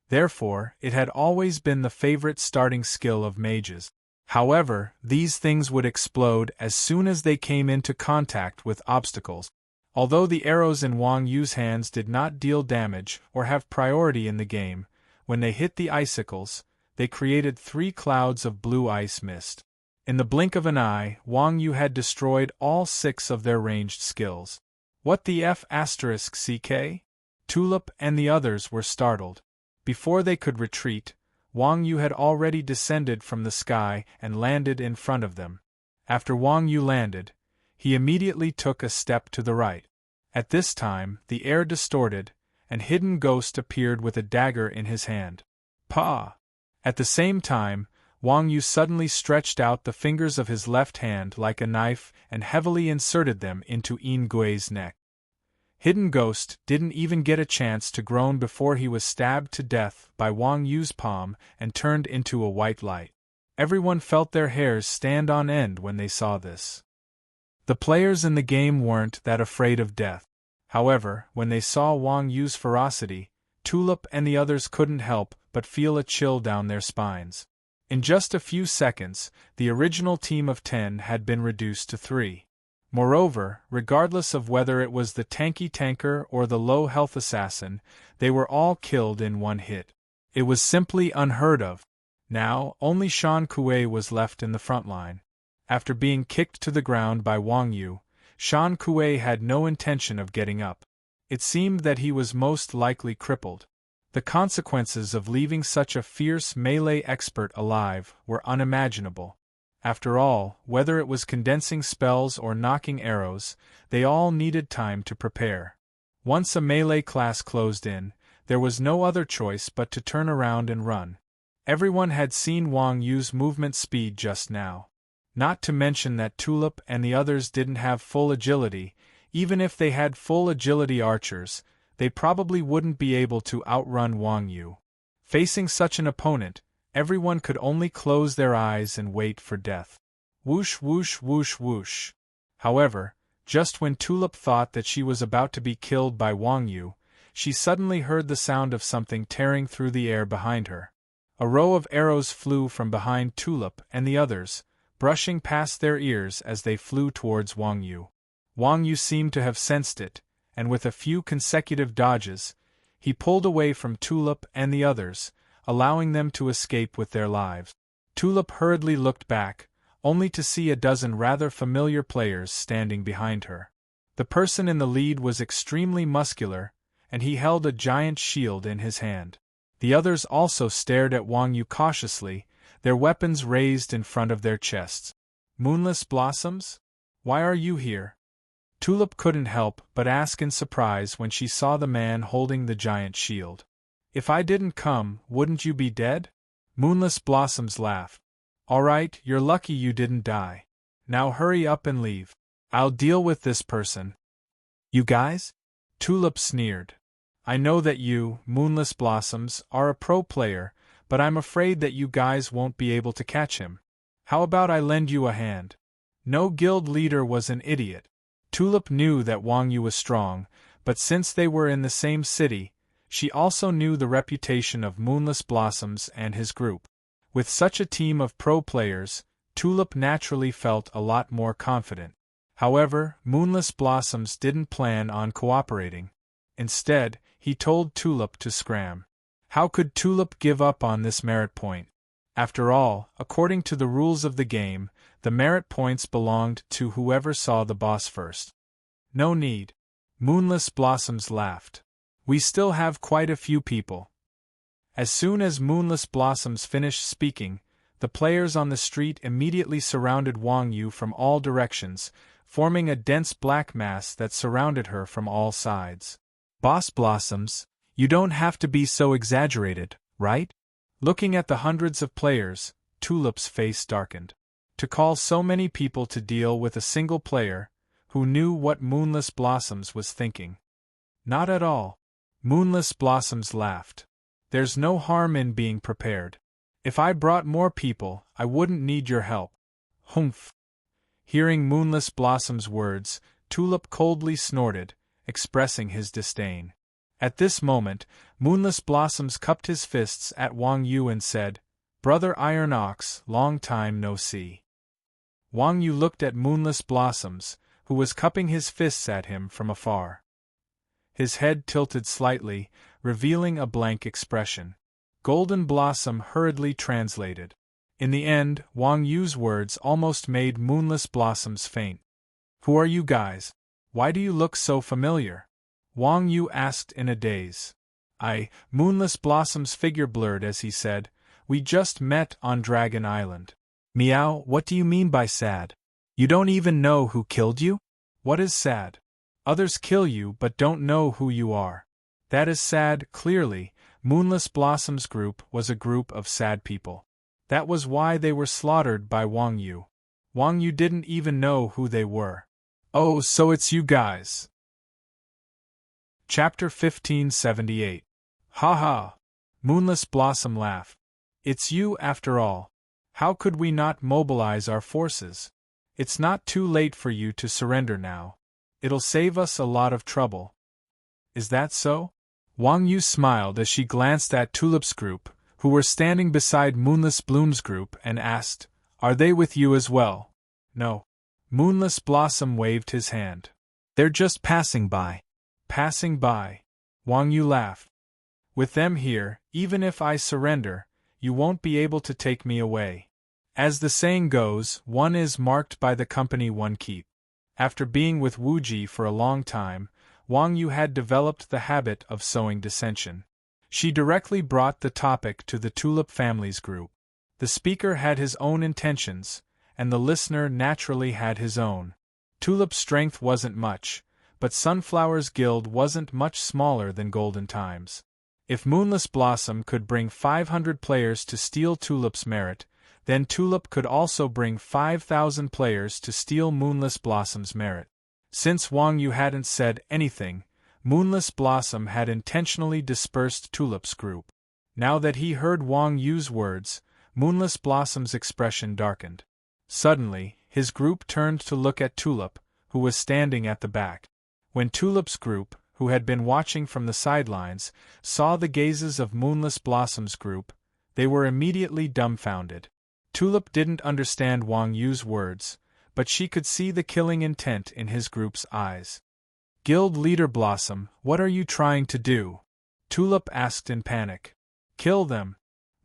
Therefore, it had always been the favorite starting skill of mages. However, these things would explode as soon as they came into contact with obstacles. Although the arrows in Wang Yu's hands did not deal damage or have priority in the game, when they hit the icicles, they created 3 clouds of blue ice mist. In the blink of an eye, Wang Yu had destroyed all 6 of their ranged skills. What the F***ck? Tulip and the others were startled. Before they could retreat, Wang Yu had already descended from the sky and landed in front of them. After Wang Yu landed, he immediately took a step to the right. At this time, the air distorted, and Hidden Ghost appeared with a dagger in his hand. Pa! At the same time, Wang Yu suddenly stretched out the fingers of his left hand like a knife and heavily inserted them into Yin Gui's neck. Hidden Ghost didn't even get a chance to groan before he was stabbed to death by Wang Yu's palm and turned into a white light. Everyone felt their hairs stand on end when they saw this. The players in the game weren't that afraid of death. However, when they saw Wang Yu's ferocity, Tulip and the others couldn't help but feel a chill down their spines. In just a few seconds, the original team of 10 had been reduced to 3. Moreover, regardless of whether it was the tanky tanker or the low-health assassin, they were all killed in one hit. It was simply unheard of. Now, only Shan Kuei was left in the front line. After being kicked to the ground by Wang Yu, Shan Kuei had no intention of getting up. It seemed that he was most likely crippled. The consequences of leaving such a fierce melee expert alive were unimaginable. After all, whether it was condensing spells or knocking arrows, they all needed time to prepare. Once a melee class closed in, there was no other choice but to turn around and run. Everyone had seen Wang use movement speed just now. Not to mention that Tulip and the others didn't have full agility. Even if they had full agility archers, they probably wouldn't be able to outrun Wang Yu. Facing such an opponent, everyone could only close their eyes and wait for death. Whoosh whoosh whoosh whoosh. However, just when Tulip thought that she was about to be killed by Wang Yu, she suddenly heard the sound of something tearing through the air behind her. A row of arrows flew from behind Tulip and the others, brushing past their ears as they flew towards Wang Yu. Wang Yu seemed to have sensed it, and with a few consecutive dodges, he pulled away from Tulip and the others, allowing them to escape with their lives. Tulip hurriedly looked back, only to see a dozen rather familiar players standing behind her. The person in the lead was extremely muscular, and he held a giant shield in his hand. The others also stared at Wang Yu cautiously, their weapons raised in front of their chests. "Moonless Blossoms? Why are you here?" Tulip couldn't help but ask in surprise when she saw the man holding the giant shield. "If I didn't come, wouldn't you be dead?" Moonless Blossoms laughed. "All right, you're lucky you didn't die. Now hurry up and leave. I'll deal with this person." "You guys?" Tulip sneered. "I know that you, Moonless Blossoms, are a pro player, but I'm afraid that you guys won't be able to catch him. How about I lend you a hand?" No guild leader was an idiot. Tulip knew that Wang Yu was strong, but since they were in the same city, she also knew the reputation of Moonless Blossoms and his group. With such a team of pro players, Tulip naturally felt a lot more confident. However, Moonless Blossoms didn't plan on cooperating. Instead, he told Tulip to scram. How could Tulip give up on this merit point? After all, according to the rules of the game, the merit points belonged to whoever saw the boss first. "No need." Moonless Blossoms laughed. "We still have quite a few people." As soon as Moonless Blossoms finished speaking, the players on the street immediately surrounded Wang Yu from all directions, forming a dense black mass that surrounded her from all sides. "Boss Blossoms, you don't have to be so exaggerated, right?" Looking at the hundreds of players, Tulip's face darkened. To call so many people to deal with a single player, who knew what Moonless Blossoms was thinking. "Not at all." Moonless Blossoms laughed. "There's no harm in being prepared. If I brought more people, I wouldn't need your help." "Humph." Hearing Moonless Blossom's words, Tulip coldly snorted, expressing his disdain. At this moment, Moonless Blossoms cupped his fists at Wang Yu and said, "Brother Iron Ox, long time no see." Wang Yu looked at Moonless Blossoms, who was cupping his fists at him from afar. His head tilted slightly, revealing a blank expression. Golden Blossom hurriedly translated. In the end, Wang Yu's words almost made Moonless Blossoms faint. "Who are you guys? Why do you look so familiar?" Wang Yu asked in a daze. Moonless Blossom's figure blurred as he said, "We just met on Dragon Island." "Meow, what do you mean by sad? You don't even know who killed you?" "What is sad? Others kill you but don't know who you are. That is sad." Clearly, Moonless Blossom's group was a group of sad people. That was why they were slaughtered by Wang Yu. Wang Yu didn't even know who they were. "Oh, so it's you guys." Chapter 1578. "Ha ha!" Moonless Blossom laughed. "It's you after all. How could we not mobilize our forces? It's not too late for you to surrender now. It'll save us a lot of trouble." "Is that so?" Wang Yu smiled as she glanced at Tulip's group, who were standing beside Moonless Bloom's group, and asked, "Are they with you as well?" "No." Moonless Blossom waved his hand. "They're just passing by." "Passing by?" Wang Yu laughed. "With them here, even if I surrender, you won't be able to take me away. As the saying goes, one is marked by the company one keeps." After being with Wuji for a long time, Wang Yu had developed the habit of sowing dissension. She directly brought the topic to the Tulip family's group. The speaker had his own intentions, and the listener naturally had his own. Tulip's strength wasn't much, but Sunflower's guild wasn't much smaller than Golden Time's. If Moonless Blossom could bring 500 players to steal Tulip's merit, then Tulip could also bring 5,000 players to steal Moonless Blossom's merit. Since Wang Yu hadn't said anything, Moonless Blossom had intentionally dispersed Tulip's group. Now that he heard Wang Yu's words, Moonless Blossom's expression darkened. Suddenly, his group turned to look at Tulip, who was standing at the back. When Tulip's group, who had been watching from the sidelines, saw the gazes of Moonless Blossom's group, they were immediately dumbfounded. Tulip didn't understand Wang Yu's words, but she could see the killing intent in his group's eyes. "Guild leader Blossom, what are you trying to do?" Tulip asked in panic. "Kill them."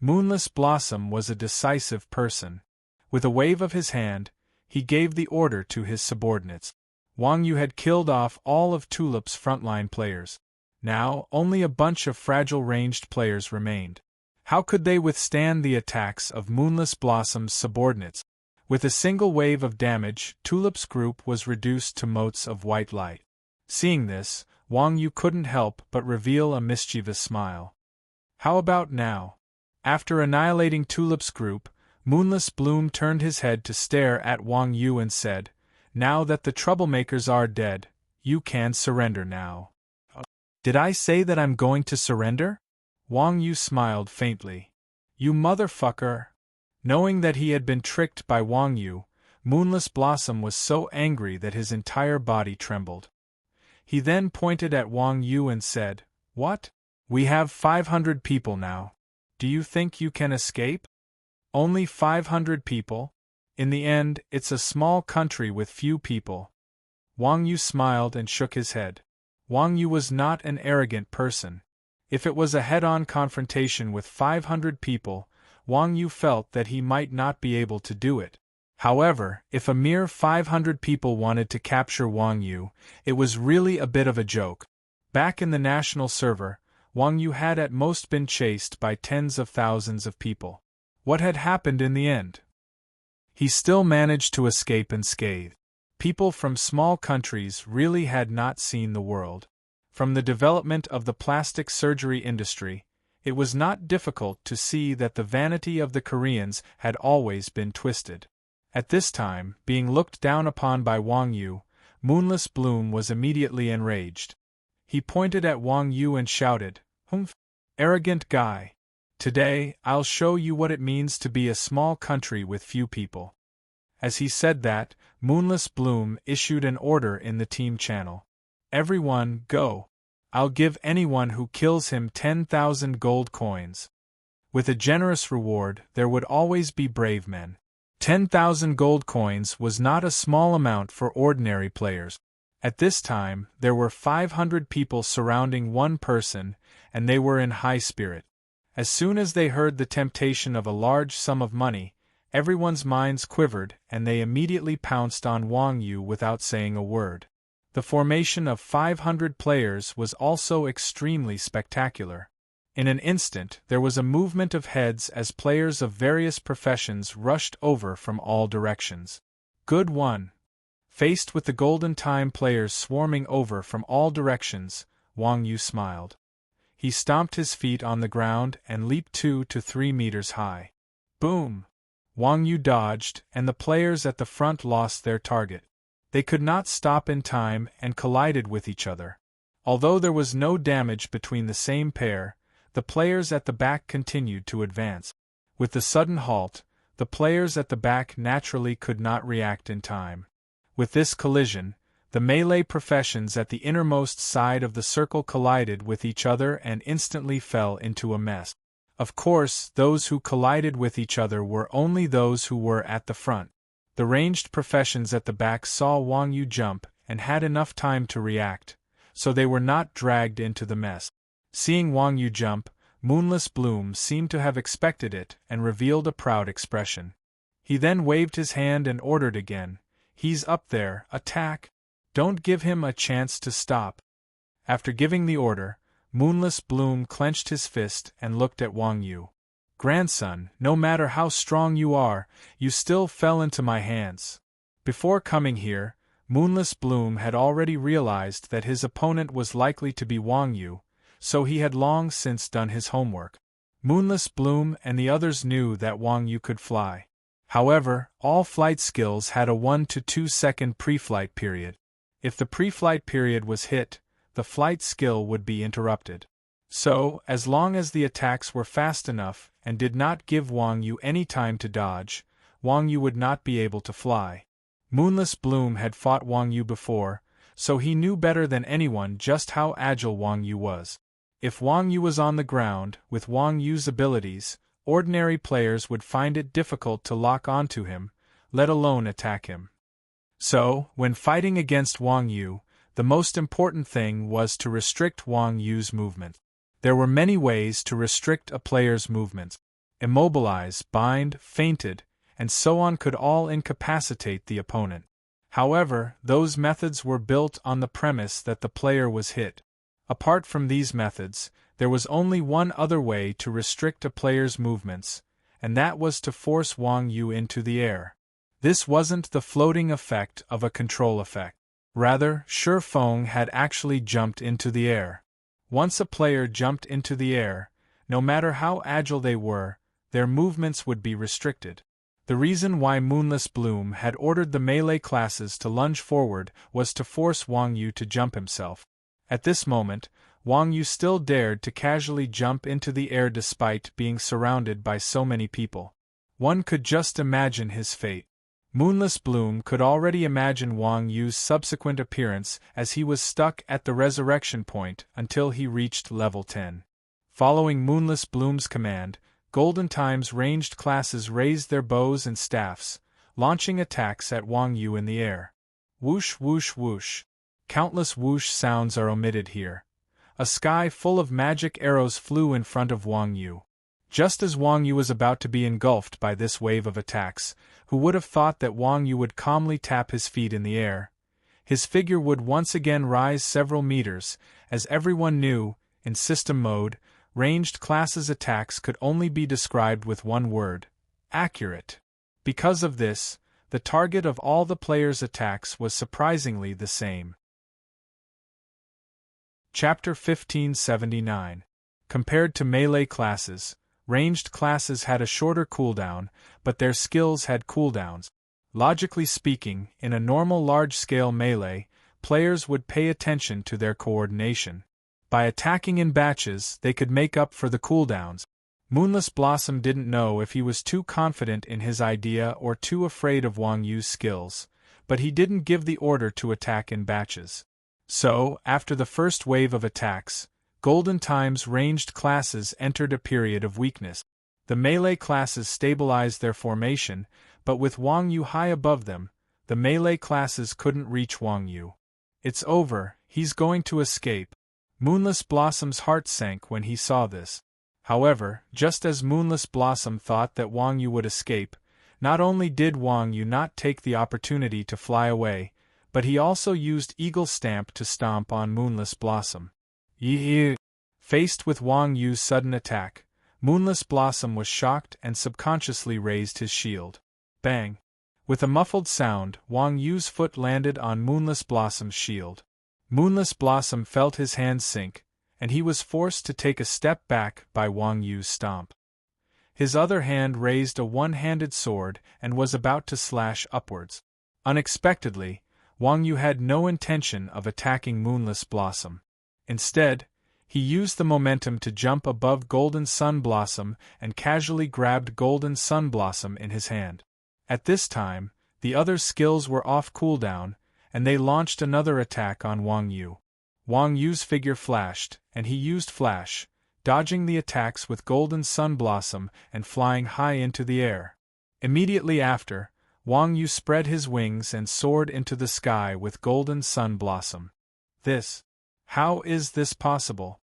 Moonless Blossom was a decisive person. With a wave of his hand, he gave the order to his subordinates. Wang Yu had killed off all of Tulip's frontline players. Now, only a bunch of fragile ranged players remained. How could they withstand the attacks of Moonless Blossom's subordinates? With a single wave of damage, Tulip's group was reduced to motes of white light. Seeing this, Wang Yu couldn't help but reveal a mischievous smile. "How about now?" After annihilating Tulip's group, Moonless Bloom turned his head to stare at Wang Yu and said, "Now that the troublemakers are dead, you can surrender now." "Did I say that I'm going to surrender?" Wang Yu smiled faintly. "You motherfucker!" Knowing that he had been tricked by Wang Yu, Moonless Blossom was so angry that his entire body trembled. He then pointed at Wang Yu and said, "What? We have 500 people now. Do you think you can escape?" "Only 500 people? In the end, it's a small country with few people." Wang Yu smiled and shook his head. Wang Yu was not an arrogant person. If it was a head-on confrontation with 500 people, Wang Yu felt that he might not be able to do it. However, if a mere 500 people wanted to capture Wang Yu, it was really a bit of a joke. Back in the national server, Wang Yu had at most been chased by tens of thousands of people. What had happened in the end? He still managed to escape unscathed. People from small countries really had not seen the world. From the development of the plastic surgery industry, it was not difficult to see that the vanity of the Koreans had always been twisted. At this time, being looked down upon by Wang Yu, Moonless Bloom was immediately enraged. He pointed at Wang Yu and shouted, "Humph! Arrogant guy! Today, I'll show you what it means to be a small country with few people." As he said that, Moonless Bloom issued an order in the team channel. "Everyone, go! I'll give anyone who kills him 10,000 gold coins." With a generous reward, there would always be brave men. 10,000 gold coins was not a small amount for ordinary players. At this time, there were 500 people surrounding one person, and they were in high spirit. As soon as they heard the temptation of a large sum of money, everyone's minds quivered and they immediately pounced on Wang Yu without saying a word. The formation of 500 players was also extremely spectacular. In an instant, there was a movement of heads as players of various professions rushed over from all directions. "Good one." Faced with the Golden Time players swarming over from all directions, Wang Yu smiled. He stomped his feet on the ground and leaped 2 to 3 meters high. Boom! Wang Yu dodged, and the players at the front lost their target. They could not stop in time and collided with each other. Although there was no damage between the same pair, the players at the back continued to advance. With the sudden halt, the players at the back naturally could not react in time. With this collision, the melee professions at the innermost side of the circle collided with each other and instantly fell into a mess. Of course, those who collided with each other were only those who were at the front. The ranged professions at the back saw Wang Yu jump and had enough time to react, so they were not dragged into the mess. Seeing Wang Yu jump, Moonless Bloom seemed to have expected it and revealed a proud expression. He then waved his hand and ordered again, "He's up there, attack! Don't give him a chance to stop." After giving the order, Moonless Bloom clenched his fist and looked at Wang Yu. "Grandson, no matter how strong you are, you still fell into my hands." Before coming here, Moonless Bloom had already realized that his opponent was likely to be Wang Yu, so he had long since done his homework. Moonless Bloom and the others knew that Wang Yu could fly. However, all flight skills had a 1 to 2 second pre-flight period. If the pre-flight period was hit, the flight skill would be interrupted. So, as long as the attacks were fast enough and did not give Wang Yu any time to dodge, Wang Yu would not be able to fly. Moonless Bloom had fought Wang Yu before, so he knew better than anyone just how agile Wang Yu was. If Wang Yu was on the ground, with Wang Yu's abilities, ordinary players would find it difficult to lock onto him, let alone attack him. So, when fighting against Wang Yu, the most important thing was to restrict Wang Yu's movement. There were many ways to restrict a player's movements. Immobilize, bind, fainted, and so on could all incapacitate the opponent. However, those methods were built on the premise that the player was hit. Apart from these methods, there was only one other way to restrict a player's movements, and that was to force Wang Yu into the air. This wasn't the floating effect of a control effect. Rather, Shi Feng had actually jumped into the air. Once a player jumped into the air, no matter how agile they were, their movements would be restricted. The reason why Moonless Bloom had ordered the melee classes to lunge forward was to force Wang Yu to jump himself. At this moment, Wang Yu still dared to casually jump into the air despite being surrounded by so many people. One could just imagine his fate. Moonless Bloom could already imagine Wang Yu's subsequent appearance as he was stuck at the resurrection point until he reached level 10. Following Moonless Bloom's command, Golden Time's ranged classes raised their bows and staffs, launching attacks at Wang Yu in the air. Whoosh whoosh whoosh. Countless whoosh sounds are omitted here. A sky full of magic arrows flew in front of Wang Yu. Just as Wang Yu was about to be engulfed by this wave of attacks, who would have thought that Wang Yu would calmly tap his feet in the air? His figure would once again rise several meters, as everyone knew, in system mode, ranged classes attacks could only be described with one word: accurate. Because of this, the target of all the players' attacks was surprisingly the same. Chapter 1579. Compared to melee classes, ranged classes had a shorter cooldown, but their skills had cooldowns. Logically speaking, in a normal large-scale melee, players would pay attention to their coordination. By attacking in batches, they could make up for the cooldowns. Moonless Blossom didn't know if he was too confident in his idea or too afraid of Wang Yu's skills, but he didn't give the order to attack in batches. So, after the first wave of attacks, Golden Time's ranged classes entered a period of weakness. The melee classes stabilized their formation, but with Wang Yu high above them, the melee classes couldn't reach Wang Yu. "It's over, he's going to escape." Moonless Blossom's heart sank when he saw this. However, just as Moonless Blossom thought that Wang Yu would escape, not only did Wang Yu not take the opportunity to fly away, but he also used Eagle Stamp to stomp on Moonless Blossom. Yee! Faced with Wang Yu's sudden attack, Moonless Blossom was shocked and subconsciously raised his shield. Bang! With a muffled sound, Wang Yu's foot landed on Moonless Blossom's shield. Moonless Blossom felt his hands sink, and he was forced to take a step back by Wang Yu's stomp. His other hand raised a one-handed sword and was about to slash upwards. Unexpectedly, Wang Yu had no intention of attacking Moonless Blossom. Instead, he used the momentum to jump above Golden Sun Blossom and casually grabbed Golden Sun Blossom in his hand. At this time, the other skills were off cooldown, and they launched another attack on Wang Yu. Wang Yu's figure flashed, and he used Flash, dodging the attacks with Golden Sun Blossom and flying high into the air. Immediately after, Wang Yu spread his wings and soared into the sky with Golden Sun Blossom. How is this possible?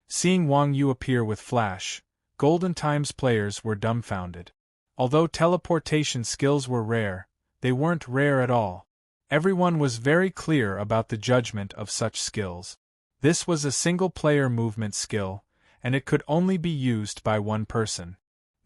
Seeing Wang Yu appear with Flash, Golden Time's players were dumbfounded. Although teleportation skills were rare, they weren't rare at all. Everyone was very clear about the judgment of such skills. This was a single-player movement skill, and it could only be used by one person.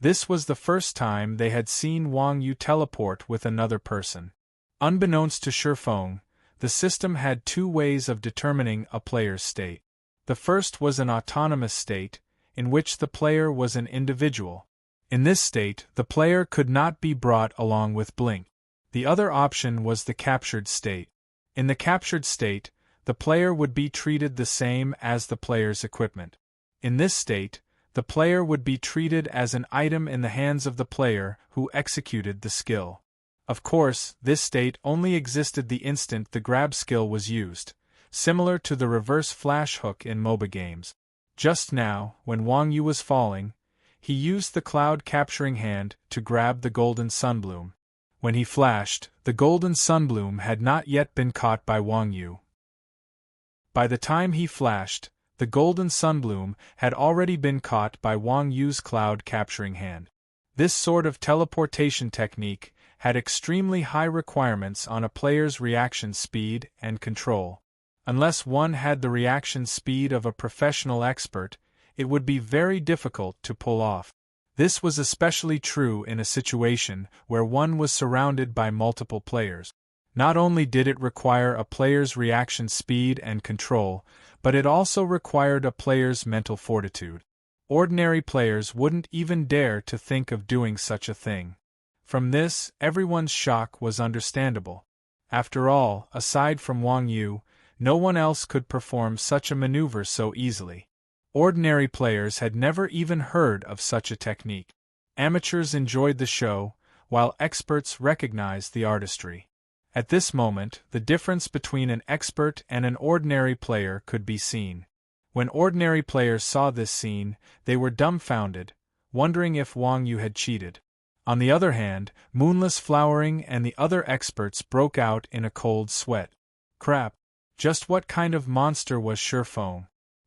This was the first time they had seen Wang Yu teleport with another person. Unbeknownst to Shifeng, the system had two ways of determining a player's state. The first was an autonomous state, in which the player was an individual. In this state, the player could not be brought along with Blink. The other option was the captured state. In the captured state, the player would be treated the same as the player's equipment. In this state, the player would be treated as an item in the hands of the player who executed the skill. Of course, this state only existed the instant the grab skill was used, similar to the reverse flash hook in MOBA games. Just now, when Wang Yu was falling, he used the cloud capturing hand to grab the golden sunbloom. When he flashed, the golden sunbloom had not yet been caught by Wang Yu. By the time he flashed, the golden sunbloom had already been caught by Wang Yu's cloud capturing hand. This sort of teleportation technique had extremely high requirements on a player's reaction speed and control. Unless one had the reaction speed of a professional expert, it would be very difficult to pull off. This was especially true in a situation where one was surrounded by multiple players. Not only did it require a player's reaction speed and control, but it also required a player's mental fortitude. Ordinary players wouldn't even dare to think of doing such a thing. From this, everyone's shock was understandable. After all, aside from Wang Yu, no one else could perform such a maneuver so easily. Ordinary players had never even heard of such a technique. Amateurs enjoyed the show, while experts recognized the artistry. At this moment, the difference between an expert and an ordinary player could be seen. When ordinary players saw this scene, they were dumbfounded, wondering if Wang Yu had cheated. On the other hand, Moonless Flowering and the other experts broke out in a cold sweat. Crap! Just what kind of monster was Shifeng?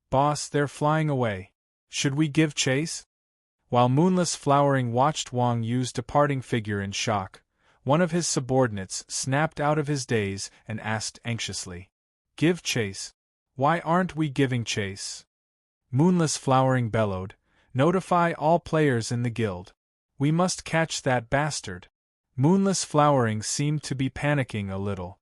Boss, they're flying away. Should we give chase? While Moonless Flowering watched Wang Yu's departing figure in shock, one of his subordinates snapped out of his daze and asked anxiously, "Give chase? Why aren't we giving chase?" Moonless Flowering bellowed, "Notify all players in the guild. We must catch that bastard." Moonless Flowering seemed to be panicking a little.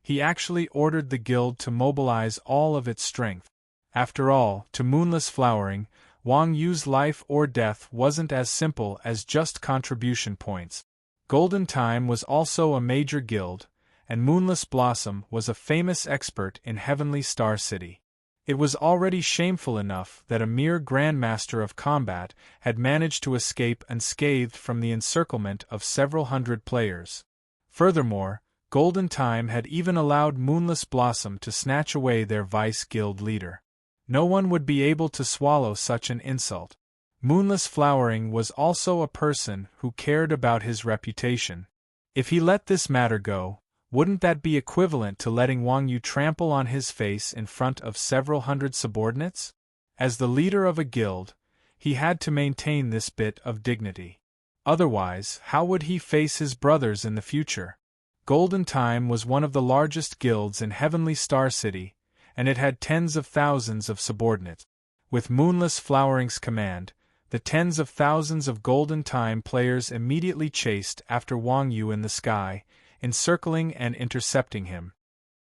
He actually ordered the guild to mobilize all of its strength. After all, to Moonless Flowering, Wang Yu's life or death wasn't as simple as just contribution points. Golden Time was also a major guild, and Moonless Blossom was a famous expert in Heavenly Star City. It was already shameful enough that a mere Grandmaster of Combat had managed to escape unscathed from the encirclement of several hundred players. Furthermore, Golden Time had even allowed Moonless Blossom to snatch away their vice guild leader. No one would be able to swallow such an insult. Moonless Flowering was also a person who cared about his reputation. If he let this matter go, wouldn't that be equivalent to letting Wang Yu trample on his face in front of several hundred subordinates? As the leader of a guild, he had to maintain this bit of dignity. Otherwise, how would he face his brothers in the future? Golden Time was one of the largest guilds in Heavenly Star City, and it had tens of thousands of subordinates. With Moonless Flowering's command, the tens of thousands of Golden Time players immediately chased after Wang Yu in the sky, encircling and intercepting him.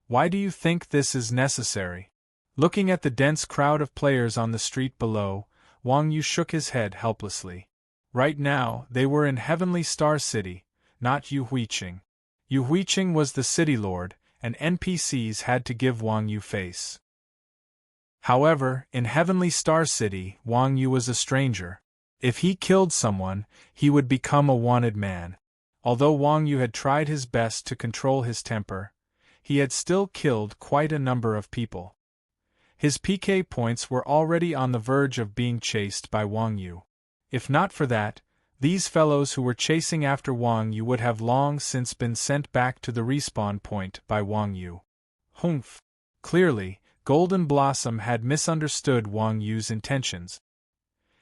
Why do you think this is necessary? Looking at the dense crowd of players on the street below, Wang Yu shook his head helplessly. Right now, they were in Heavenly Star City, not Yu Huiqing. Yu Huiqing was the city lord, and NPCs had to give Wang Yu face. However, in Heavenly Star City, Wang Yu was a stranger. If he killed someone, he would become a wanted man. Although Wang Yu had tried his best to control his temper, he had still killed quite a number of people. His PK points were already on the verge of being chased by Wang Yu. If not for that, these fellows who were chasing after Wang Yu would have long since been sent back to the respawn point by Wang Yu. Humph! Clearly, Golden Blossom had misunderstood Wang Yu's intentions.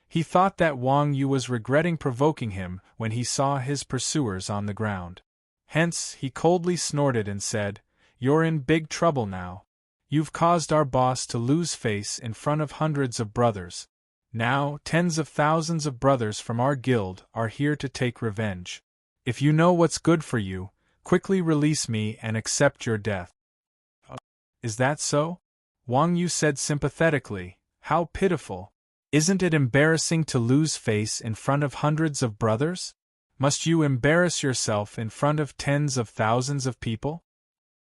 He thought that Wang Yu was regretting provoking him when he saw his pursuers on the ground. Hence, he coldly snorted and said, "You're in big trouble now. You've caused our boss to lose face in front of hundreds of brothers. Now, tens of thousands of brothers from our guild are here to take revenge. If you know what's good for you, quickly release me and accept your death." "Is that so?" Wang Yu said sympathetically. "How pitiful. Isn't it embarrassing to lose face in front of hundreds of brothers? Must you embarrass yourself in front of tens of thousands of people?"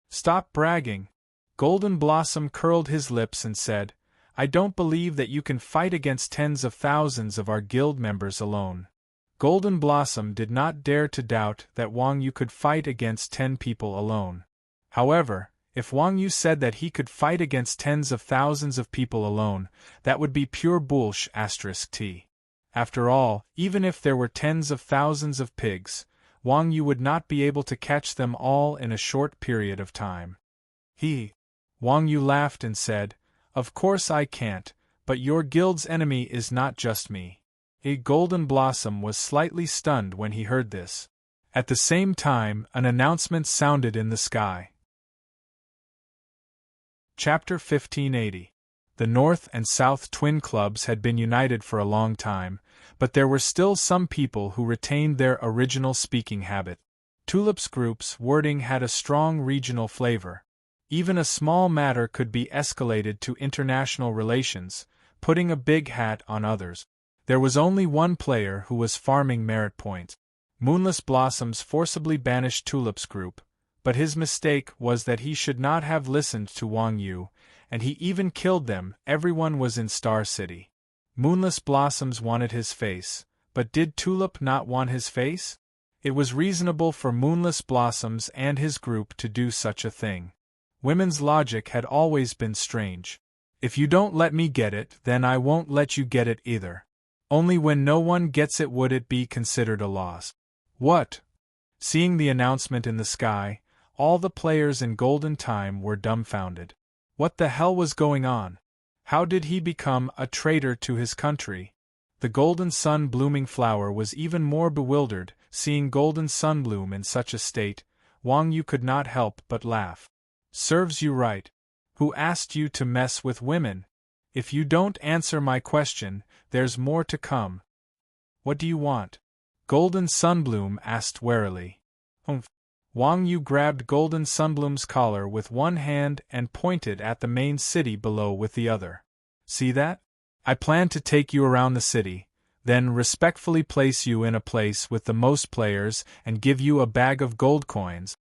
"Stop bragging." Golden Blossom curled his lips and said, "I don't believe that you can fight against tens of thousands of our guild members alone." Golden Blossom did not dare to doubt that Wang Yu could fight against 10 people alone. However, if Wang Yu said that he could fight against tens of thousands of people alone, that would be pure bullsh*. After all, even if there were tens of thousands of pigs, Wang Yu would not be able to catch them all in a short period of time. Wang Yu laughed and said, "Of course I can't, but your guild's enemy is not just me." A Golden Blossom was slightly stunned when he heard this. At the same time, an announcement sounded in the sky. Chapter 1580. The North and South Twin Clubs had been united for a long time, but there were still some people who retained their original speaking habit. Tulip's group's wording had a strong regional flavor. Even a small matter could be escalated to international relations, putting a big hat on others. There was only one player who was farming merit points. Moonless Blossoms forcibly banished Tulip's group, but his mistake was that he should not have listened to Wang Yu, and he even killed them. Everyone was in Star City. Moonless Blossoms wanted his face, but did Tulip not want his face? It was reasonable for Moonless Blossoms and his group to do such a thing. Women's logic had always been strange. If you don't let me get it, then I won't let you get it either. Only when no one gets it would it be considered a loss. What? Seeing the announcement in the sky, all the players in Golden Time were dumbfounded. What the hell was going on? How did he become a traitor to his country? The Golden Sun Blooming Flower was even more bewildered. Seeing Golden Sunbloom in such a state, Wang Yu could not help but laugh. "Serves you right. Who asked you to mess with women? If you don't answer my question, there's more to come." "What do you want?" Golden Sunbloom asked warily. Wang Yu grabbed Golden Sunbloom's collar with one hand and pointed at the main city below with the other. "See that? I plan to take you around the city, then respectfully place you in a place with the most players and give you a bag of gold coins."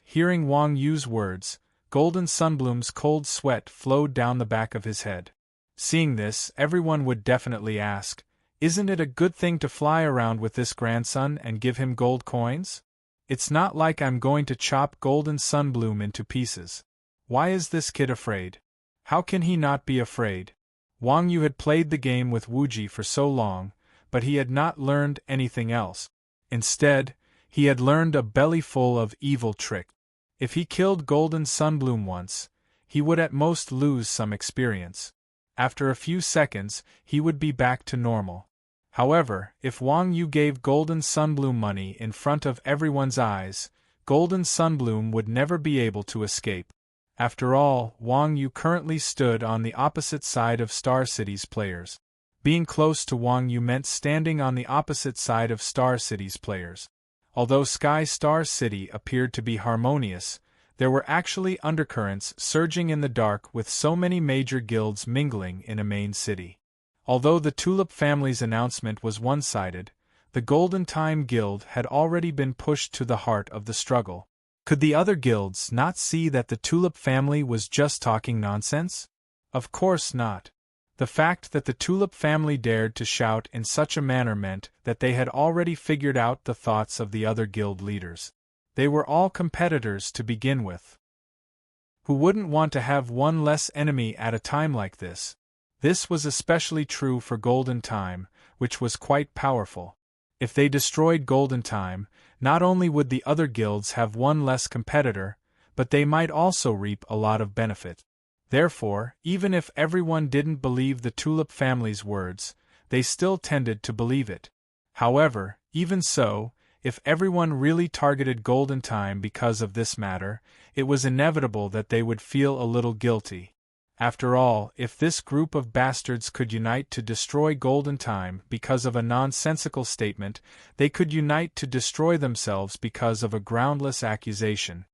Hearing Wang Yu's words, Golden Sunbloom's cold sweat flowed down the back of his head. Seeing this, everyone would definitely ask, "Isn't it a good thing to fly around with this grandson and give him gold coins? It's not like I'm going to chop Golden Sunbloom into pieces. Why is this kid afraid? How can he not be afraid?" Wang Yu had played the game with Wuji for so long, but he had not learned anything else. Instead, he had learned a bellyful of evil tricks. If he killed Golden Sunbloom once, he would at most lose some experience. After a few seconds, he would be back to normal. However, if Wang Yu gave Golden Sunbloom money in front of everyone's eyes, Golden Sunbloom would never be able to escape. After all, Wang Yu currently stood on the opposite side of Star City's players. Being close to Wang Yu meant standing on the opposite side of Star City's players. Although Sky Star City appeared to be harmonious, there were actually undercurrents surging in the dark with so many major guilds mingling in a main city. Although the Tulip family's announcement was one-sided, the Golden Time Guild had already been pushed to the heart of the struggle. Could the other guilds not see that the Tulip family was just talking nonsense? Of course not. The fact that the Tulip family dared to shout in such a manner meant that they had already figured out the thoughts of the other guild leaders. They were all competitors to begin with. Who wouldn't want to have one less enemy at a time like this? This was especially true for Golden Time, which was quite powerful. If they destroyed Golden Time, not only would the other guilds have one less competitor, but they might also reap a lot of benefit. Therefore, even if everyone didn't believe the Tulip family's words, they still tended to believe it. However, even so, If everyone really targeted golden time because of this matter, it was inevitable that they would feel a little guilty. After all, if this group of bastards could unite to destroy golden time because of a nonsensical statement, they could unite to destroy themselves because of a groundless accusation.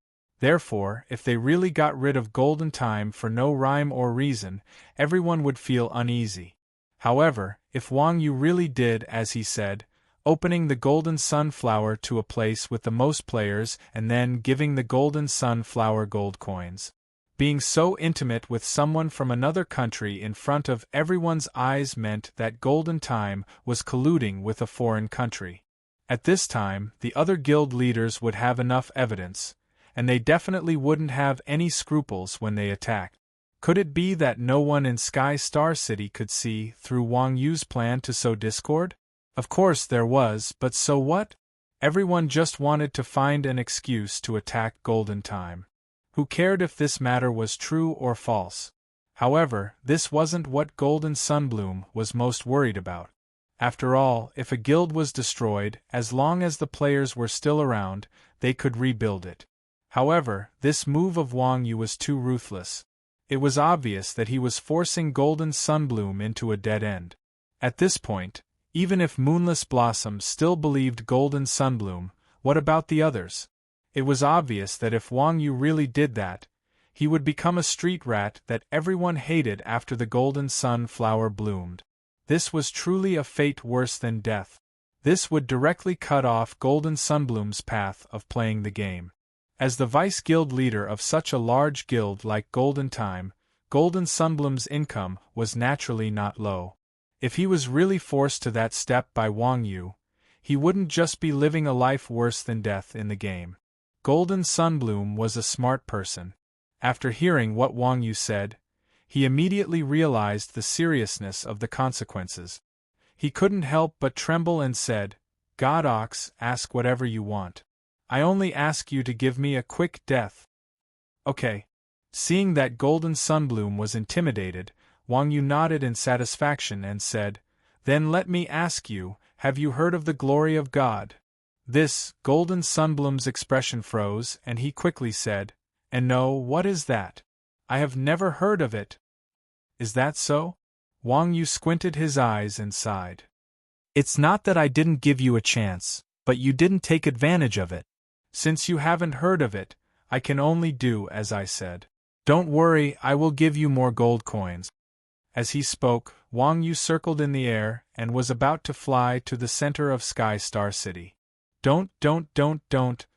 Therefore, if they really got rid of golden time for no rhyme or reason, everyone would feel uneasy. However, if Wang Yu really did as he said, opening the golden sunflower to a place with the most players and then giving the golden sunflower gold coins, being so intimate with someone from another country in front of everyone's eyes meant that golden time was colluding with a foreign country. At this time, the other guild leaders would have enough evidence, and they definitely wouldn't have any scruples when they attacked. Could it be that no one in Sky Star City could see through Wang Yu's plan to sow discord? Of course there was, but so what? Everyone just wanted to find an excuse to attack golden time. Who cared if this matter was true or false? However, this wasn't what Golden Sunbloom was most worried about. After all, if a guild was destroyed, as long as the players were still around, they could rebuild it. However, this move of Wang Yu was too ruthless. It was obvious that he was forcing Golden Sunbloom into a dead end. At this point, even if Moonless Blossom still believed Golden Sunbloom, what about the others? It was obvious that if Wang Yu really did that, he would become a street rat that everyone hated after the golden sunflower bloomed. This was truly a fate worse than death. This would directly cut off Golden Sunbloom's path of playing the game. As the vice-guild leader of such a large guild like Golden Time, Golden Sunbloom's income was naturally not low. If he was really forced to that step by Wang Yu, he wouldn't just be living a life worse than death in the game. Golden Sunbloom was a smart person. After hearing what Wang Yu said, he immediately realized the seriousness of the consequences. He couldn't help but tremble and said, "God Ox, ask whatever you want. I only ask you to give me a quick death." Okay. Seeing that Golden Sunbloom was intimidated, Wang Yu nodded in satisfaction and said, "Then let me ask you, have you heard of the glory of God?" This, Golden Sunbloom's expression froze and he quickly said, "And no, what is that? I have never heard of it." "Is that so?" Wang Yu squinted his eyes and sighed. "It's not that I didn't give you a chance, but you didn't take advantage of it. Since you haven't heard of it, I can only do as I said. Don't worry, I will give you more gold coins." As he spoke, Wang Yu circled in the air and was about to fly to the center of Sky Star City. Don't.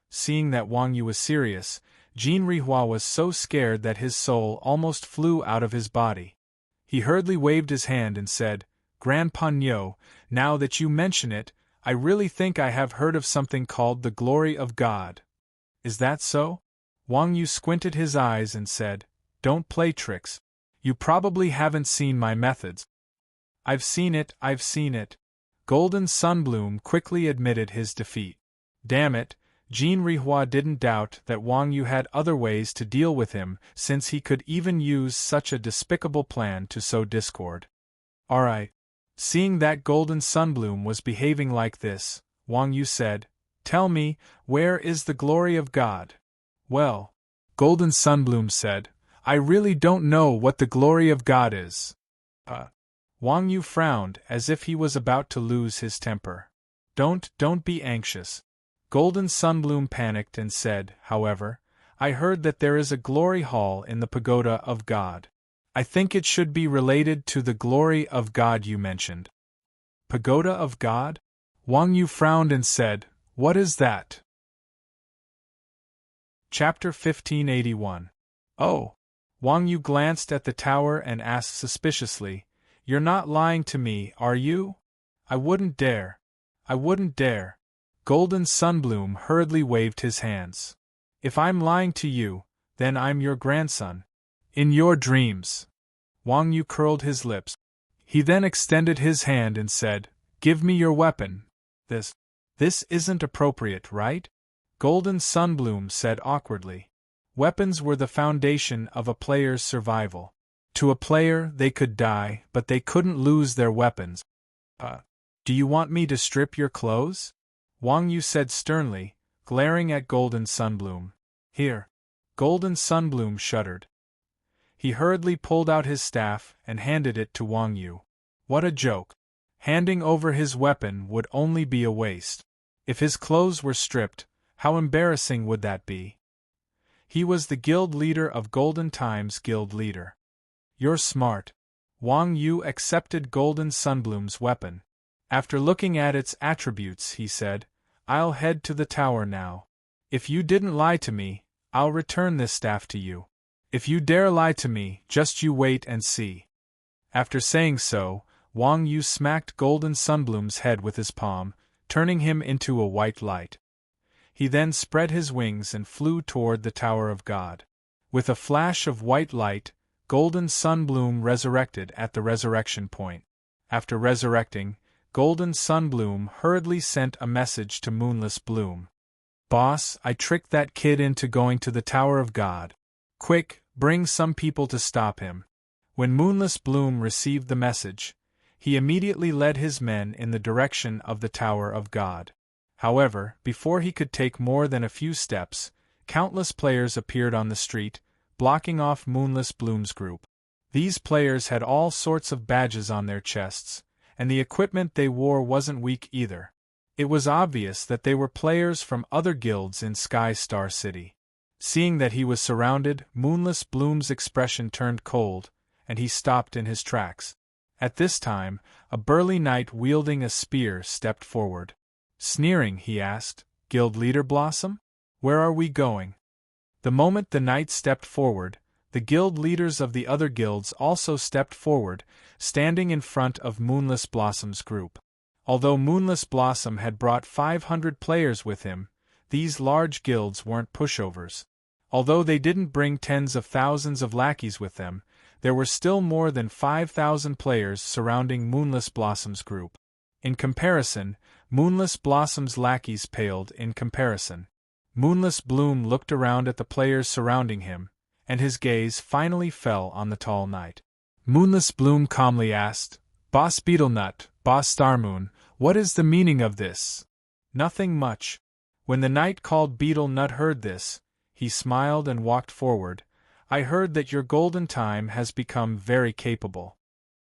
Seeing that Wang Yu was serious, Jin Rihua was so scared that his soul almost flew out of his body. He hurriedly waved his hand and said, "Grand Ponyo, now that you mention it, I really think I have heard of something called the glory of God." "Is that so?" Wang Yu squinted his eyes and said, "Don't play tricks. You probably haven't seen my methods." I've seen it. Golden Sunbloom quickly admitted his defeat. Damn it, Jin Rihua didn't doubt that Wang Yu had other ways to deal with him, since he could even use such a despicable plan to sow discord. Alright. Seeing that Golden Sunbloom was behaving like this, Wang Yu said, "Tell me, where is the glory of God?" "Well," Golden Sunbloom said, "I really don't know what the glory of God is." Wang Yu frowned as if he was about to lose his temper. Don't be anxious." Golden Sunbloom panicked and said, "However, I heard that there is a glory hall in the Pagoda of God. I think it should be related to the glory of God you mentioned." "Pagoda of God?" Wang Yu frowned and said, "What is that?" Chapter 1581. Oh! Wang Yu glanced at the tower and asked suspiciously, "You're not lying to me, are you?" I wouldn't dare. Golden Sunbloom hurriedly waved his hands. "If I'm lying to you, then I'm your grandson. In your dreams." Wang Yu curled his lips. He then extended his hand and said, "Give me your weapon." This isn't appropriate, right?" Golden Sunbloom said awkwardly. Weapons were the foundation of a player's survival. To a player, they could die, but they couldn't lose their weapons. Do you want me to strip your clothes?" Wang Yu said sternly, glaring at Golden Sunbloom. Here. Golden Sunbloom shuddered. He hurriedly pulled out his staff and handed it to Wang Yu. What a joke! Handing over his weapon would only be a waste. If his clothes were stripped, how embarrassing would that be? He was the guild leader of Golden Time's guild leader. You're smart. Wang Yu accepted Golden Sunbloom's weapon. After looking at its attributes, he said, I'll head to the tower now. If you didn't lie to me, I'll return this staff to you. If you dare lie to me, just you wait and see. After saying so, Wang Yu smacked Golden Sunbloom's head with his palm, turning him into a white light. He then spread his wings and flew toward the Tower of God. With a flash of white light, Golden Sunbloom resurrected at the resurrection point. After resurrecting, Golden Sunbloom hurriedly sent a message to Moonless Bloom. Boss, I tricked that kid into going to the Tower of God. Quick, bring some people to stop him. When Moonless Bloom received the message, he immediately led his men in the direction of the Tower of God. However, before he could take more than a few steps, countless players appeared on the street, blocking off Moonless Bloom's group. These players had all sorts of badges on their chests, and the equipment they wore wasn't weak either. It was obvious that they were players from other guilds in Sky Star City. Seeing that he was surrounded, Moonless Bloom's expression turned cold, and he stopped in his tracks. At this time, a burly knight wielding a spear stepped forward. Sneering, he asked, Guild Leader Blossom? Where are we going? The moment the knight stepped forward, the guild leaders of the other guilds also stepped forward, standing in front of Moonless Blossom's group. Although Moonless Blossom had brought 500 players with him, these large guilds weren't pushovers. Although they didn't bring tens of thousands of lackeys with them, there were still more than 5,000 players surrounding Moonless Blossom's group. In comparison, Moonless Blossom's lackeys paled in comparison. Moonless Bloom looked around at the players surrounding him, and his gaze finally fell on the tall knight. Moonless Bloom calmly asked, Boss Beetlenut, Boss Starmoon, what is the meaning of this? Nothing much. When the knight called Beetlenut heard this, he smiled and walked forward. I heard that your Golden Time has become very capable.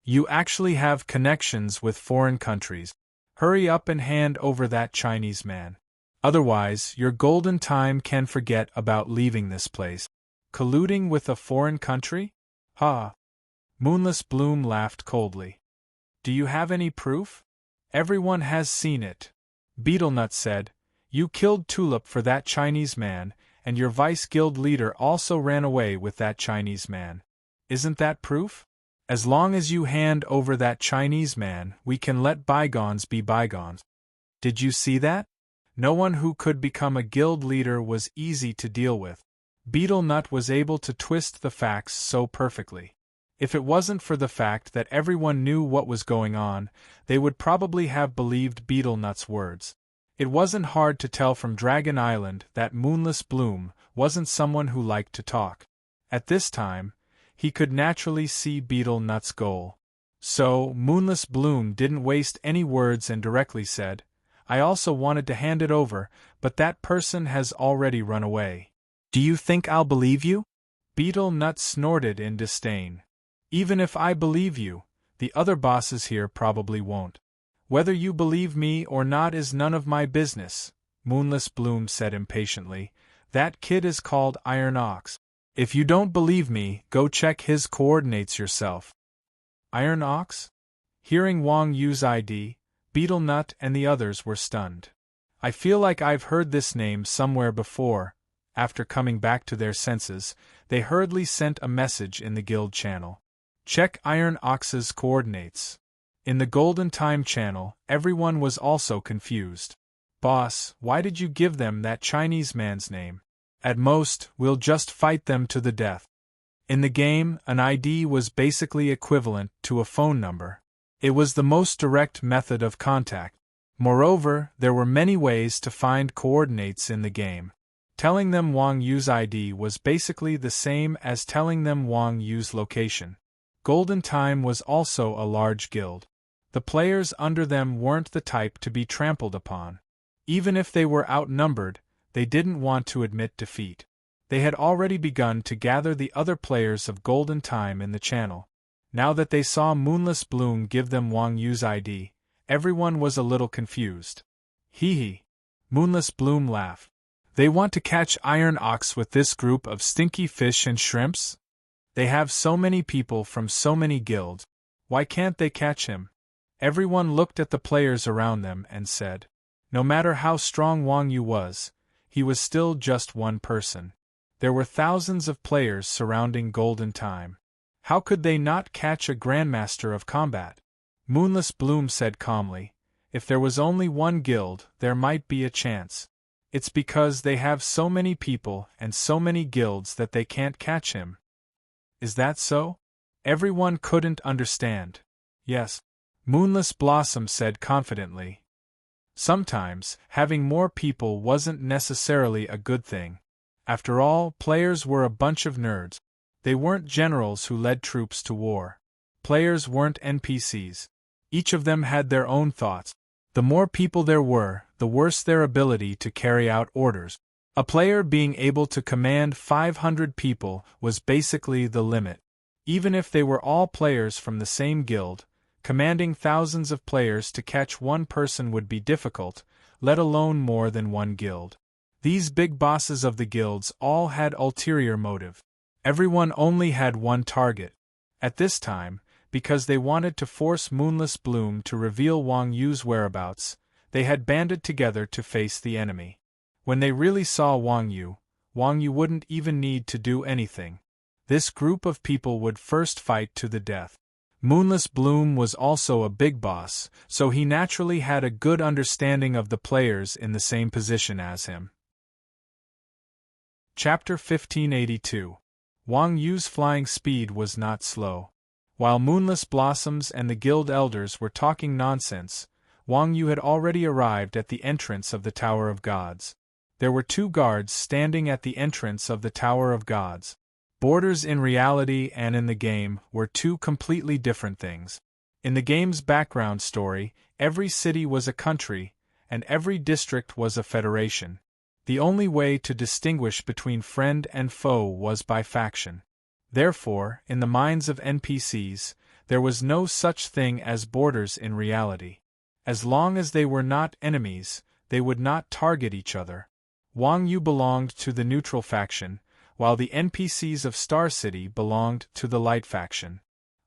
You actually have connections with foreign countries. Hurry up and hand over that Chinese man. Otherwise, your Golden Time can forget about leaving this place. Colluding with a foreign country? Ha! Moonless Bloom laughed coldly. Do you have any proof? Everyone has seen it. Beetlenut said, You killed Tulip for that Chinese man, and your vice-guild leader also ran away with that Chinese man. Isn't that proof? As long as you hand over that Chinese man, we can let bygones be bygones. Did you see that? No one who could become a guild leader was easy to deal with. Beetlenut was able to twist the facts so perfectly. If it wasn't for the fact that everyone knew what was going on, they would probably have believed Beetlenut's words. It wasn't hard to tell from Dragon Island that Moonless Bloom wasn't someone who liked to talk. At this time, he could naturally see Beetlenut's goal. So, Moonless Bloom didn't waste any words and directly said, I also wanted to hand it over, but that person has already run away. Do you think I'll believe you? Beetlenut snorted in disdain. Even if I believe you, the other bosses here probably won't. Whether you believe me or not is none of my business, Moonless Bloom said impatiently. That kid is called Iron Ox. If you don't believe me, go check his coordinates yourself. Iron Ox? Hearing Wang Yu's ID, Beetlenut and the others were stunned. I feel like I've heard this name somewhere before. After coming back to their senses, they hurriedly sent a message in the guild channel. Check Iron Ox's coordinates. In the Golden Time channel, everyone was also confused. Boss, why did you give them that Chinese man's name? At most, we'll just fight them to the death. In the game, an ID was basically equivalent to a phone number. It was the most direct method of contact. Moreover, there were many ways to find coordinates in the game. Telling them Wang Yu's ID was basically the same as telling them Wang Yu's location. Golden Time was also a large guild. The players under them weren't the type to be trampled upon. Even if they were outnumbered, they didn't want to admit defeat. They had already begun to gather the other players of Golden Time in the channel. Now that they saw Moonless Bloom give them Wang Yu's ID, everyone was a little confused. Hee hee. Moonless Bloom laughed. They want to catch Iron Ox with this group of stinky fish and shrimps? They have so many people from so many guilds. Why can't they catch him? Everyone looked at the players around them and said, no matter how strong Wang Yu was, he was still just one person. There were thousands of players surrounding Golden Time. How could they not catch a Grandmaster of Combat? Moonless Bloom said calmly, if there was only one guild, there might be a chance. It's because they have so many people and so many guilds that they can't catch him. Is that so? Everyone couldn't understand. Yes. Moonless Blossom said confidently. Sometimes, having more people wasn't necessarily a good thing. After all, players were a bunch of nerds. They weren't generals who led troops to war. Players weren't NPCs. Each of them had their own thoughts. The more people there were, the worse their ability to carry out orders. A player being able to command 500 people was basically the limit. Even if they were all players from the same guild, commanding thousands of players to catch one person would be difficult, let alone more than one guild. These big bosses of the guilds all had ulterior motive. Everyone only had one target. At this time, because they wanted to force Moonless Bloom to reveal Wang Yu's whereabouts, they had banded together to face the enemy. When they really saw Wang Yu wouldn't even need to do anything. This group of people would first fight to the death. Moonless Bloom was also a big boss, so he naturally had a good understanding of the players in the same position as him. Chapter 1582. Wang Yu's flying speed was not slow. While Moonless Blossoms and the guild elders were talking nonsense, Wang Yu had already arrived at the entrance of the Tower of Gods. There were 2 guards standing at the entrance of the Tower of Gods. Borders in reality and in the game were 2 completely different things. In the game's background story, every city was a country, and every district was a federation. The only way to distinguish between friend and foe was by faction. Therefore, in the minds of NPCs, there was no such thing as borders in reality. As long as they were not enemies, they would not target each other. Wang Yu belonged to the neutral faction, while the NPCs of Star City belonged to the Light faction.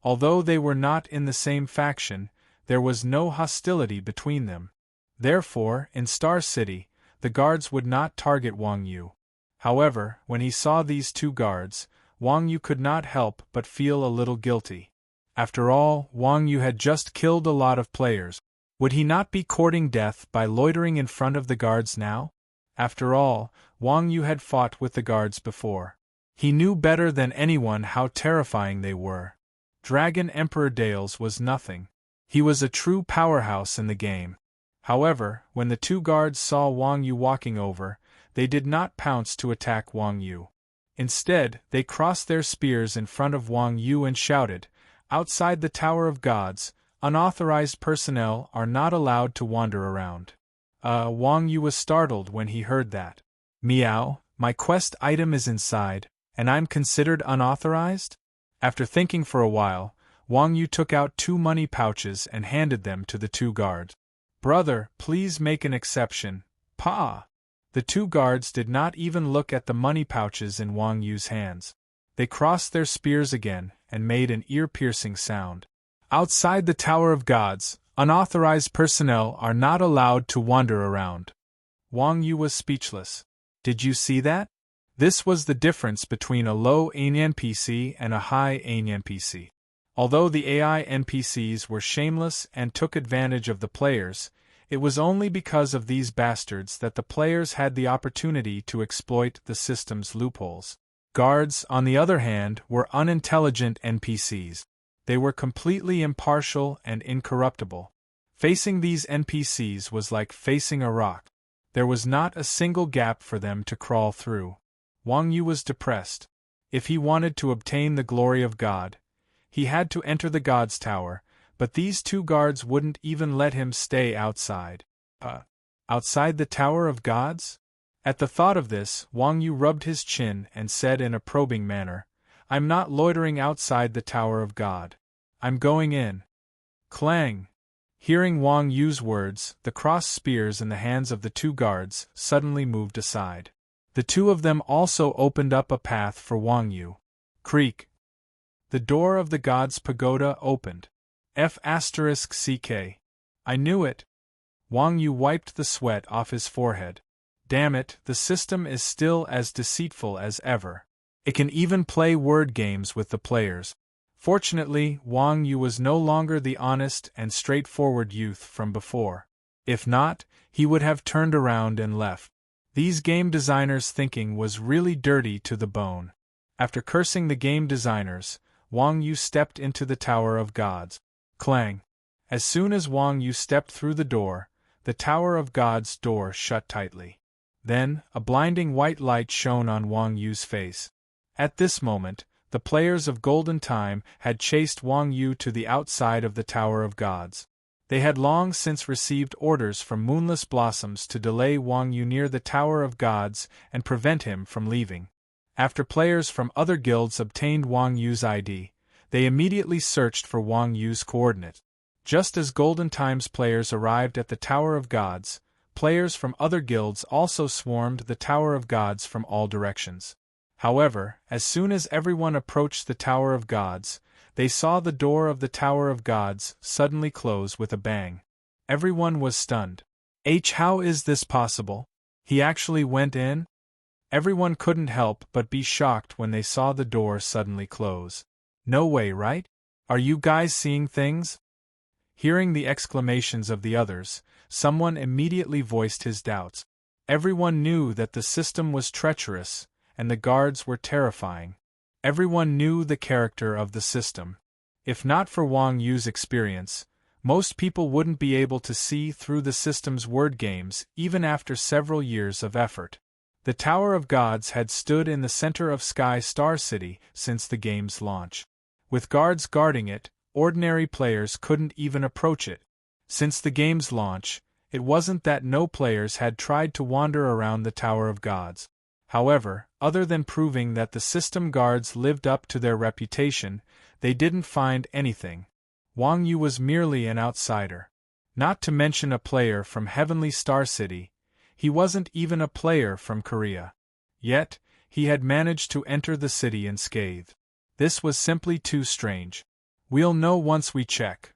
Although they were not in the same faction, there was no hostility between them. Therefore, in Star City, the guards would not target Wang Yu. However, when he saw these 2 guards, Wang Yu could not help but feel a little guilty. After all, Wang Yu had just killed a lot of players. Would he not be courting death by loitering in front of the guards now? After all, Wang Yu had fought with the guards before. He knew better than anyone how terrifying they were. Dragon Emperor Dales was nothing. He was a true powerhouse in the game. However, when the 2 guards saw Wang Yu walking over, they did not pounce to attack Wang Yu. Instead, they crossed their spears in front of Wang Yu and shouted, "Outside the Tower of Gods, unauthorized personnel are not allowed to wander around." Wang Yu was startled when he heard that. Meow, my quest item is inside, and I'm considered unauthorized? After thinking for a while, Wang Yu took out 2 money pouches and handed them to the 2 guards. Brother, please make an exception. Pa! The 2 guards did not even look at the money pouches in Wang Yu's hands. They crossed their spears again and made an ear-piercing sound. Outside the Tower of Gods, unauthorized personnel are not allowed to wander around. Wang Yu was speechless. Did you see that? This was the difference between a low NPC and a high NPC. Although the AI NPCs were shameless and took advantage of the players, it was only because of these bastards that the players had the opportunity to exploit the system's loopholes. Guards, on the other hand, were unintelligent NPCs. They were completely impartial and incorruptible. Facing these NPCs was like facing a rock. There was not a single gap for them to crawl through. Wang Yu was depressed. If he wanted to obtain the glory of God, he had to enter the God's Tower, but these 2 guards wouldn't even let him stay outside. Outside the Tower of Gods? At the thought of this, Wang Yu rubbed his chin and said in a probing manner, I'm not loitering outside the Tower of God. I'm going in. Clang! Hearing Wang Yu's words, the crossed spears in the hands of the two guards suddenly moved aside. The two of them also opened up a path for Wang Yu. Creak! The door of the god's pagoda opened. F***ck. I knew it. Wang Yu wiped the sweat off his forehead. Damn it, the system is still as deceitful as ever. It can even play word games with the players. Fortunately, Wang Yu was no longer the honest and straightforward youth from before. If not, he would have turned around and left. These game designers' thinking was really dirty to the bone. After cursing the game designers, Wang Yu stepped into the Tower of Gods. Clang! As soon as Wang Yu stepped through the door, the Tower of Gods door shut tightly. Then, a blinding white light shone on Wang Yu's face. At this moment, the players of Golden Time had chased Wang Yu to the outside of the Tower of Gods. They had long since received orders from Moonless Blossoms to delay Wang Yu near the Tower of Gods and prevent him from leaving. After players from other guilds obtained Wang Yu's ID, they immediately searched for Wang Yu's coordinates. Just as Golden Time's players arrived at the Tower of Gods, players from other guilds also swarmed the Tower of Gods from all directions. However, as soon as everyone approached the Tower of Gods, they saw the door of the Tower of Gods suddenly close with a bang. Everyone was stunned. How is this possible? He actually went in? Everyone couldn't help but be shocked when they saw the door suddenly close. No way, right? Are you guys seeing things? Hearing the exclamations of the others, someone immediately voiced his doubts. Everyone knew that the system was treacherous, and the guards were terrifying. Everyone knew the character of the system. If not for Wang Yu's experience, most people wouldn't be able to see through the system's word games even after several years of effort. The Tower of Gods had stood in the center of Sky Star City since the game's launch. With guards guarding it, ordinary players couldn't even approach it. Since the game's launch, it wasn't that no players had tried to wander around the Tower of Gods. However, other than proving that the system guards lived up to their reputation, they didn't find anything. Wang Yu was merely an outsider. Not to mention a player from Heavenly Star City, he wasn't even a player from Korea. Yet, he had managed to enter the city unscathed. This was simply too strange. We'll know once we check.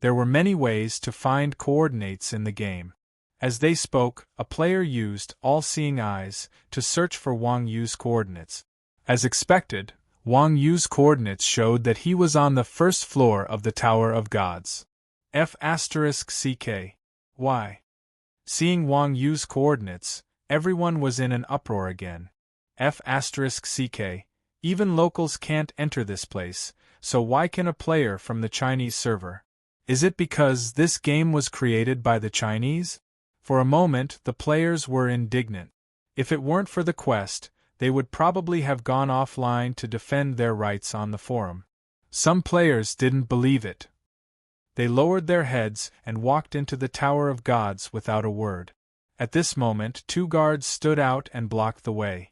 There were many ways to find coordinates in the game. As they spoke, a player used all-seeing eyes to search for Wang Yu's coordinates. As expected, Wang Yu's coordinates showed that he was on the first floor of the Tower of Gods. F***ck. Why? Seeing Wang Yu's coordinates, everyone was in an uproar again. F***ck. Even locals can't enter this place, so why can a player from the Chinese server? Is it because this game was created by the Chinese? For a moment, the players were indignant. If it weren't for the quest, they would probably have gone offline to defend their rights on the forum. Some players didn't believe it. They lowered their heads and walked into the Tower of Gods without a word. At this moment, two guards stood out and blocked the way.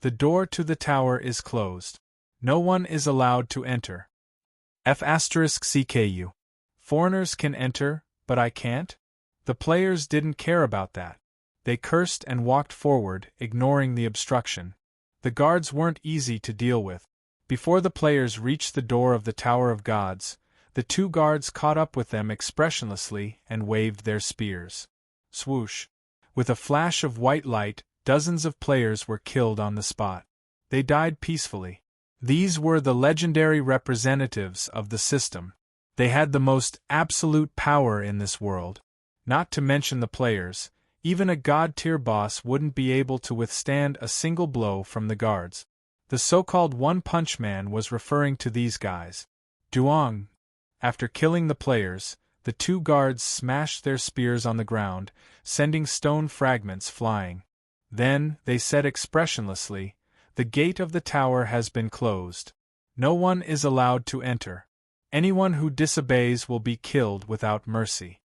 The door to the tower is closed. No one is allowed to enter. F***cku. Foreigners can enter, but I can't? The players didn't care about that. They cursed and walked forward, ignoring the obstruction. The guards weren't easy to deal with. Before the players reached the door of the Tower of Gods, the two guards caught up with them expressionlessly and waved their spears. Swoosh! With a flash of white light, dozens of players were killed on the spot. They died peacefully. These were the legendary representatives of the system. They had the most absolute power in this world. Not to mention the players, even a god-tier boss wouldn't be able to withstand a single blow from the guards. The so-called One-Punch Man was referring to these guys. Duong. After killing the players, the two guards smashed their spears on the ground, sending stone fragments flying. Then, they said expressionlessly, "The gate of the tower has been closed. No one is allowed to enter. Anyone who disobeys will be killed without mercy."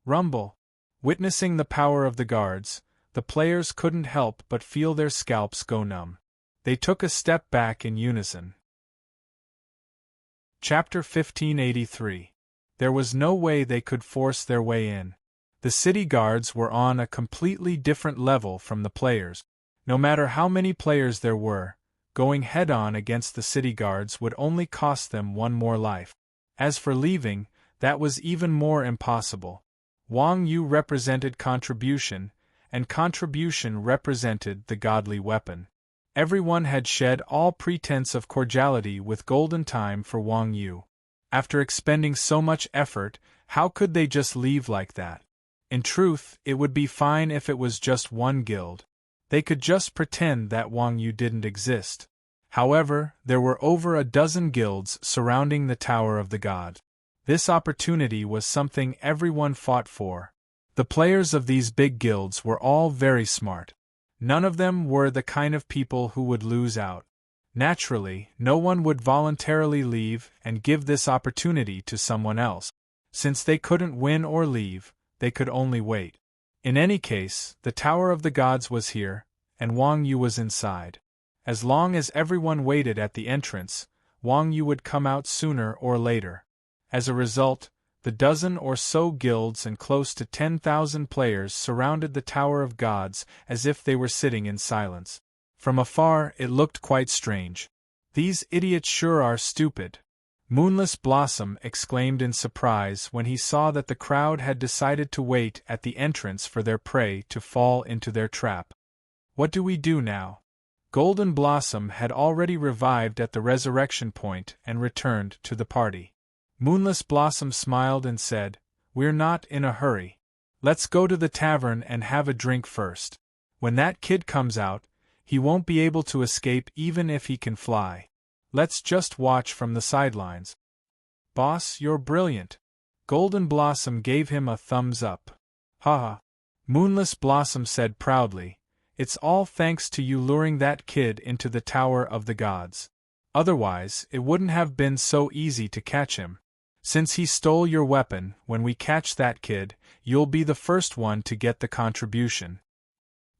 Rumble. Witnessing the power of the guards, the players couldn't help but feel their scalps go numb. They took a step back in unison. Chapter 1583. There was no way they could force their way in. The city guards were on a completely different level from the players. No matter how many players there were, going head-on against the city guards would only cost them one more life. As for leaving, that was even more impossible. Wang Yu represented contribution, and contribution represented the godly weapon. Everyone had shed all pretense of cordiality with golden time for Wang Yu. After expending so much effort, how could they just leave like that? In truth, it would be fine if it was just one guild. They could just pretend that Wang Yu didn't exist. However, there were over a dozen guilds surrounding the Tower of the God. This opportunity was something everyone fought for. The players of these big guilds were all very smart. None of them were the kind of people who would lose out. Naturally, no one would voluntarily leave and give this opportunity to someone else. Since they couldn't win or leave, they could only wait. In any case, the Tower of the Gods was here, and Wang Yu was inside. As long as everyone waited at the entrance, Wang Yu would come out sooner or later. As a result, the dozen or so guilds and close to 10,000 players surrounded the Tower of Gods as if they were sitting in silence. From afar, it looked quite strange. "These idiots sure are stupid," Moonless Blossom exclaimed in surprise when he saw that the crowd had decided to wait at the entrance for their prey to fall into their trap. "What do we do now?" Golden Blossom had already revived at the resurrection point and returned to the party. Moonless Blossom smiled and said, "We're not in a hurry. Let's go to the tavern and have a drink first. When that kid comes out, he won't be able to escape even if he can fly. Let's just watch from the sidelines." "Boss, you're brilliant." Golden Blossom gave him a thumbs up. "Haha," Moonless Blossom said proudly, "it's all thanks to you luring that kid into the Tower of the Gods. Otherwise, it wouldn't have been so easy to catch him. Since he stole your weapon, when we catch that kid, you'll be the first one to get the contribution."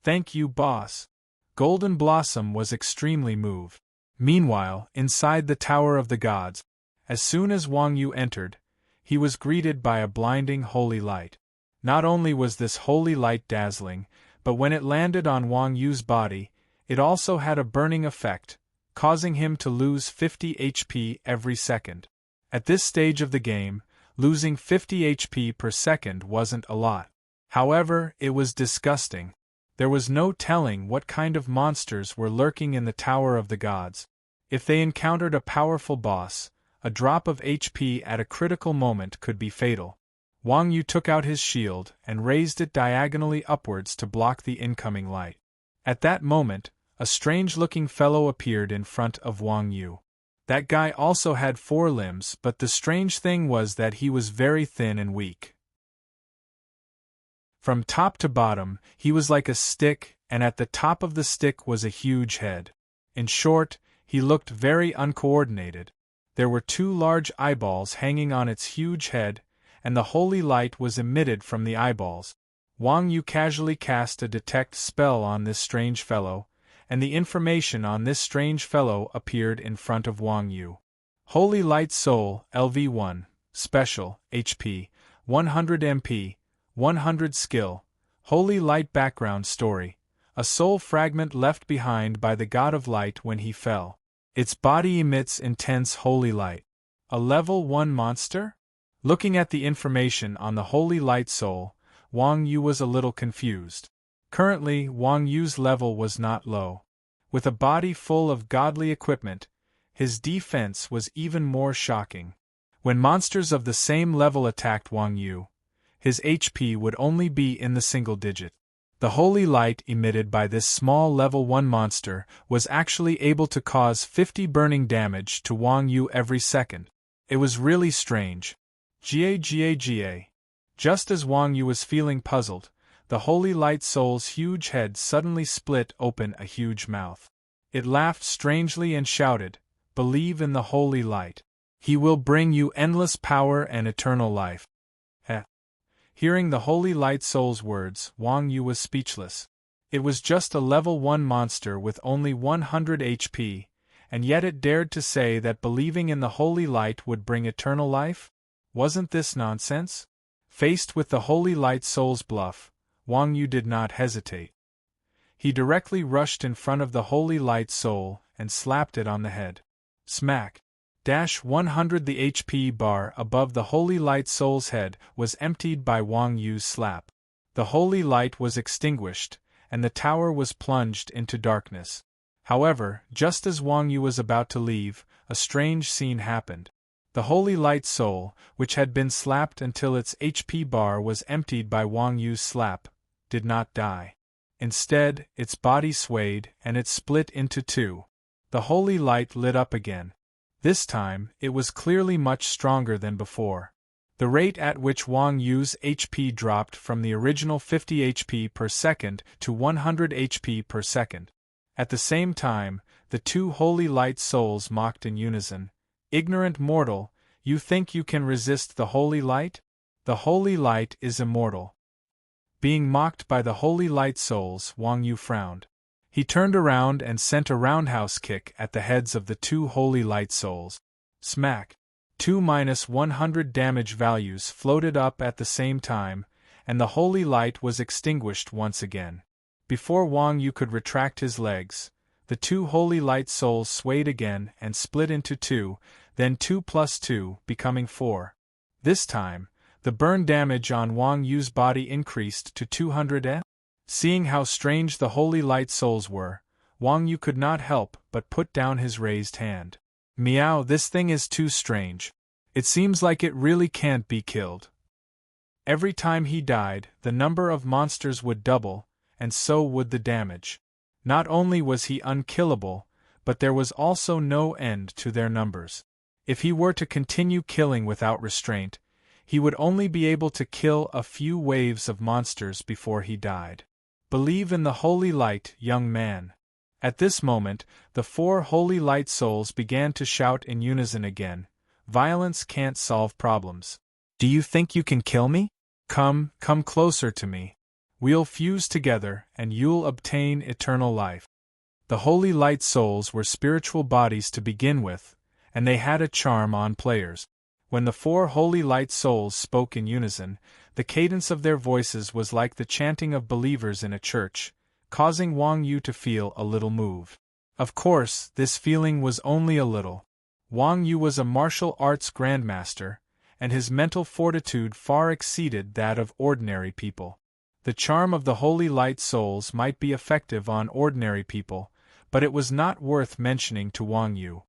"Thank you, boss." Golden Blossom was extremely moved. Meanwhile, inside the Tower of the Gods, as soon as Wang Yu entered, he was greeted by a blinding holy light. Not only was this holy light dazzling, but when it landed on Wang Yu's body, it also had a burning effect, causing him to lose 50 HP every second. At this stage of the game, losing 50 HP per second wasn't a lot. However, it was disgusting. There was no telling what kind of monsters were lurking in the Tower of the Gods. If they encountered a powerful boss, a drop of HP at a critical moment could be fatal. Wang Yu took out his shield and raised it diagonally upwards to block the incoming light. At that moment, a strange-looking fellow appeared in front of Wang Yu. That guy also had 4 limbs, but the strange thing was that he was very thin and weak. From top to bottom, he was like a stick, and at the top of the stick was a huge head. In short, he looked very uncoordinated. There were 2 large eyeballs hanging on its huge head, and the holy light was emitted from the eyeballs. Wang Yu casually cast a detect spell on this strange fellow, and the information on this strange fellow appeared in front of Wang Yu. Holy Light Soul, LV1, Special, HP, 100 MP, 100 Skill, Holy Light Background Story, a soul fragment left behind by the God of Light when he fell. Its body emits intense holy light. A level 1 monster? Looking at the information on the Holy Light Soul, Wang Yu was a little confused. Currently, Wang Yu's level was not low. With a body full of godly equipment, his defense was even more shocking. When monsters of the same level attacked Wang Yu, his HP would only be in the single digit. The holy light emitted by this small level 1 monster was actually able to cause 50 burning damage to Wang Yu every second. It was really strange. Ga. Just as Wang Yu was feeling puzzled, the Holy Light Soul's huge head suddenly split open a huge mouth. It laughed strangely and shouted, "Believe in the Holy Light. He will bring you endless power and eternal life." Hearing the Holy Light Soul's words, Wang Yu was speechless. It was just a level 1 monster with only 100 HP, and yet it dared to say that believing in the Holy Light would bring eternal life? Wasn't this nonsense? Faced with the Holy Light Soul's bluff, Wang Yu did not hesitate. He directly rushed in front of the Holy Light Soul and slapped it on the head. Smack! 100. The HP bar above the Holy Light Soul's head was emptied by Wang Yu's slap. The Holy Light was extinguished, and the tower was plunged into darkness. However, just as Wang Yu was about to leave, a strange scene happened. The Holy Light Soul, which had been slapped until its HP bar was emptied by Wang Yu's slap, did not die. Instead, its body swayed and it split into two. The Holy Light lit up again. This time, it was clearly much stronger than before. The rate at which Wang Yu's HP dropped from the original 50 HP per second to 100 HP per second. At the same time, the two Holy Light Souls mocked in unison. Ignorant mortal, you think you can resist the Holy Light? The Holy Light is immortal. Being mocked by the Holy Light Souls, Wang Yu frowned. He turned around and sent a roundhouse kick at the heads of the two Holy Light Souls. Smack! 2-100 damage values floated up at the same time, and the Holy Light was extinguished once again. Before Wang Yu could retract his legs, the two Holy Light Souls swayed again and split into two, then 2 plus 2, becoming 4. This time, the burn damage on Wang Yu's body increased to 200 Seeing how strange the Holy Light Souls were, Wang Yu could not help but put down his raised hand. Meow, this thing is too strange. It seems like it really can't be killed. Every time he died, the number of monsters would double, and so would the damage. Not only was he unkillable, but there was also no end to their numbers. If he were to continue killing without restraint, he would only be able to kill a few waves of monsters before he died. Believe in the Holy Light, young man. At this moment, the 4 Holy Light Souls began to shout in unison again. Violence can't solve problems. Do you think you can kill me? Come closer to me. We'll fuse together, and you'll obtain eternal life. The Holy Light Souls were spiritual bodies to begin with, and they had a charm on players. When the 4 Holy Light Souls spoke in unison, the cadence of their voices was like the chanting of believers in a church, causing Wang Yu to feel a little moved. Of course, this feeling was only a little. Wang Yu was a martial arts grandmaster, and his mental fortitude far exceeded that of ordinary people. The charm of the Holy Light Souls might be effective on ordinary people, but it was not worth mentioning to Wang Yu.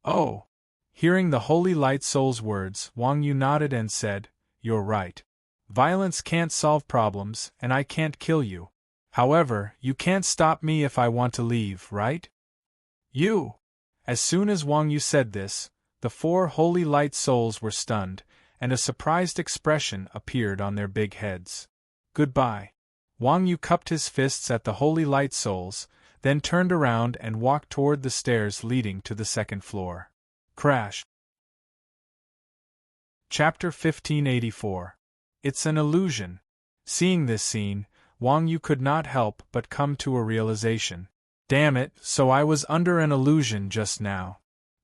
Oh! Hearing the Holy Light Soul's words, Wang Yu nodded and said, "You're right. Violence can't solve problems, and I can't kill you. However, you can't stop me if I want to leave, right? You!" As soon as Wang Yu said this, the 4 Holy Light Souls were stunned, and a surprised expression appeared on their big heads. Goodbye. Wang Yu cupped his fists at the Holy Light Souls, then turned around and walked toward the stairs leading to the second floor. Crash. Chapter 1584. It's an illusion. Seeing this scene, Wang Yu could not help but come to a realization. Damn it, so I was under an illusion just now.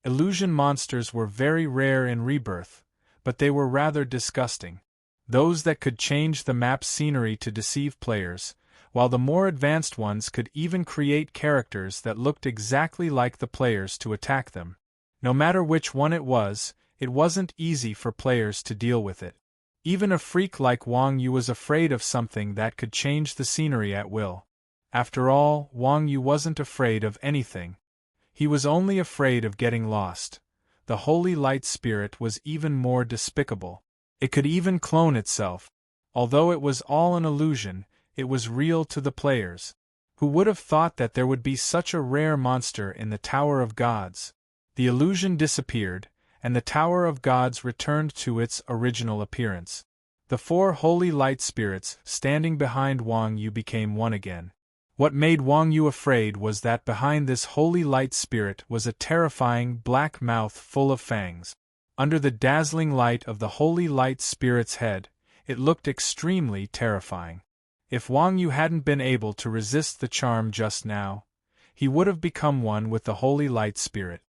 Illusion monsters were very rare in Rebirth, but they were rather disgusting. Those that could change the map's scenery to deceive players, while the more advanced ones could even create characters that looked exactly like the players to attack them. No matter which one it wasn't easy for players to deal with it. Even a freak like Wang Yu was afraid of something that could change the scenery at will. After all, Wang Yu wasn't afraid of anything. He was only afraid of getting lost. The Holy Light Spirit was even more despicable. It could even clone itself. Although it was all an illusion, it was real to the players. Who would have thought that there would be such a rare monster in the Tower of Gods? The illusion disappeared, and the Tower of Gods returned to its original appearance. The 4 Holy Light Spirits standing behind Wang Yu became one again. What made Wang Yu afraid was that behind this Holy Light Spirit was a terrifying black mouth full of fangs. Under the dazzling light of the Holy Light Spirit's head, it looked extremely terrifying. If Wang Yu hadn't been able to resist the charm just now, he would have become one with the holy light spirit.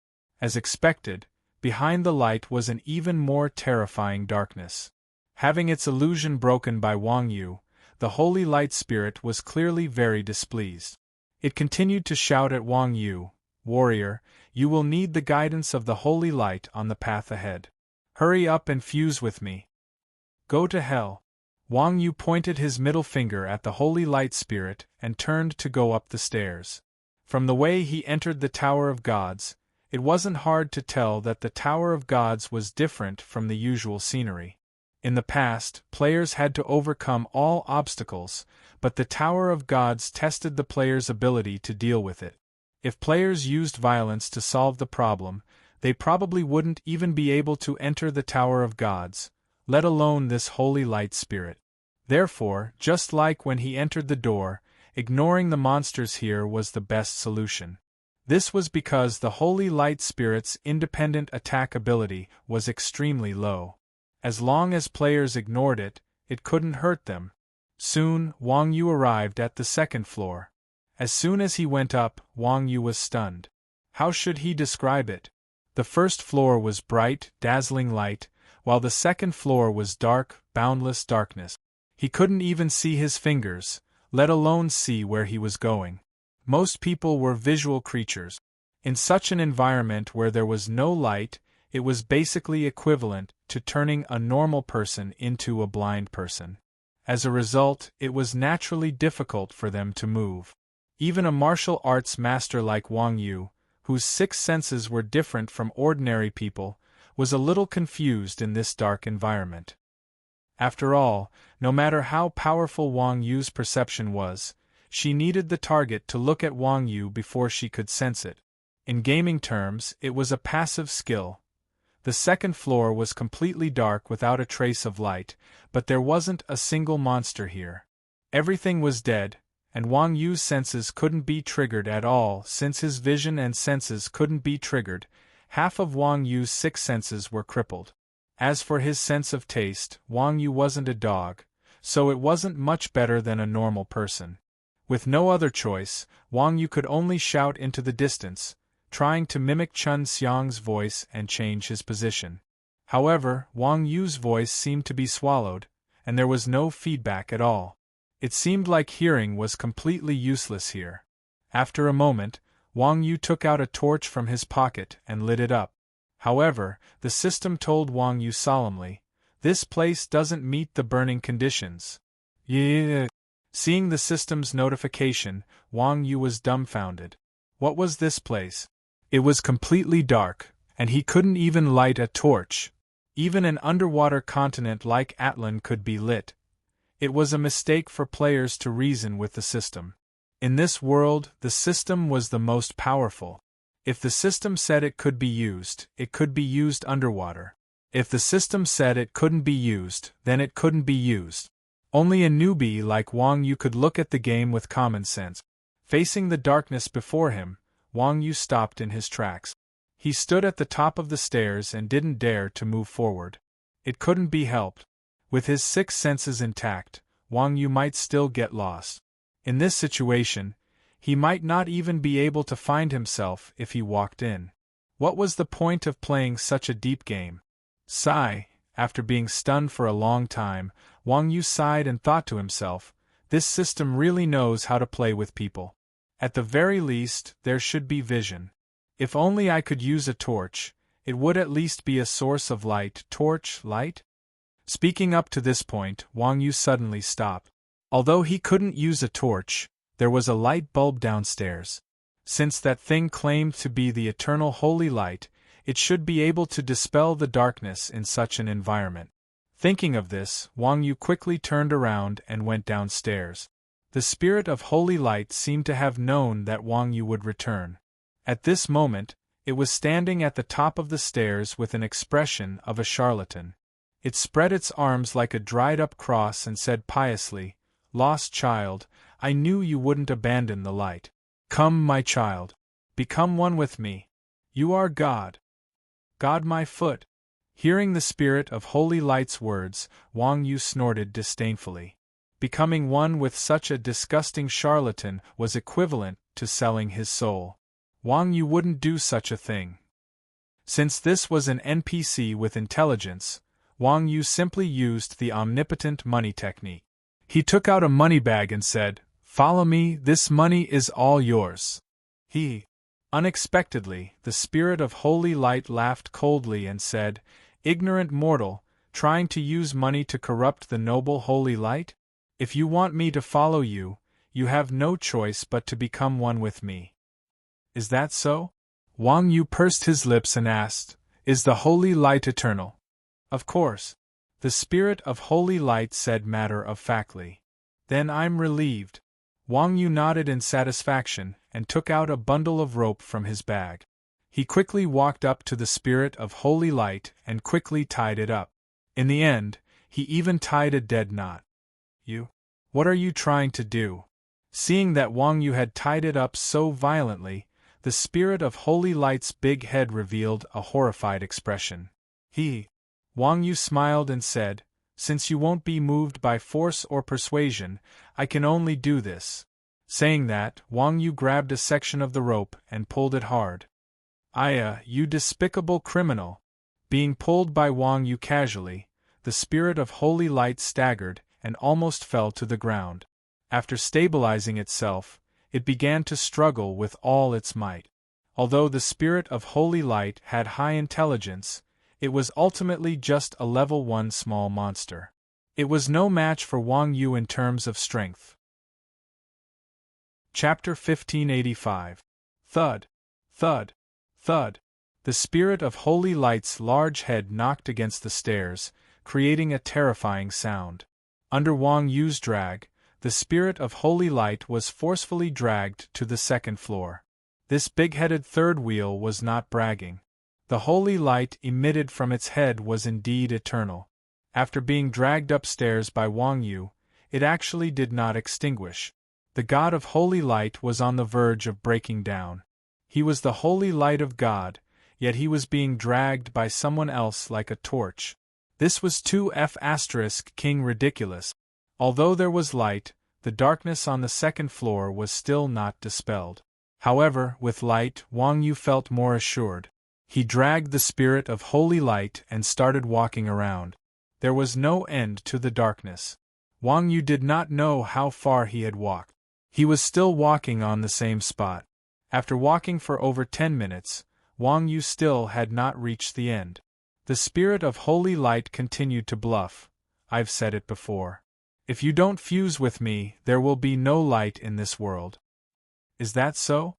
As expected, behind the light was an even more terrifying darkness. Having its illusion broken by Wang Yu, the holy light spirit was clearly very displeased. It continued to shout at Wang Yu, "Warrior, you will need the guidance of the holy light on the path ahead. Hurry up and fuse with me." "Go to hell." Wang Yu pointed his middle finger at the holy light spirit and turned to go up the stairs. From the way he entered the Tower of Gods, it wasn't hard to tell that the Tower of Gods was different from the usual scenery. In the past, players had to overcome all obstacles, but the Tower of Gods tested the player's ability to deal with it. If players used violence to solve the problem, they probably wouldn't even be able to enter the Tower of Gods, let alone this holy light spirit. Therefore, just like when he entered the door, ignoring the monsters here was the best solution. This was because the holy light spirit's independent attack ability was extremely low. As long as players ignored it, it couldn't hurt them. Soon, Wang Yu arrived at the second floor. As soon as he went up, Wang Yu was stunned. How should he describe it? The first floor was bright, dazzling light, while the second floor was dark, boundless darkness. He couldn't even see his fingers, let alone see where he was going. Most people were visual creatures. In such an environment where there was no light, it was basically equivalent to turning a normal person into a blind person. As a result, it was naturally difficult for them to move. Even a martial arts master like Wang Yu, whose six senses were different from ordinary people, was a little confused in this dark environment. After all, no matter how powerful Wang Yu's perception was, she needed the target to look at Wang Yu before she could sense it. In gaming terms, it was a passive skill. The second floor was completely dark without a trace of light, but there wasn't a single monster here. Everything was dead, and Wang Yu's senses couldn't be triggered at all. Since his vision and senses couldn't be triggered, half of Wang Yu's six senses were crippled. As for his sense of taste, Wang Yu wasn't a dog, so it wasn't much better than a normal person. With no other choice, Wang Yu could only shout into the distance, trying to mimic Chun Xiang's voice and change his position. However, Wang Yu's voice seemed to be swallowed, and there was no feedback at all. It seemed like hearing was completely useless here. After a moment, Wang Yu took out a torch from his pocket and lit it up. However, the system told Wang Yu solemnly, "This place doesn't meet the burning conditions." Yeah. Seeing the system's notification, Wang Yu was dumbfounded. What was this place? It was completely dark, and he couldn't even light a torch. Even an underwater continent like Atlan could be lit. It was a mistake for players to reason with the system. In this world, the system was the most powerful. If the system said it could be used underwater. If the system said it couldn't be used, then it couldn't be used. Only a newbie like Wang Yu could look at the game with common sense. Facing the darkness before him, Wang Yu stopped in his tracks. He stood at the top of the stairs and didn't dare to move forward. It couldn't be helped. With his six senses intact, Wang Yu might still get lost. In this situation, he might not even be able to find himself if he walked in. What was the point of playing such a deep game? Sigh. After being stunned for a long time, Wang Yu sighed and thought to himself, this system really knows how to play with people. At the very least, there should be vision. If only I could use a torch, it would at least be a source of light. Torch, light? Speaking up to this point, Wang Yu suddenly stopped. Although he couldn't use a torch, there was a light bulb downstairs. Since that thing claimed to be the eternal holy light, it should be able to dispel the darkness in such an environment. Thinking of this, Wang Yu quickly turned around and went downstairs. The spirit of holy light seemed to have known that Wang Yu would return. At this moment, it was standing at the top of the stairs with an expression of a charlatan. It spread its arms like a dried-up cross and said piously, "Lost child, I knew you wouldn't abandon the light. Come, my child. Become one with me. You are God. God my foot." Hearing the spirit of holy light's words, Wang Yu snorted disdainfully. Becoming one with such a disgusting charlatan was equivalent to selling his soul. Wang Yu wouldn't do such a thing. Since this was an NPC with intelligence, Wang Yu simply used the omnipotent money technique. He took out a money bag and said, "Follow me, this money is all yours." Unexpectedly, the spirit of holy light laughed coldly and said, "Ignorant mortal, trying to use money to corrupt the noble holy light? If you want me to follow you, you have no choice but to become one with me." "Is that so?" Wang Yu pursed his lips and asked, "Is the holy light eternal?" "Of course," the spirit of holy light said matter-of-factly. "Then I'm relieved." Wang Yu nodded in satisfaction and took out a bundle of rope from his bag. He quickly walked up to the spirit of holy light and quickly tied it up. In the end, he even tied a dead knot. What are you trying to do?" Seeing that Wang Yu had tied it up so violently, the spirit of holy light's big head revealed a horrified expression. Wang Yu smiled and said, "Since you won't be moved by force or persuasion, I can only do this." Saying that, Wang Yu grabbed a section of the rope and pulled it hard. You despicable criminal!" Being pulled by Wang Yu casually, the spirit of holy light staggered and almost fell to the ground. After stabilizing itself, it began to struggle with all its might. Although the spirit of holy light had high intelligence, it was ultimately just a level 1 small monster. It was no match for Wang Yu in terms of strength. Chapter 1585. Thud, thud, thud. The spirit of holy light's large head knocked against the stairs, creating a terrifying sound. Under Wang Yu's drag, the spirit of holy light was forcefully dragged to the second floor. This big-headed third wheel was not bragging. The holy light emitted from its head was indeed eternal. After being dragged upstairs by Wang Yu, it actually did not extinguish. The god of holy light was on the verge of breaking down. He was the holy light of God, yet he was being dragged by someone else like a torch. This was 2F** King ridiculous. Although there was light, the darkness on the second floor was still not dispelled. However, with light, Wang Yu felt more assured. He dragged the spirit of holy light and started walking around. There was no end to the darkness. Wang Yu did not know how far he had walked. He was still walking on the same spot. After walking for over 10 minutes, Wang Yu still had not reached the end. The spirit of holy light continued to bluff. "I've said it before. If you don't fuse with me, there will be no light in this world." "Is that so?"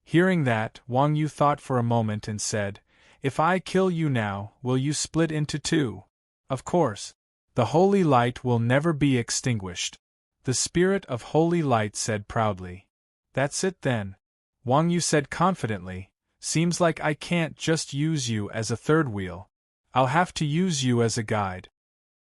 Hearing that, Wang Yu thought for a moment and said, "If I kill you now, will you split into 2? "Of course. The holy light will never be extinguished," the spirit of holy light said proudly. "That's it then," Wang Yu said confidently. "Seems like I can't just use you as a third wheel. I'll have to use you as a guide."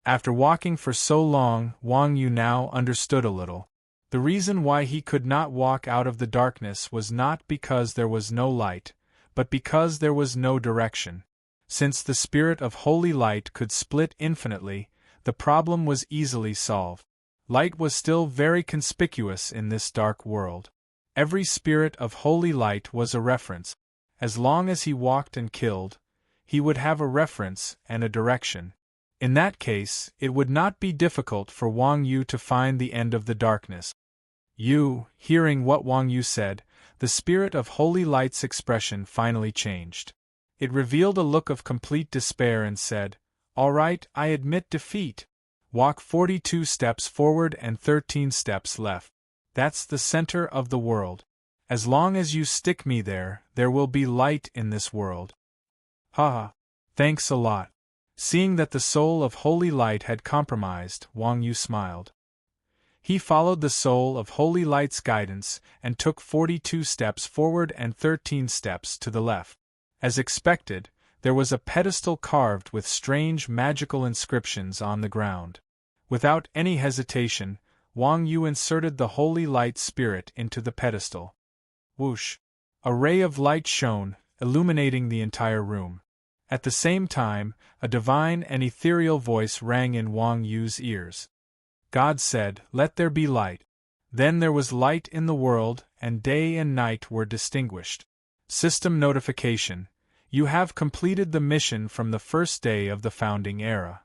After walking for so long, Wang Yu now understood a little. The reason why he could not walk out of the darkness was not because there was no light, but because there was no direction. Since the spirit of holy light could split infinitely, the problem was easily solved. Light was still very conspicuous in this dark world. Every spirit of holy light was a reference. As long as he walked and killed, he would have a reference and a direction. In that case, it would not be difficult for Wang Yu to find the end of the darkness. Hearing what Wang Yu said, the spirit of holy light's expression finally changed. It revealed a look of complete despair and said, "All right, I admit defeat. Walk 42 steps forward and 13 steps left. That's the center of the world. As long as you stick me there, there will be light in this world." "Haha. Thanks a lot." Seeing that the soul of holy light had compromised, Wang Yu smiled. He followed the soul of holy light's guidance and took 42 steps forward and 13 steps to the left. As expected, there was a pedestal carved with strange magical inscriptions on the ground. Without any hesitation, Wang Yu inserted the holy light spirit into the pedestal. Whoosh! A ray of light shone, illuminating the entire room. At the same time, a divine and ethereal voice rang in Wang Yu's ears. God said, "Let there be light." Then there was light in the world, and day and night were distinguished. System notification: you have completed the mission from the first day of the founding era.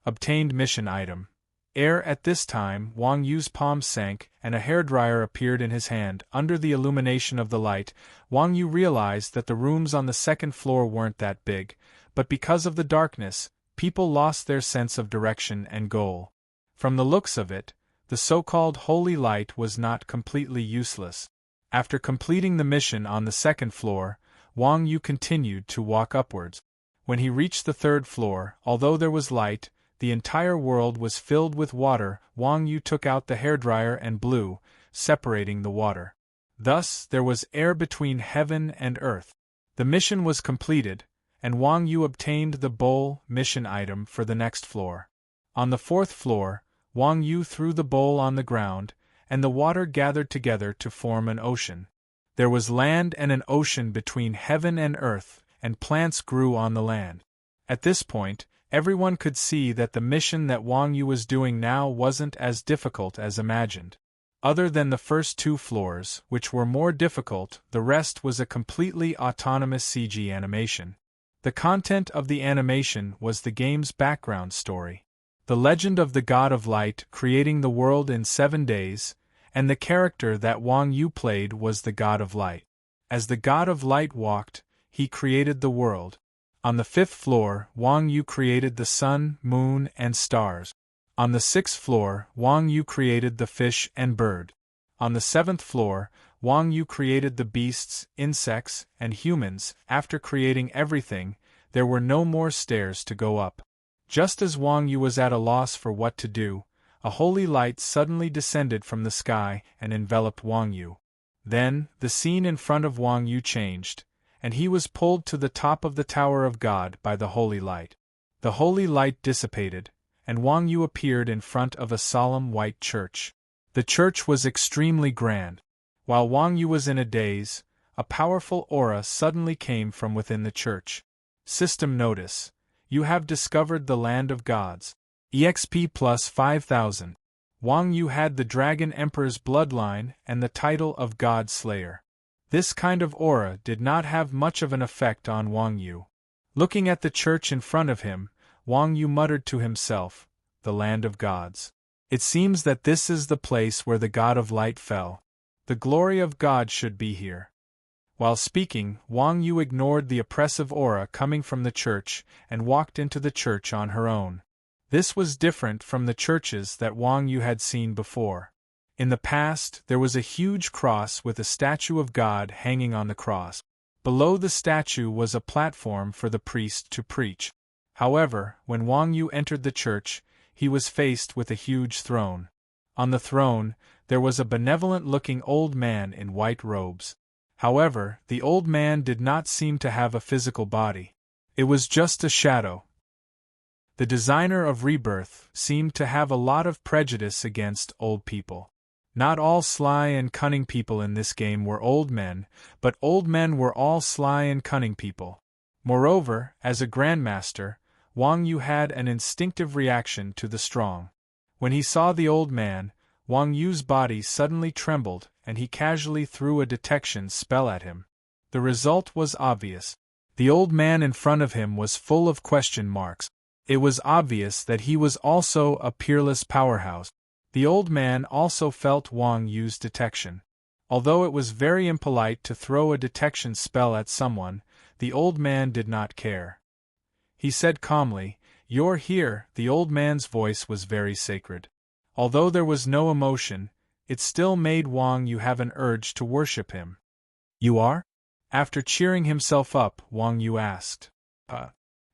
Obtained mission item. At this time, Wang Yu's palm sank, and a hairdryer appeared in his hand. Under the illumination of the light, Wang Yu realized that the rooms on the second floor weren't that big, but because of the darkness, people lost their sense of direction and goal. From the looks of it, the so-called holy light was not completely useless. After completing the mission on the second floor, Wang Yu continued to walk upwards. When he reached the third floor, although there was light, the entire world was filled with water. Wang Yu took out the hairdryer and blew, separating the water. Thus, there was air between heaven and earth. The mission was completed, and Wang Yu obtained the bowl mission item for the next floor. On the fourth floor, Wang Yu threw the bowl on the ground, and the water gathered together to form an ocean. There was land and an ocean between heaven and earth, and plants grew on the land. At this point, everyone could see that the mission that Wang Yu was doing now wasn't as difficult as imagined. Other than the first two floors, which were more difficult, the rest was a completely autonomous CG animation. The content of the animation was the game's background story. The legend of the God of Light creating the world in 7 days, and the character that Wang Yu played was the God of Light. As the God of Light walked, he created the world. On the fifth floor, Wang Yu created the sun, moon, and stars. On the sixth floor, Wang Yu created the fish and bird. On the seventh floor, Wang Yu created the beasts, insects, and humans. After creating everything, there were no more stairs to go up. Just as Wang Yu was at a loss for what to do, a holy light suddenly descended from the sky and enveloped Wang Yu. Then, the scene in front of Wang Yu changed, and he was pulled to the top of the Tower of God by the holy light. The holy light dissipated, and Wang Yu appeared in front of a solemn white church. The church was extremely grand. While Wang Yu was in a daze, a powerful aura suddenly came from within the church. System notice: you have discovered the land of gods. EXP plus 5000. Wang Yu had the Dragon Emperor's bloodline and the title of God Slayer. This kind of aura did not have much of an effect on Wang Yu. Looking at the church in front of him, Wang Yu muttered to himself, "The land of gods. It seems that this is the place where the God of Light fell. The glory of God should be here." While speaking, Wang Yu ignored the oppressive aura coming from the church and walked into the church on her own. This was different from the churches that Wang Yu had seen before. In the past, there was a huge cross with a statue of God hanging on the cross. Below the statue was a platform for the priest to preach. However, when Wang Yu entered the church, he was faced with a huge throne. On the throne, there was a benevolent-looking old man in white robes. However, the old man did not seem to have a physical body. It was just a shadow. The designer of Rebirth seemed to have a lot of prejudice against old people. Not all sly and cunning people in this game were old men, but old men were all sly and cunning people. Moreover, as a grandmaster, Wang Yu had an instinctive reaction to the strong. When he saw the old man, Wang Yu's body suddenly trembled and he casually threw a detection spell at him. The result was obvious. The old man in front of him was full of question marks. It was obvious that he was also a peerless powerhouse. The old man also felt Wang Yu's detection. Although it was very impolite to throw a detection spell at someone, the old man did not care. He said calmly, "You're here." The old man's voice was very sacred. Although there was no emotion, it still made Wang Yu have an urge to worship him. "You are?" After cheering himself up, Wang Yu asked.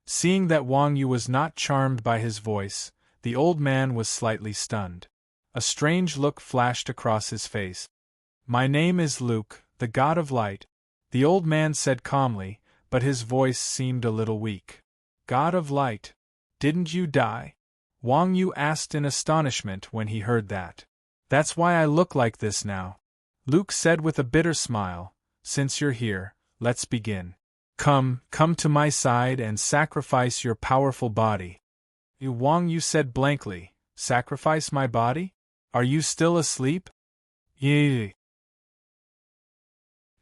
Seeing that Wang Yu was not charmed by his voice, the old man was slightly stunned. A strange look flashed across his face. "My name is Luke, the God of Light," the old man said calmly, but his voice seemed a little weak. "God of Light? Didn't you die?" Wang Yu asked in astonishment when he heard that. "That's why I look like this now," Luke said with a bitter smile. "Since you're here, let's begin." Come to my side and sacrifice your powerful body. Wang Yu said blankly, sacrifice my body? Are you still asleep? Yee.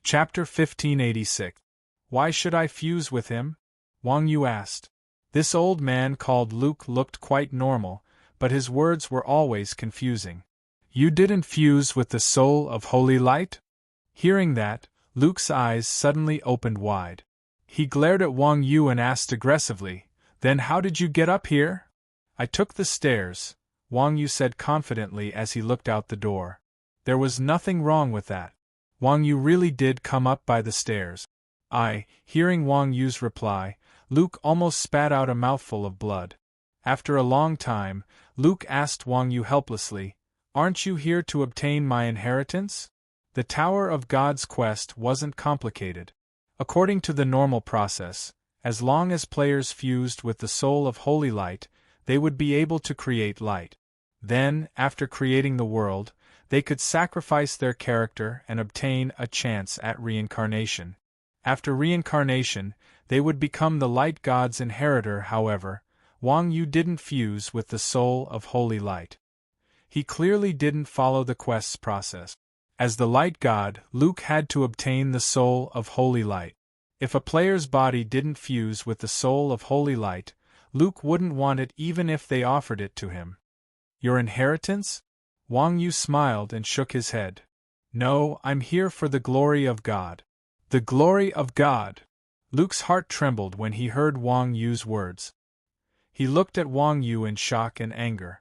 Chapter 1586. Why should I fuse with him? Wang Yu asked. This old man called Luke looked quite normal, but his words were always confusing. You didn't fuse with the soul of holy light? Hearing that, Luke's eyes suddenly opened wide. He glared at Wang Yu and asked aggressively, Then how did you get up here? I took the stairs, Wang Yu said confidently as he looked out the door. There was nothing wrong with that. Wang Yu really did come up by the stairs. Hearing Wang Yu's reply, Luke almost spat out a mouthful of blood. After a long time, Luke asked Wang Yu helplessly, Aren't you here to obtain my inheritance? The Tower of God's quest wasn't complicated. According to the normal process, as long as players fused with the soul of holy light, they would be able to create light. Then, after creating the world, they could sacrifice their character and obtain a chance at reincarnation. After reincarnation, they would become the light god's inheritor. However, Wang Yu didn't fuse with the soul of holy light. He clearly didn't follow the quest's process. As the light god, Luke had to obtain the soul of holy light. If a player's body didn't fuse with the soul of holy light, Luke wouldn't want it even if they offered it to him. Your inheritance? Wang Yu smiled and shook his head. No, I'm here for the glory of God. The glory of God! Luke's heart trembled when he heard Wang Yu's words. He looked at Wang Yu in shock and anger.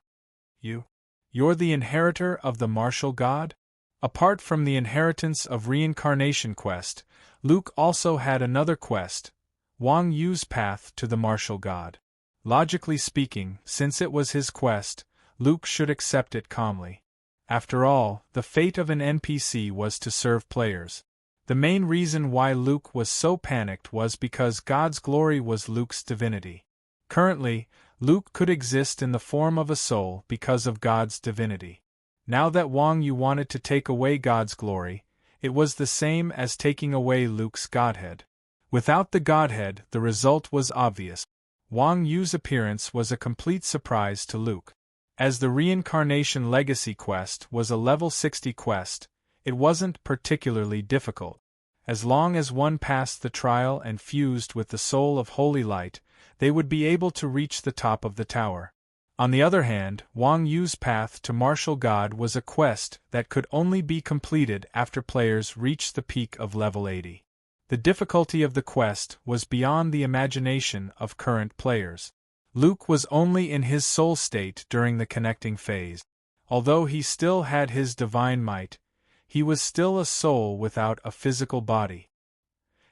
You're the inheritor of the martial god? Apart from the inheritance of reincarnation quest, Luke also had another quest, Wang Yu's path to the martial god. Logically speaking, since it was his quest, Luke should accept it calmly. After all, the fate of an NPC was to serve players. The main reason why Luke was so panicked was because God's glory was Luke's divinity. Currently, Luke could exist in the form of a soul because of God's divinity. Now that Wang Yu wanted to take away God's glory, it was the same as taking away Luke's godhead. Without the godhead, the result was obvious. Wang Yu's appearance was a complete surprise to Luke. As the Reincarnation Legacy quest was a level 60 quest, it wasn't particularly difficult. As long as one passed the trial and fused with the soul of holy light, they would be able to reach the top of the tower. On the other hand, Wang Yu's path to martial god was a quest that could only be completed after players reached the peak of level 80. The difficulty of the quest was beyond the imagination of current players. Luke was only in his soul state during the connecting phase. Although he still had his divine might, he was still a soul without a physical body.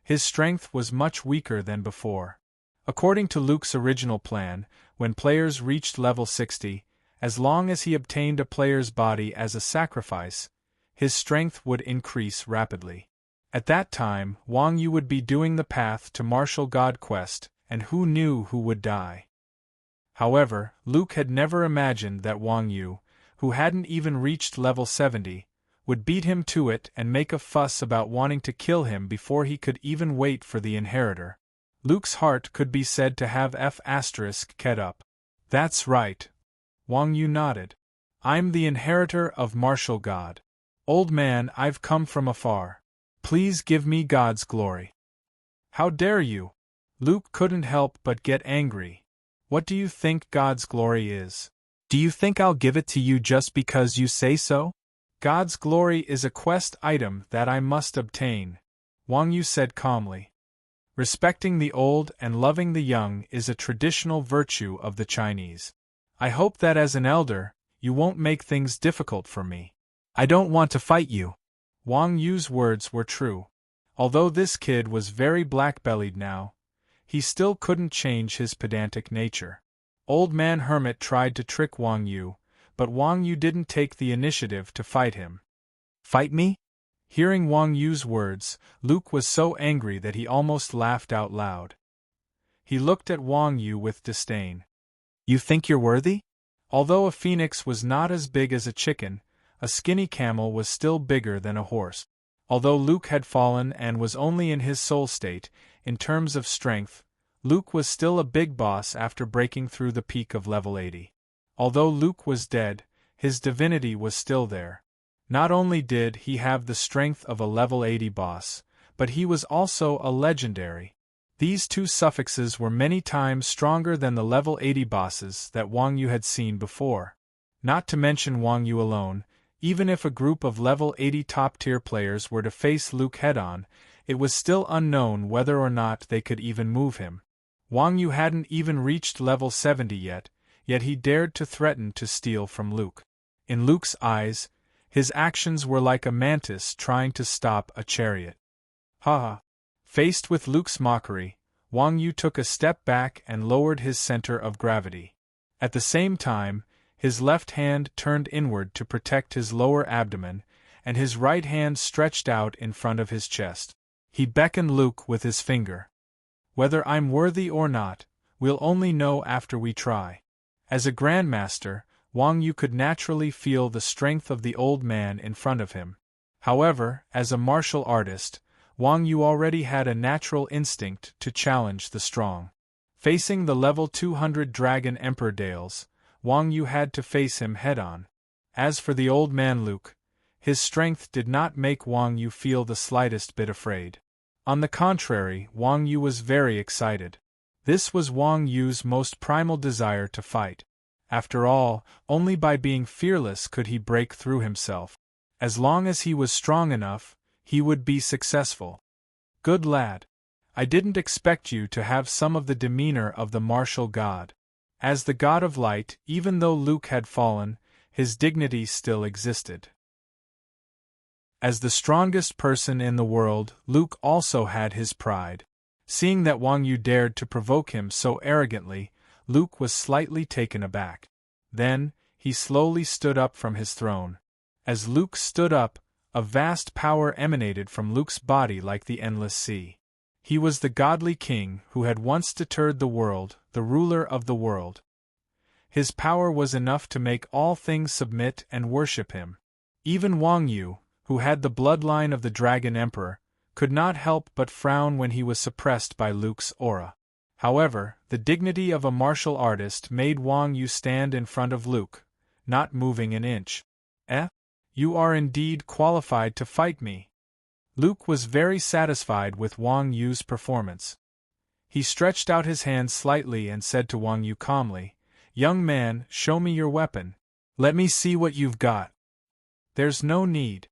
His strength was much weaker than before. According to Luke's original plan, when players reached level 60, as long as he obtained a player's body as a sacrifice, his strength would increase rapidly. At that time, Wang Yu would be doing the path to martial god quest, and who knew who would die. However, Luke had never imagined that Wang Yu, who hadn't even reached level 70, would beat him to it and make a fuss about wanting to kill him before he could even wait for the inheritor. Luke's heart could be said to have kept up. That's right. Wang Yu nodded. I'm the inheritor of martial god. Old man, I've come from afar. Please give me God's glory. How dare you? Luke couldn't help but get angry. What do you think God's glory is? Do you think I'll give it to you just because you say so? God's glory is a quest item that I must obtain, Wang Yu said calmly. Respecting the old and loving the young is a traditional virtue of the Chinese. I hope that as an elder, you won't make things difficult for me. I don't want to fight you. Wang Yu's words were true. Although this kid was very black-bellied now, he still couldn't change his pedantic nature. Old Man Hermit tried to trick Wang Yu, but Wang Yu didn't take the initiative to fight him. Fight me? Hearing Wang Yu's words, Luke was so angry that he almost laughed out loud. He looked at Wang Yu with disdain. You think you're worthy? Although a phoenix was not as big as a chicken, a skinny camel was still bigger than a horse. Although Luke had fallen and was only in his soul state, in terms of strength, Luke was still a big boss after breaking through the peak of level 80. Although Luke was dead, his divinity was still there. Not only did he have the strength of a level 80 boss, but he was also a legendary. These two suffixes were many times stronger than the level 80 bosses that Wang Yu had seen before. Not to mention Wang Yu alone, even if a group of level 80 top-tier players were to face Luke head-on, it was still unknown whether or not they could even move him. Wang Yu hadn't even reached level 70 yet he dared to threaten to steal from Luke. In Luke's eyes, his actions were like a mantis trying to stop a chariot. Ha! Faced with Luke's mockery, Wang Yu took a step back and lowered his center of gravity. At the same time, his left hand turned inward to protect his lower abdomen, and his right hand stretched out in front of his chest. He beckoned Luke with his finger. Whether I'm worthy or not, we'll only know after we try. As a grandmaster, Wang Yu could naturally feel the strength of the old man in front of him. However, as a martial artist, Wang Yu already had a natural instinct to challenge the strong. Facing the level 200 Dragon Emperor Dales, Wang Yu had to face him head-on. As for the old man Luke, his strength did not make Wang Yu feel the slightest bit afraid. On the contrary, Wang Yu was very excited. This was Wang Yu's most primal desire to fight. After all, only by being fearless could he break through himself. As long as he was strong enough, he would be successful. Good lad. I didn't expect you to have some of the demeanor of the martial god. As the god of light, even though Luke had fallen, his dignity still existed. As the strongest person in the world, Luke also had his pride. Seeing that Wang Yu dared to provoke him so arrogantly, Luke was slightly taken aback. Then, he slowly stood up from his throne. As Luke stood up, a vast power emanated from Luke's body like the endless sea. He was the godly king who had once deterred the world, the ruler of the world. His power was enough to make all things submit and worship him. Even Wang Yu, who had the bloodline of the Dragon Emperor, could not help but frown when he was suppressed by Luke's aura. However, the dignity of a martial artist made Wang Yu stand in front of Luke, not moving an inch. You are indeed qualified to fight me. Luke was very satisfied with Wang Yu's performance. He stretched out his hand slightly and said to Wang Yu calmly, "Young man, show me your weapon. Let me see what you've got." "There's no need."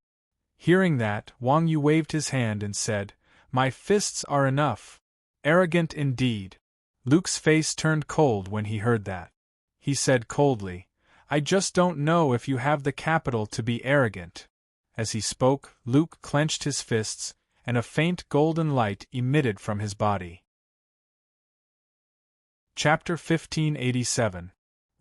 Hearing that, Wang Yu waved his hand and said, "My fists are enough." Arrogant indeed. Luke's face turned cold when he heard that. He said coldly, "I just don't know if you have the capital to be arrogant." As he spoke, Luke clenched his fists, and a faint golden light emitted from his body. Chapter 1587.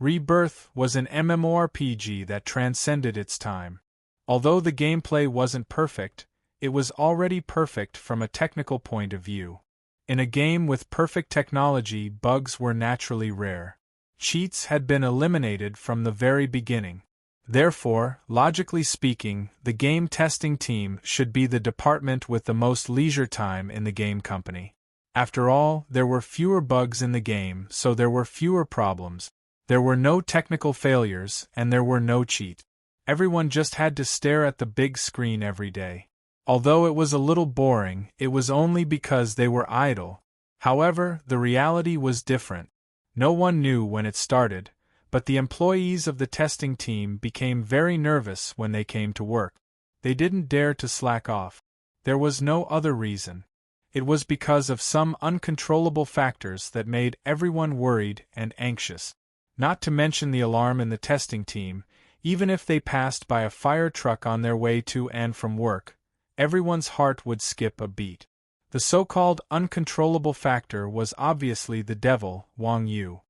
Rebirth was an MMORPG that transcended its time. Although the gameplay wasn't perfect, it was already perfect from a technical point of view. In a game with perfect technology, bugs were naturally rare. Cheats had been eliminated from the very beginning. Therefore, logically speaking, the game testing team should be the department with the most leisure time in the game company. After all, there were fewer bugs in the game, so there were fewer problems. There were no technical failures, and there were no cheats. Everyone just had to stare at the big screen every day. Although it was a little boring, it was only because they were idle. However, the reality was different. No one knew when it started, but the employees of the testing team became very nervous when they came to work. They didn't dare to slack off. There was no other reason. It was because of some uncontrollable factors that made everyone worried and anxious. Not to mention the alarm in the testing team, even if they passed by a fire truck on their way to and from work, everyone's heart would skip a beat. The so-called uncontrollable factor was obviously the devil, Wang Yu.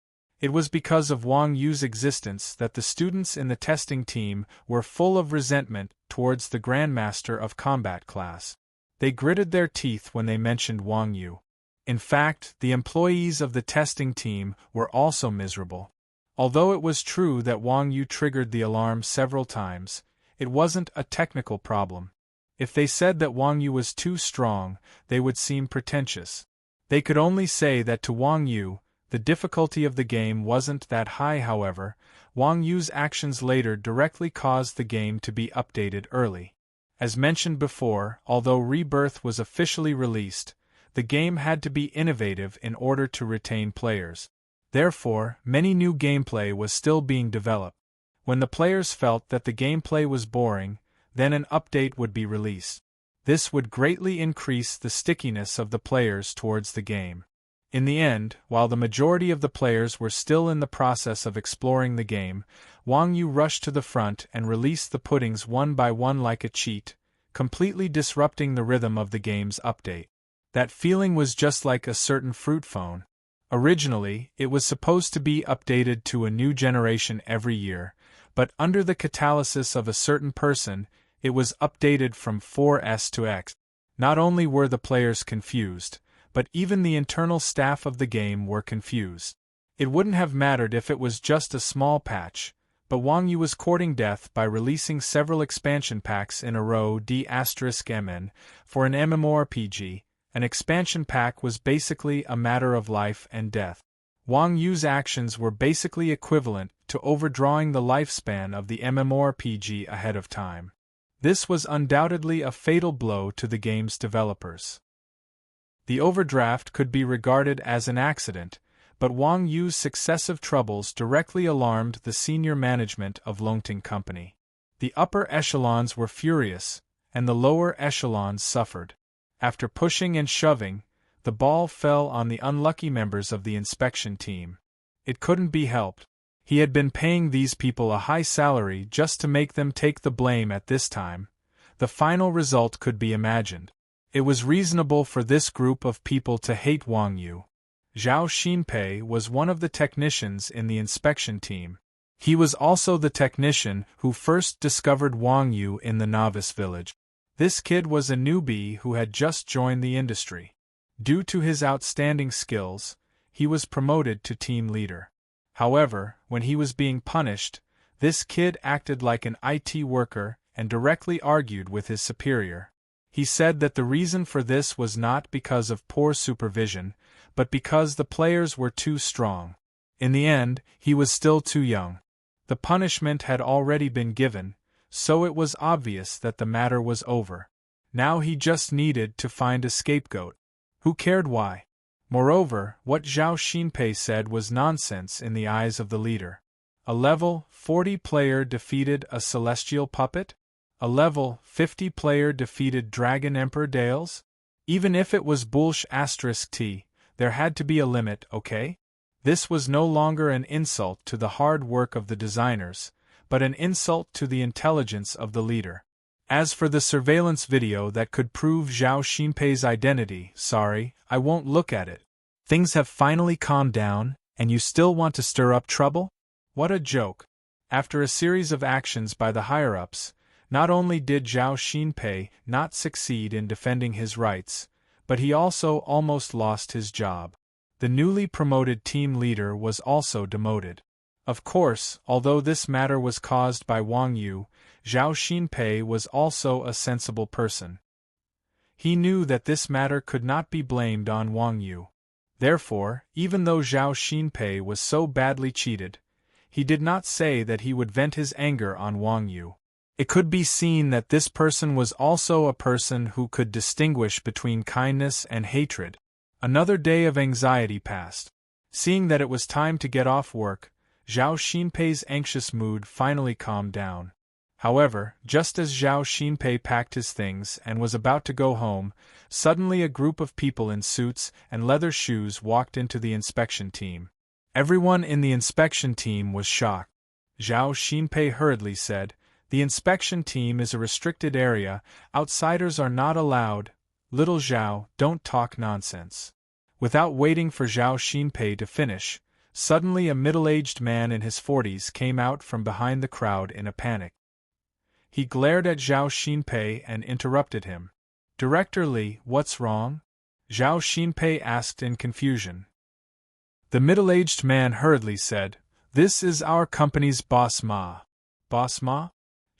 It was because of Wang Yu's existence that the students in the testing team were full of resentment towards the Grandmaster of Combat class. They gritted their teeth when they mentioned Wang Yu. In fact, the employees of the testing team were also miserable. Although it was true that Wang Yu triggered the alarm several times, it wasn't a technical problem. If they said that Wang Yu was too strong, they would seem pretentious. They could only say that to Wang Yu, the difficulty of the game wasn't that high. However, Wang Yu's actions later directly caused the game to be updated early. As mentioned before, although Rebirth was officially released, the game had to be innovative in order to retain players. Therefore, many new gameplay was still being developed. When the players felt that the gameplay was boring, then an update would be released. This would greatly increase the stickiness of the players towards the game. In the end, while the majority of the players were still in the process of exploring the game, Wang Yu rushed to the front and released the puddings one by one like a cheat, completely disrupting the rhythm of the game's update. That feeling was just like a certain fruit phone. Originally, it was supposed to be updated to a new generation every year, but under the catalysis of a certain person, it was updated from 4S to X. Not only were the players confused, but even the internal staff of the game were confused. It wouldn't have mattered if it was just a small patch, but Wang Yu was courting death by releasing several expansion packs in a row. D*MN. For an MMORPG, an expansion pack was basically a matter of life and death. Wang Yu's actions were basically equivalent to overdrawing the lifespan of the MMORPG ahead of time. This was undoubtedly a fatal blow to the game's developers. The overdraft could be regarded as an accident, but Wang Yu's successive troubles directly alarmed the senior management of Longting Company. The upper echelons were furious, and the lower echelons suffered. After pushing and shoving, the ball fell on the unlucky members of the inspection team. It couldn't be helped. He had been paying these people a high salary just to make them take the blame at this time. The final result could be imagined. It was reasonable for this group of people to hate Wang Yu. Zhao Xinpei was one of the technicians in the inspection team. He was also the technician who first discovered Wang Yu in the novice village. This kid was a newbie who had just joined the industry. Due to his outstanding skills, he was promoted to team leader. However, when he was being punished, this kid acted like an IT worker and directly argued with his superior. He said that the reason for this was not because of poor supervision, but because the players were too strong. In the end, he was still too young. The punishment had already been given, so it was obvious that the matter was over. Now he just needed to find a scapegoat. Who cared why? Moreover, what Zhao Xinpei said was nonsense in the eyes of the leader. A level 40 player defeated a celestial puppet? A level 50 player defeated Dragon Emperor Dales? Even if it was bullsh*t, there had to be a limit, okay? This was no longer an insult to the hard work of the designers, but an insult to the intelligence of the leader. As for the surveillance video that could prove Zhao Xinpei's identity, sorry, I won't look at it. Things have finally calmed down, and you still want to stir up trouble? What a joke. After a series of actions by the higher-ups, not only did Zhao Xinpei not succeed in defending his rights, but he also almost lost his job. The newly promoted team leader was also demoted. Of course, although this matter was caused by Wang Yu, Zhao Xinpei was also a sensible person. He knew that this matter could not be blamed on Wang Yu. Therefore, even though Zhao Xinpei was so badly cheated, he did not say that he would vent his anger on Wang Yu. It could be seen that this person was also a person who could distinguish between kindness and hatred. Another day of anxiety passed. Seeing that it was time to get off work, Zhao Xinpei's anxious mood finally calmed down. However, just as Zhao Xinpei packed his things and was about to go home, suddenly a group of people in suits and leather shoes walked into the inspection team. Everyone in the inspection team was shocked. Zhao Xinpei hurriedly said, "The inspection team is a restricted area, outsiders are not allowed. Little Zhao, don't talk nonsense." Without waiting for Zhao Xinpei to finish, suddenly a middle-aged man in his 40s came out from behind the crowd in a panic. He glared at Zhao Xinpei and interrupted him. "Director Li, what's wrong?" Zhao Xinpei asked in confusion. The middle-aged man hurriedly said, "This is our company's boss Ma." "Boss Ma?"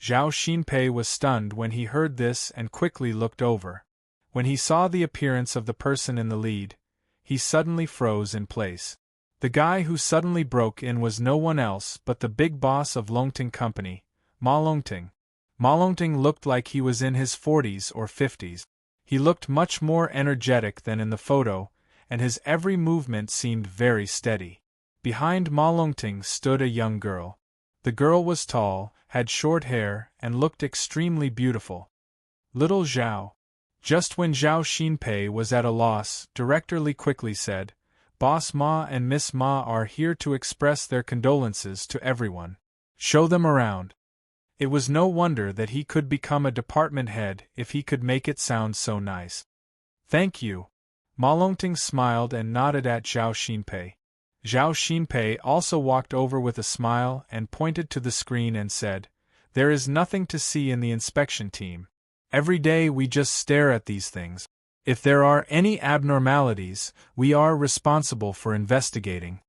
Zhao Xinpei was stunned when he heard this and quickly looked over. When he saw the appearance of the person in the lead, he suddenly froze in place. The guy who suddenly broke in was no one else but the big boss of Longting Company, Ma Longting. Ma Longting looked like he was in his 40s or 50s. He looked much more energetic than in the photo, and his every movement seemed very steady. Behind Ma Longting stood a young girl. The girl was tall, had short hair, and looked extremely beautiful. Little Zhao. Just when Zhao Xinpei was at a loss, Director Li quickly said, "Boss Ma and Miss Ma are here to express their condolences to everyone. Show them around." It was no wonder that he could become a department head if he could make it sound so nice. "Thank you." Ma Longting smiled and nodded at Zhao Xinpei. Zhao Xinpei also walked over with a smile and pointed to the screen and said, "There is nothing to see in the inspection team. Every day we just stare at these things. If there are any abnormalities, we are responsible for investigating."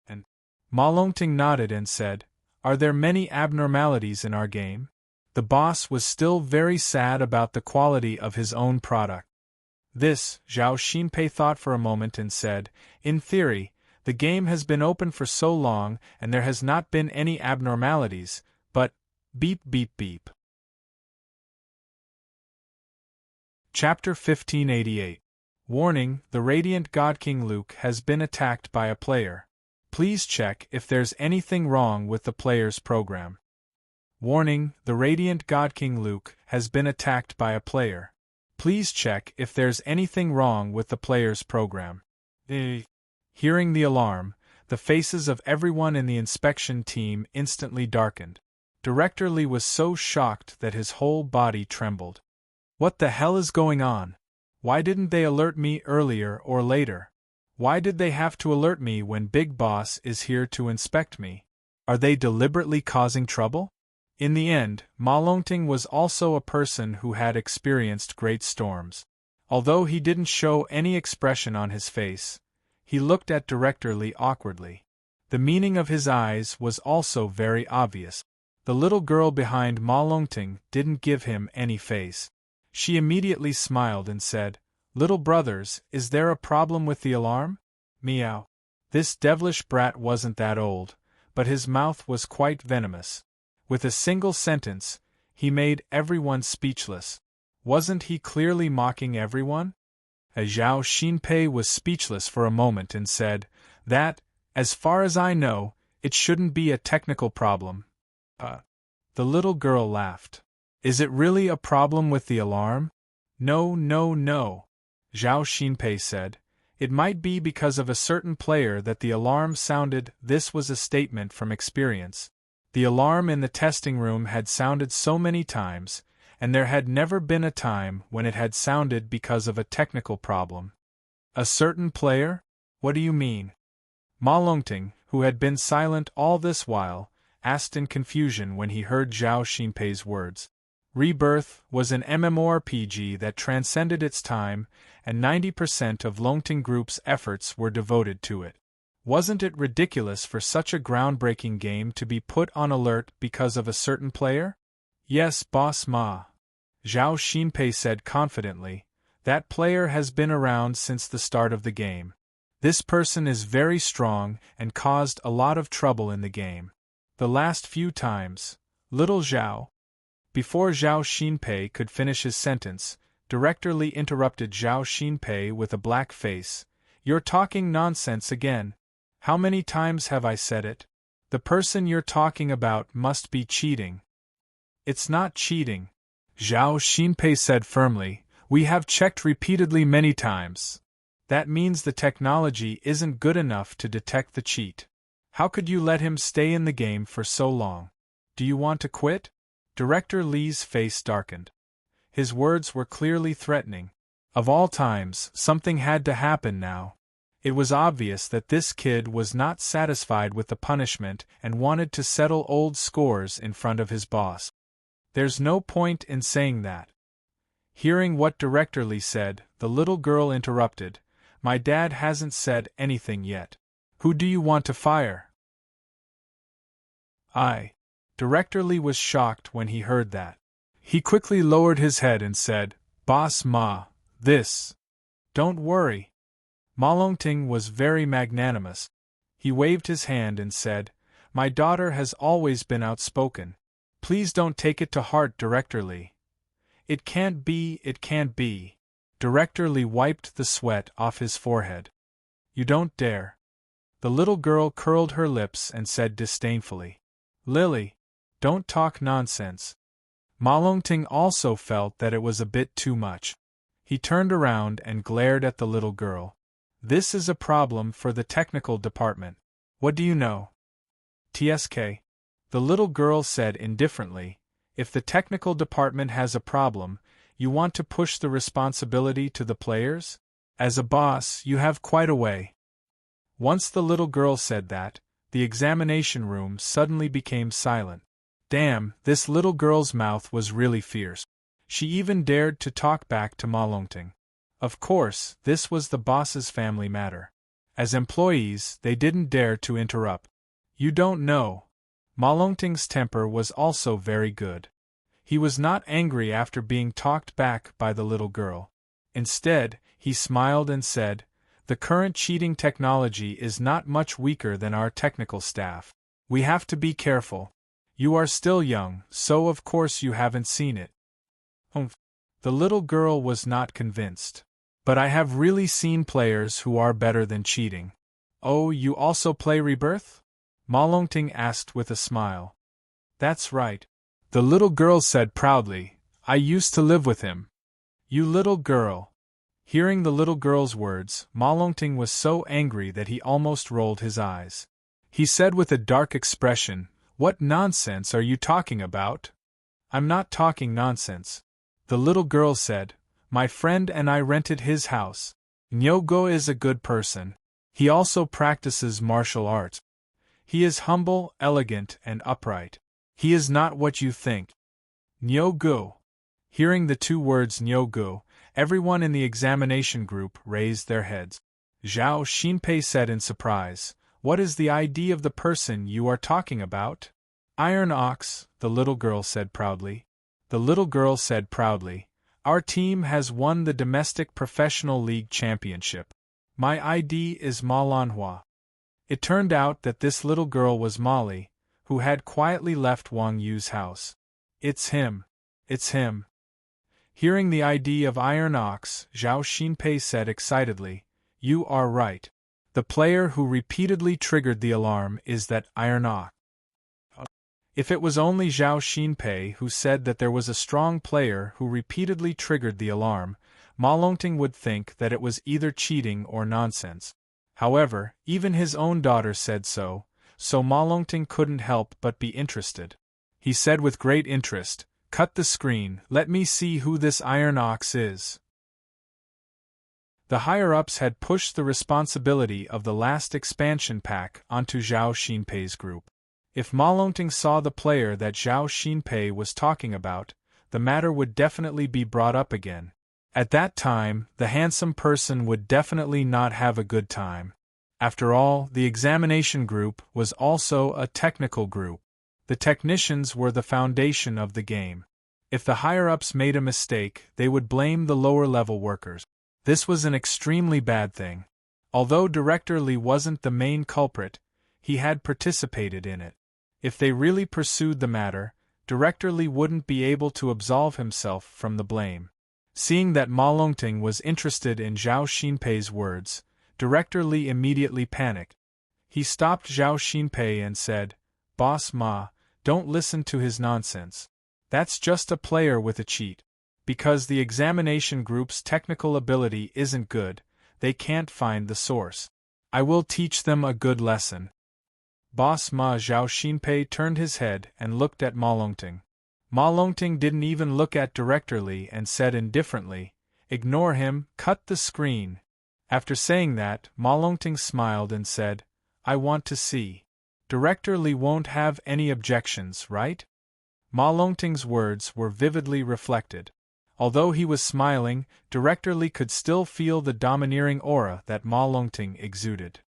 And Ma Longting nodded and said, "Are there many abnormalities in our game?" The boss was still very sad about the quality of his own product. This, Zhao Xinpei thought for a moment and said, "In theory, the game has been open for so long and there has not been any abnormalities, but beep beep beep." Chapter 1588. Warning: the Radiant God King Luke has been attacked by a player. Please check if there's anything wrong with the player's program. Warning: the Radiant God King Luke has been attacked by a player. Please check if there's anything wrong with the player's program. Hearing the alarm, the faces of everyone in the inspection team instantly darkened. Director Li was so shocked that his whole body trembled. What the hell is going on? Why didn't they alert me earlier or later? Why did they have to alert me when Big Boss is here to inspect me? Are they deliberately causing trouble? In the end, Ma Longting was also a person who had experienced great storms. Although he didn't show any expression on his face, he looked at Director Li awkwardly. The meaning of his eyes was also very obvious. The little girl behind Ma Longting didn't give him any face. She immediately smiled and said, "Little brothers, is there a problem with the alarm?" Meow. This devilish brat wasn't that old, but his mouth was quite venomous. With a single sentence, he made everyone speechless. Wasn't he clearly mocking everyone? Zhao Xinpei was speechless for a moment and said, "That, as far as I know, it shouldn't be a technical problem." The little girl laughed. "Is it really a problem with the alarm?" "No, no, no," Zhao Xinpei said. "It might be because of a certain player that the alarm sounded." This was a statement from experience. The alarm in the testing room had sounded so many times, and there had never been a time when it had sounded because of a technical problem. "A certain player? What do you mean?" Ma Longting, who had been silent all this while, asked in confusion when he heard Zhao Xinpei's words. Rebirth was an MMORPG that transcended its time, and 90% of Longting Group's efforts were devoted to it. Wasn't it ridiculous for such a groundbreaking game to be put on alert because of a certain player? "Yes, Boss Ma," Zhao Xinpei said confidently. "That player has been around since the start of the game. This person is very strong and caused a lot of trouble in the game. The last few times, little Zhao..." Before Zhao Xinpei could finish his sentence, Director Li interrupted Zhao Xinpei with a black face. "You're talking nonsense again. How many times have I said it? The person you're talking about must be cheating." "It's not cheating," Zhao Xinpei said firmly. "We have checked repeatedly many times. That means the technology isn't good enough to detect the cheat. How could you let him stay in the game for so long? Do you want to quit?" Director Li's face darkened. His words were clearly threatening. Of all times, something had to happen now. It was obvious that this kid was not satisfied with the punishment and wanted to settle old scores in front of his boss. "There's no point in saying that." Hearing what Director Li said, the little girl interrupted. "My dad hasn't said anything yet. Who do you want to fire?" Director Lee was shocked when he heard that. He quickly lowered his head and said, "Boss Ma, this. Don't worry." Ma Longting was very magnanimous. He waved his hand and said, "My daughter has always been outspoken. Please don't take it to heart, Director Lee. It can't be, it can't be." Director Lee wiped the sweat off his forehead. "You don't dare." The little girl curled her lips and said disdainfully, "Lily, don't talk nonsense." Ma Longting also felt that it was a bit too much. He turned around and glared at the little girl. "This is a problem for the technical department. What do you know?" "TSK." The little girl said indifferently, "If the technical department has a problem, you want to push the responsibility to the players? As a boss, you have quite a way." Once the little girl said that, the examination room suddenly became silent. Damn, this little girl's mouth was really fierce. She even dared to talk back to Ma Longting. Of course, this was the boss's family matter. As employees, they didn't dare to interrupt. "You don't know." Ma Longting's temper was also very good. He was not angry after being talked back by the little girl. Instead, he smiled and said, "The current cheating technology is not much weaker than our technical staff. We have to be careful. You are still young, so of course you haven't seen it." The little girl was not convinced. "But I have really seen players who are better than cheating." "Oh, you also play Rebirth?" Ma Longting asked with a smile. "That's right." The little girl said proudly, "I used to live with him." "You little girl." Hearing the little girl's words, Ma Longting was so angry that he almost rolled his eyes. He said with a dark expression, "What nonsense are you talking about?" "I'm not talking nonsense." The little girl said, "My friend and I rented his house. Nyogo is a good person. He also practices martial arts. He is humble, elegant, and upright. He is not what you think." Nyogo. Hearing the two words Nyogo, everyone in the examination group raised their heads. Zhao Xinpei said in surprise, "What is the ID of the person you are talking about?" "Iron Ox," the little girl said proudly. The little girl said proudly, "Our team has won the domestic professional league championship. My ID is Ma Lanhua." It turned out that this little girl was Molly, who had quietly left Wang Yu's house. "It's him. It's him." Hearing the ID of Iron Ox, Zhao Xinpei said excitedly, "You are right. The player who repeatedly triggered the alarm is that Iron Ox." If it was only Zhao Xinpei who said that there was a strong player who repeatedly triggered the alarm, Ma Longting would think that it was either cheating or nonsense. However, even his own daughter said so Ma Longting couldn't help but be interested. He said with great interest, "Cut the screen, let me see who this Iron Ox is." The higher-ups had pushed the responsibility of the last expansion pack onto Zhao Xinpei's group. If Ma Longting saw the player that Zhao Xinpei was talking about, the matter would definitely be brought up again. At that time, the handsome person would definitely not have a good time. After all, the examination group was also a technical group. The technicians were the foundation of the game. If the higher-ups made a mistake, they would blame the lower-level workers. This was an extremely bad thing. Although Director Lee wasn't the main culprit, he had participated in it. If they really pursued the matter, Director Lee wouldn't be able to absolve himself from the blame. Seeing that Ma Longting was interested in Zhao Xinpei's words, Director Lee immediately panicked. He stopped Zhao Xinpei and said, "Boss Ma, don't listen to his nonsense. That's just a player with a cheat. Because the examination group's technical ability isn't good, they can't find the source. I will teach them a good lesson." Boss Ma. Zhao Xinpei turned his head and looked at Ma Longting. Ma Longting didn't even look at Director Lee and said indifferently, "Ignore him, cut the screen." After saying that, Ma Longting smiled and said, "I want to see. Director Lee won't have any objections, right?" Ma Longting's words were vividly reflected. Although he was smiling, Director Lee could still feel the domineering aura that Ma Longting exuded.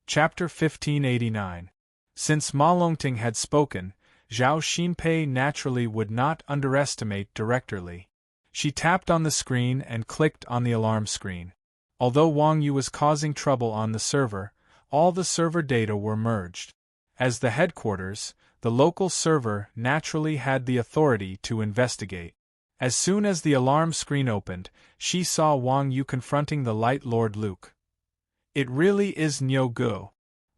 Chapter 1589. Since Ma Longting had spoken, Zhao Xinpei naturally would not underestimate directorly. She tapped on the screen and clicked on the alarm screen. Although Wang Yu was causing trouble on the server, all the server data were merged. As the headquarters, the local server naturally had the authority to investigate. As soon as the alarm screen opened, she saw Wang Yu confronting the Light Lord Luke. It really is Niu Gu.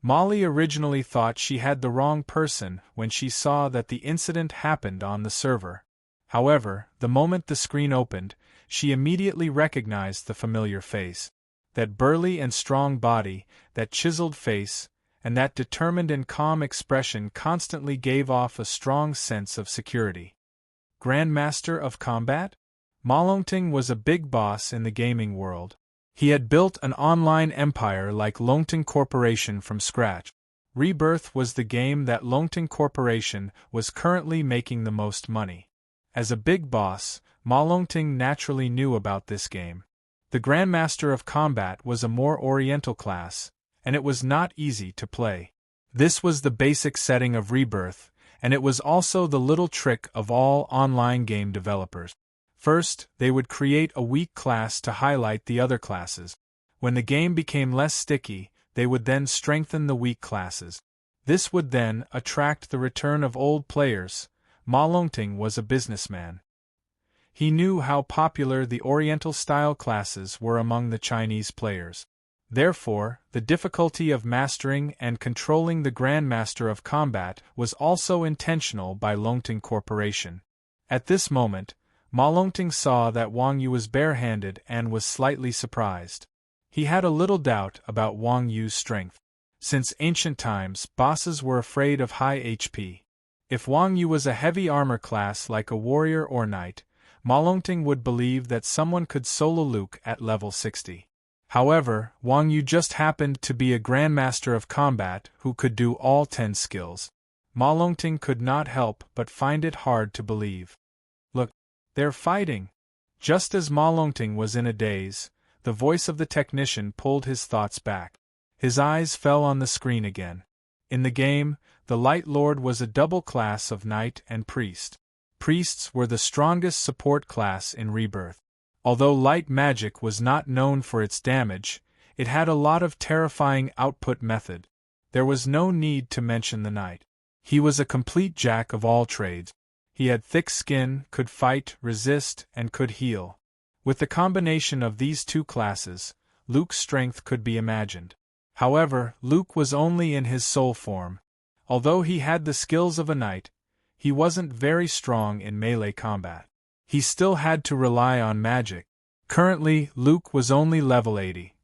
Molly originally thought she had the wrong person when she saw that the incident happened on the server. However, the moment the screen opened, she immediately recognized the familiar face. That burly and strong body, that chiseled face, and that determined and calm expression constantly gave off a strong sense of security. Grandmaster of Combat? Ma Longting was a big boss in the gaming world. He had built an online empire like Longting Corporation from scratch. Rebirth was the game that Longting Corporation was currently making the most money. As a big boss, Ma Longting naturally knew about this game. The Grandmaster of Combat was a more oriental class, and it was not easy to play. This was the basic setting of Rebirth, and it was also the little trick of all online game developers. First, they would create a weak class to highlight the other classes. When the game became less sticky, they would then strengthen the weak classes. This would then attract the return of old players. Ma Longting was a businessman. He knew how popular the Oriental-style classes were among the Chinese players. Therefore, the difficulty of mastering and controlling the Grandmaster of Combat was also intentional by Longting Corporation. At this moment, Ma Longting saw that Wang Yu was barehanded and was slightly surprised. He had a little doubt about Wang Yu's strength. Since ancient times, bosses were afraid of high HP. If Wang Yu was a heavy armor class like a warrior or knight, Ma Longting would believe that someone could solo Luke at level 60. However, Wang Yu just happened to be a Grandmaster of Combat who could do all 10 skills. Ma Longting could not help but find it hard to believe. Look, they're fighting! Just as Ma Longting was in a daze, the voice of the technician pulled his thoughts back. His eyes fell on the screen again. In the game, the Light Lord was a double class of Knight and Priest. Priests were the strongest support class in Rebirth. Although light magic was not known for its damage, it had a lot of terrifying output method. There was no need to mention the Knight. He was a complete jack of all trades. He had thick skin, could fight, resist, and could heal. With the combination of these two classes, Luke's strength could be imagined. However, Luke was only in his soul form. Although he had the skills of a knight, he wasn't very strong in melee combat. He still had to rely on magic. Currently, Luke was only level 80.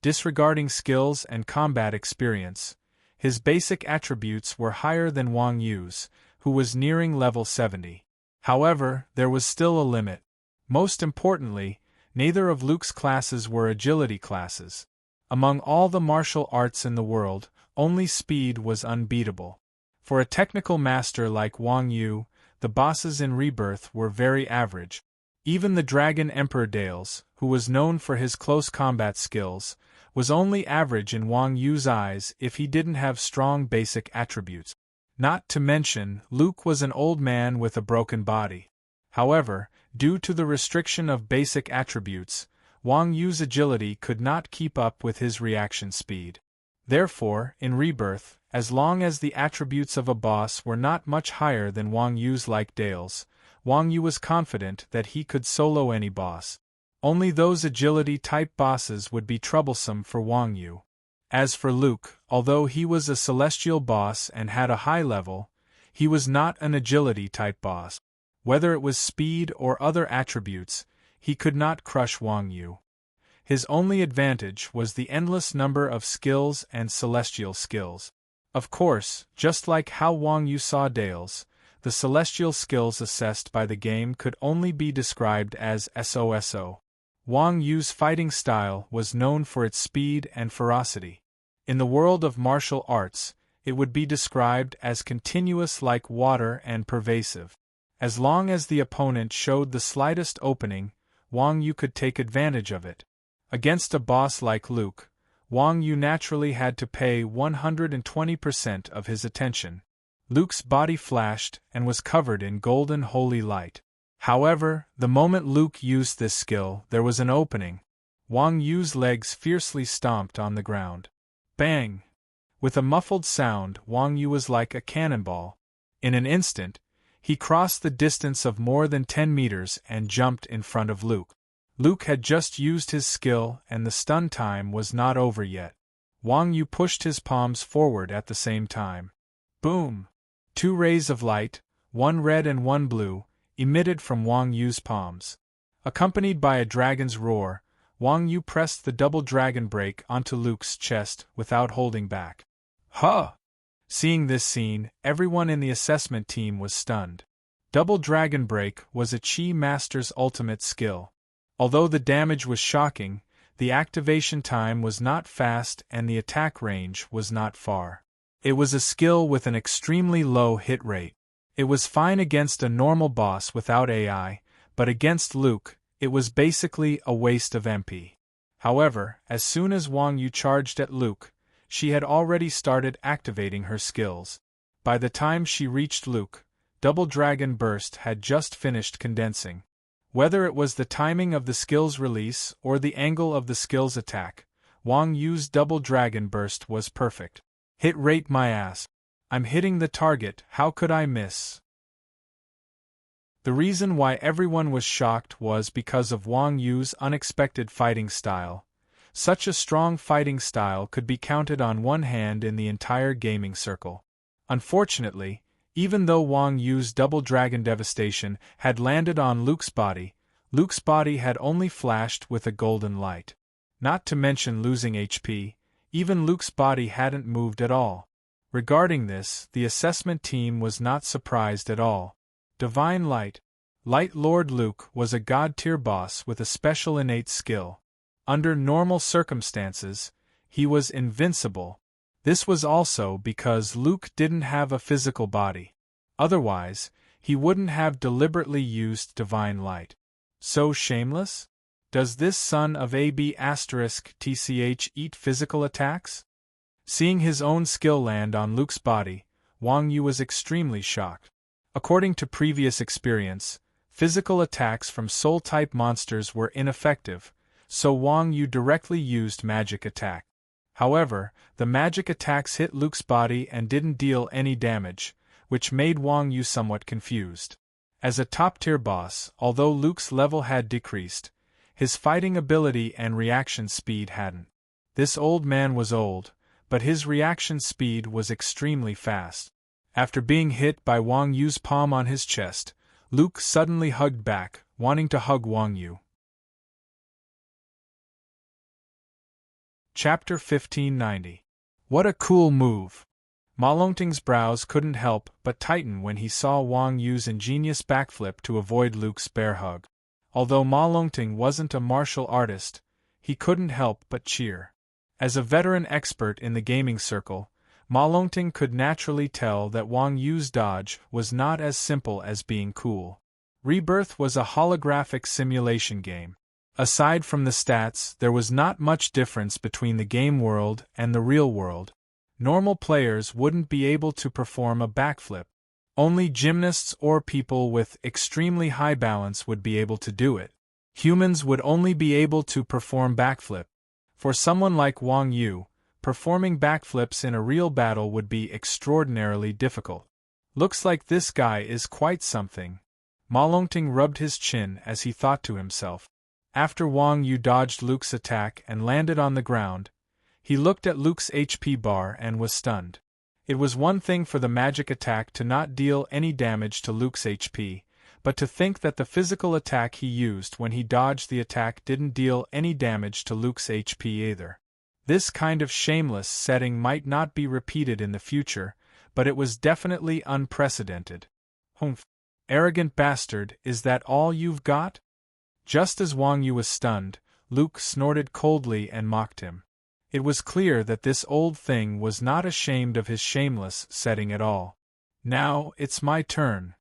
Disregarding skills and combat experience, his basic attributes were higher than Wang Yu's, who was nearing level 70. However, there was still a limit. Most importantly, neither of Luke's classes were agility classes. Among all the martial arts in the world, only speed was unbeatable. For a technical master like Wang Yu, the bosses in Rebirth were very average. Even the Dragon Emperor Dales, who was known for his close combat skills, was only average in Wang Yu's eyes if he didn't have strong basic attributes. Not to mention, Luke was an old man with a broken body. However, due to the restriction of basic attributes, Wang Yu's agility could not keep up with his reaction speed. Therefore, in Rebirth, as long as the attributes of a boss were not much higher than Wang Yu's like Dale's, Wang Yu was confident that he could solo any boss. Only those agility-type bosses would be troublesome for Wang Yu. As for Luke, although he was a celestial boss and had a high level, he was not an agility-type boss. Whether it was speed or other attributes, he could not crush Wang Yu. His only advantage was the endless number of skills and celestial skills. Of course, just like how Wang Yu saw Dale's, the celestial skills assessed by the game could only be described as SOSO. Wang Yu's fighting style was known for its speed and ferocity. In the world of martial arts, it would be described as continuous like water and pervasive. As long as the opponent showed the slightest opening, Wang Yu could take advantage of it. Against a boss like Luke, Wang Yu naturally had to pay 120% of his attention. Luke's body flashed and was covered in golden holy light. However, the moment Luke used this skill, there was an opening. Wang Yu's legs fiercely stomped on the ground. Bang! With a muffled sound, Wang Yu was like a cannonball. In an instant, he crossed the distance of more than 10 meters and jumped in front of Luke. Luke had just used his skill and the stun time was not over yet. Wang Yu pushed his palms forward at the same time. Boom! 2 rays of light, one red and one blue, emitted from Wang Yu's palms. Accompanied by a dragon's roar, Wang Yu pressed the double dragon break onto Luke's chest without holding back. Huh! Seeing this scene, everyone in the assessment team was stunned. Double dragon break was a Chi master's ultimate skill. Although the damage was shocking, the activation time was not fast and the attack range was not far. It was a skill with an extremely low hit rate. It was fine against a normal boss without AI, but against Luke, it was basically a waste of MP. However, as soon as Wang Yu charged at Luke, she had already started activating her skills. By the time she reached Luke, Double Dragon Burst had just finished condensing. Whether it was the timing of the skill's release or the angle of the skill's attack, Wang Yu's Double Dragon Burst was perfect. Hit rate my ass. I'm hitting the target, how could I miss? The reason why everyone was shocked was because of Wang Yu's unexpected fighting style. Such a strong fighting style could be counted on one hand in the entire gaming circle. Unfortunately, even though Wang Yu's Double Dragon Devastation had landed on Luke's body had only flashed with a golden light. Not to mention losing HP, even Luke's body hadn't moved at all. Regarding this, the assessment team was not surprised at all. Divine Light. Light Lord Luke was a god-tier boss with a special innate skill. Under normal circumstances, he was invincible. This was also because Luke didn't have a physical body. Otherwise, he wouldn't have deliberately used Divine Light. So shameless? Does this son of AB*TCH eat physical attacks? Seeing his own skill land on Luke's body, Wang Yu was extremely shocked. According to previous experience, physical attacks from soul-type monsters were ineffective, so Wang Yu directly used magic attack. However, the magic attacks hit Luke's body and didn't deal any damage, which made Wang Yu somewhat confused. As a top-tier boss, although Luke's level had decreased, his fighting ability and reaction speed hadn't. This old man was old, but his reaction speed was extremely fast. After being hit by Wang Yu's palm on his chest, Luke suddenly hugged back, wanting to hug Wang Yu. Chapter 1590. What a cool move! Ma Longting's brows couldn't help but tighten when he saw Wang Yu's ingenious backflip to avoid Luke's bear hug. Although Ma Longting wasn't a martial artist, he couldn't help but cheer. As a veteran expert in the gaming circle, Ma Longting could naturally tell that Wang Yu's dodge was not as simple as being cool. Rebirth was a holographic simulation game. Aside from the stats, there was not much difference between the game world and the real world. Normal players wouldn't be able to perform a backflip. Only gymnasts or people with extremely high balance would be able to do it. Humans would only be able to perform backflip. For someone like Wang Yu, performing backflips in a real battle would be extraordinarily difficult. Looks like this guy is quite something. Ma Longting rubbed his chin as he thought to himself. After Wang Yu dodged Luke's attack and landed on the ground, he looked at Luke's HP bar and was stunned. It was one thing for the magic attack to not deal any damage to Luke's HP, but to think that the physical attack he used when he dodged the attack didn't deal any damage to Luke's HP either. This kind of shameless setting might not be repeated in the future, but it was definitely unprecedented. Humph! Arrogant bastard, is that all you've got? Just as Wang Yu was stunned, Luke snorted coldly and mocked him. It was clear that this old thing was not ashamed of his shameless setting at all. Now, it's my turn.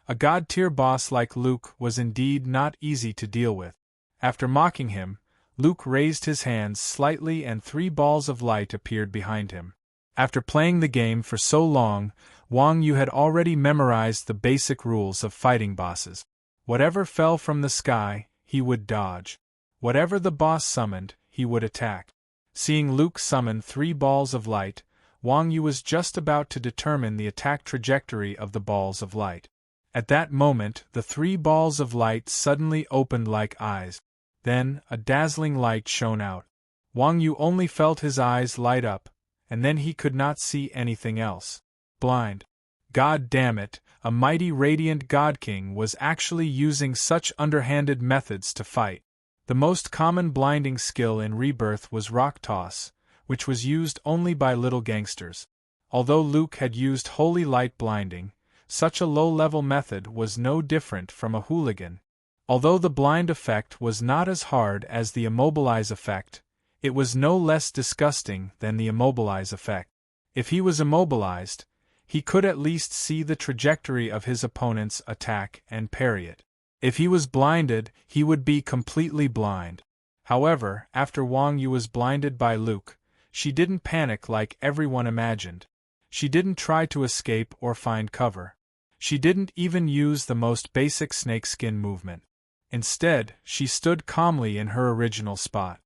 A god-tier boss like Luke was indeed not easy to deal with. After mocking him, Luke raised his hands slightly and 3 balls of light appeared behind him. After playing the game for so long, Wang Yu had already memorized the basic rules of fighting bosses. Whatever fell from the sky, he would dodge. Whatever the boss summoned, he would attack. Seeing Luke summon 3 balls of light, Wang Yu was just about to determine the attack trajectory of the balls of light. At that moment, the 3 balls of light suddenly opened like eyes. Then, a dazzling light shone out. Wang Yu only felt his eyes light up, and then he could not see anything else. Blind. God damn it, a mighty radiant God King was actually using such underhanded methods to fight. The most common blinding skill in Rebirth was Rock Toss, which was used only by little gangsters. Although Luke had used Holy Light Blinding, such a low-level method was no different from a hooligan. Although the blind effect was not as hard as the immobilize effect, it was no less disgusting than the immobilize effect. If he was immobilized, he could at least see the trajectory of his opponent's attack and parry it. If he was blinded, he would be completely blind. However, after Wang Yu was blinded by Luke, she didn't panic like everyone imagined. She didn't try to escape or find cover. She didn't even use the most basic snakeskin movement. Instead, she stood calmly in her original spot.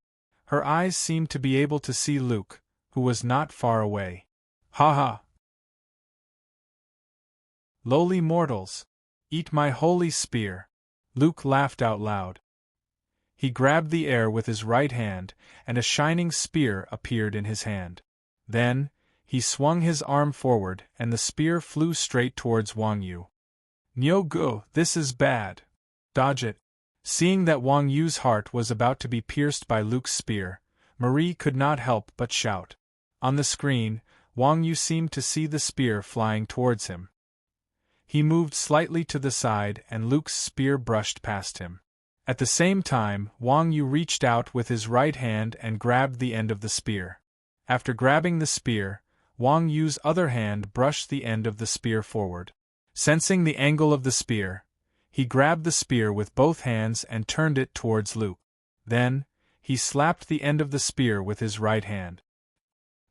Her eyes seemed to be able to see Luke, who was not far away. Ha ha! Lowly mortals! Eat my holy spear! Luke laughed out loud. He grabbed the air with his right hand, and a shining spear appeared in his hand. Then, he swung his arm forward and the spear flew straight towards Wang Yu. Nyo-gu, this is bad. Dodge it. Seeing that Wang Yu's heart was about to be pierced by Luke's spear, Marie could not help but shout. On the screen, Wang Yu seemed to see the spear flying towards him. He moved slightly to the side and Luke's spear brushed past him. At the same time, Wang Yu reached out with his right hand and grabbed the end of the spear. After grabbing the spear, Wang Yu's other hand brushed the end of the spear forward. Sensing the angle of the spear, he grabbed the spear with both hands and turned it towards Luke. Then, he slapped the end of the spear with his right hand.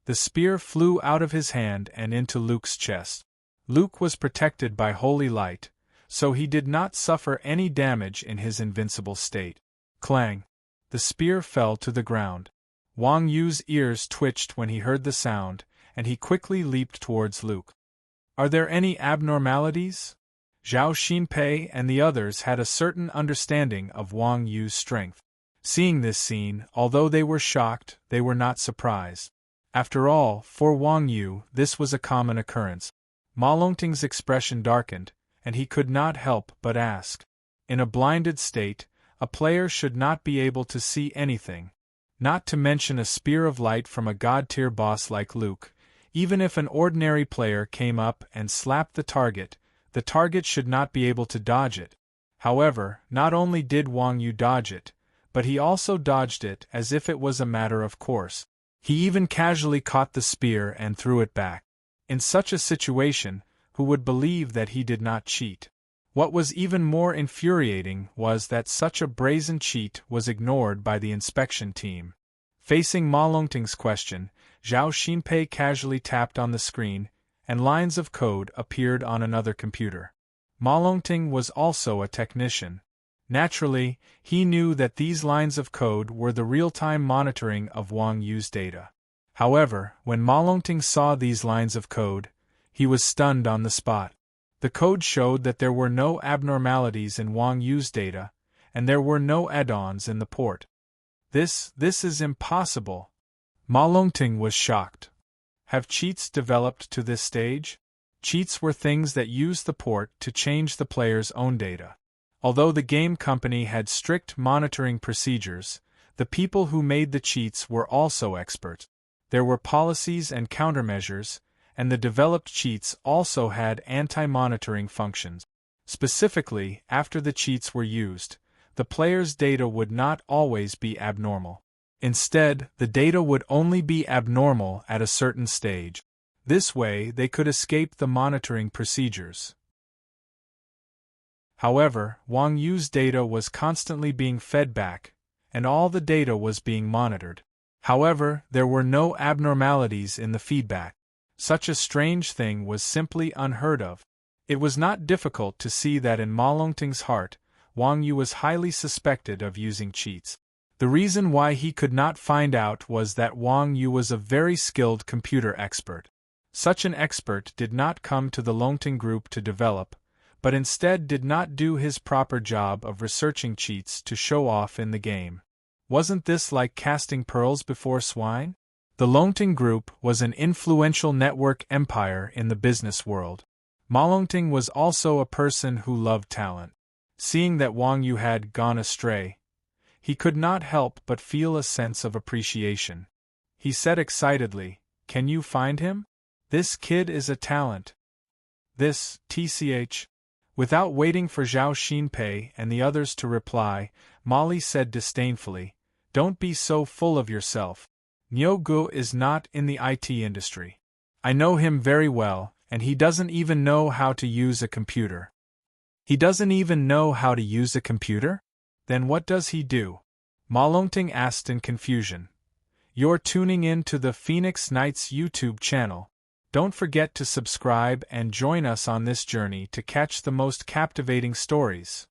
The spear flew out of his hand and into Luke's chest. Luke was protected by holy light, so he did not suffer any damage in his invincible state. Clang! The spear fell to the ground. Wang Yu's ears twitched when he heard the sound, and he quickly leaped towards Luke. Are there any abnormalities? Zhao Xinpei and the others had a certain understanding of Wang Yu's strength. Seeing this scene, although they were shocked, they were not surprised. After all, for Wang Yu, this was a common occurrence. Ma Longting's expression darkened, and he could not help but ask. In a blinded state, a player should not be able to see anything. Not to mention a spear of light from a god-tier boss like Luke. Even if an ordinary player came up and slapped the target should not be able to dodge it. However, not only did Wang Yu dodge it, but he also dodged it as if it was a matter of course. He even casually caught the spear and threw it back. In such a situation, who would believe that he did not cheat? What was even more infuriating was that such a brazen cheat was ignored by the inspection team. Facing Ma Longting's question, Zhao Xinpei casually tapped on the screen, and lines of code appeared on another computer. Ma Longting was also a technician. Naturally, he knew that these lines of code were the real-time monitoring of Wang Yu's data. However, when Ma Longting saw these lines of code, he was stunned on the spot. The code showed that there were no abnormalities in Wang Yu's data, and there were no add-ons in the port. This is impossible. Ma Longting was shocked. Have cheats developed to this stage? Cheats were things that used the port to change the player's own data. Although the game company had strict monitoring procedures, the people who made the cheats were also experts. There were policies and countermeasures, and the developed cheats also had anti-monitoring functions. Specifically, after the cheats were used, the player's data would not always be abnormal. Instead, the data would only be abnormal at a certain stage. This way, they could escape the monitoring procedures. However, Wang Yu's data was constantly being fed back, and all the data was being monitored. However, there were no abnormalities in the feedback. Such a strange thing was simply unheard of. It was not difficult to see that in Ma Longting's heart, Wang Yu was highly suspected of using cheats. The reason why he could not find out was that Wang Yu was a very skilled computer expert. Such an expert did not come to the Longting Group to develop, but instead did not do his proper job of researching cheats to show off in the game. Wasn't this like casting pearls before swine? The Longting Group was an influential network empire in the business world. Ma Longting was also a person who loved talent. Seeing that Wang Yu had gone astray, he could not help but feel a sense of appreciation. He said excitedly, "Can you find him? This kid is a talent." This, tch. Without waiting for Zhao Xinpei and the others to reply, Molly said disdainfully, "Don't be so full of yourself. Niu Gu is not in the IT industry. I know him very well, and he doesn't even know how to use a computer." "He doesn't even know how to use a computer? Then what does he do?" Ma Longting asked in confusion. "You're tuning in to the Phoenix Knights YouTube channel. Don't forget to subscribe and join us on this journey to catch the most captivating stories.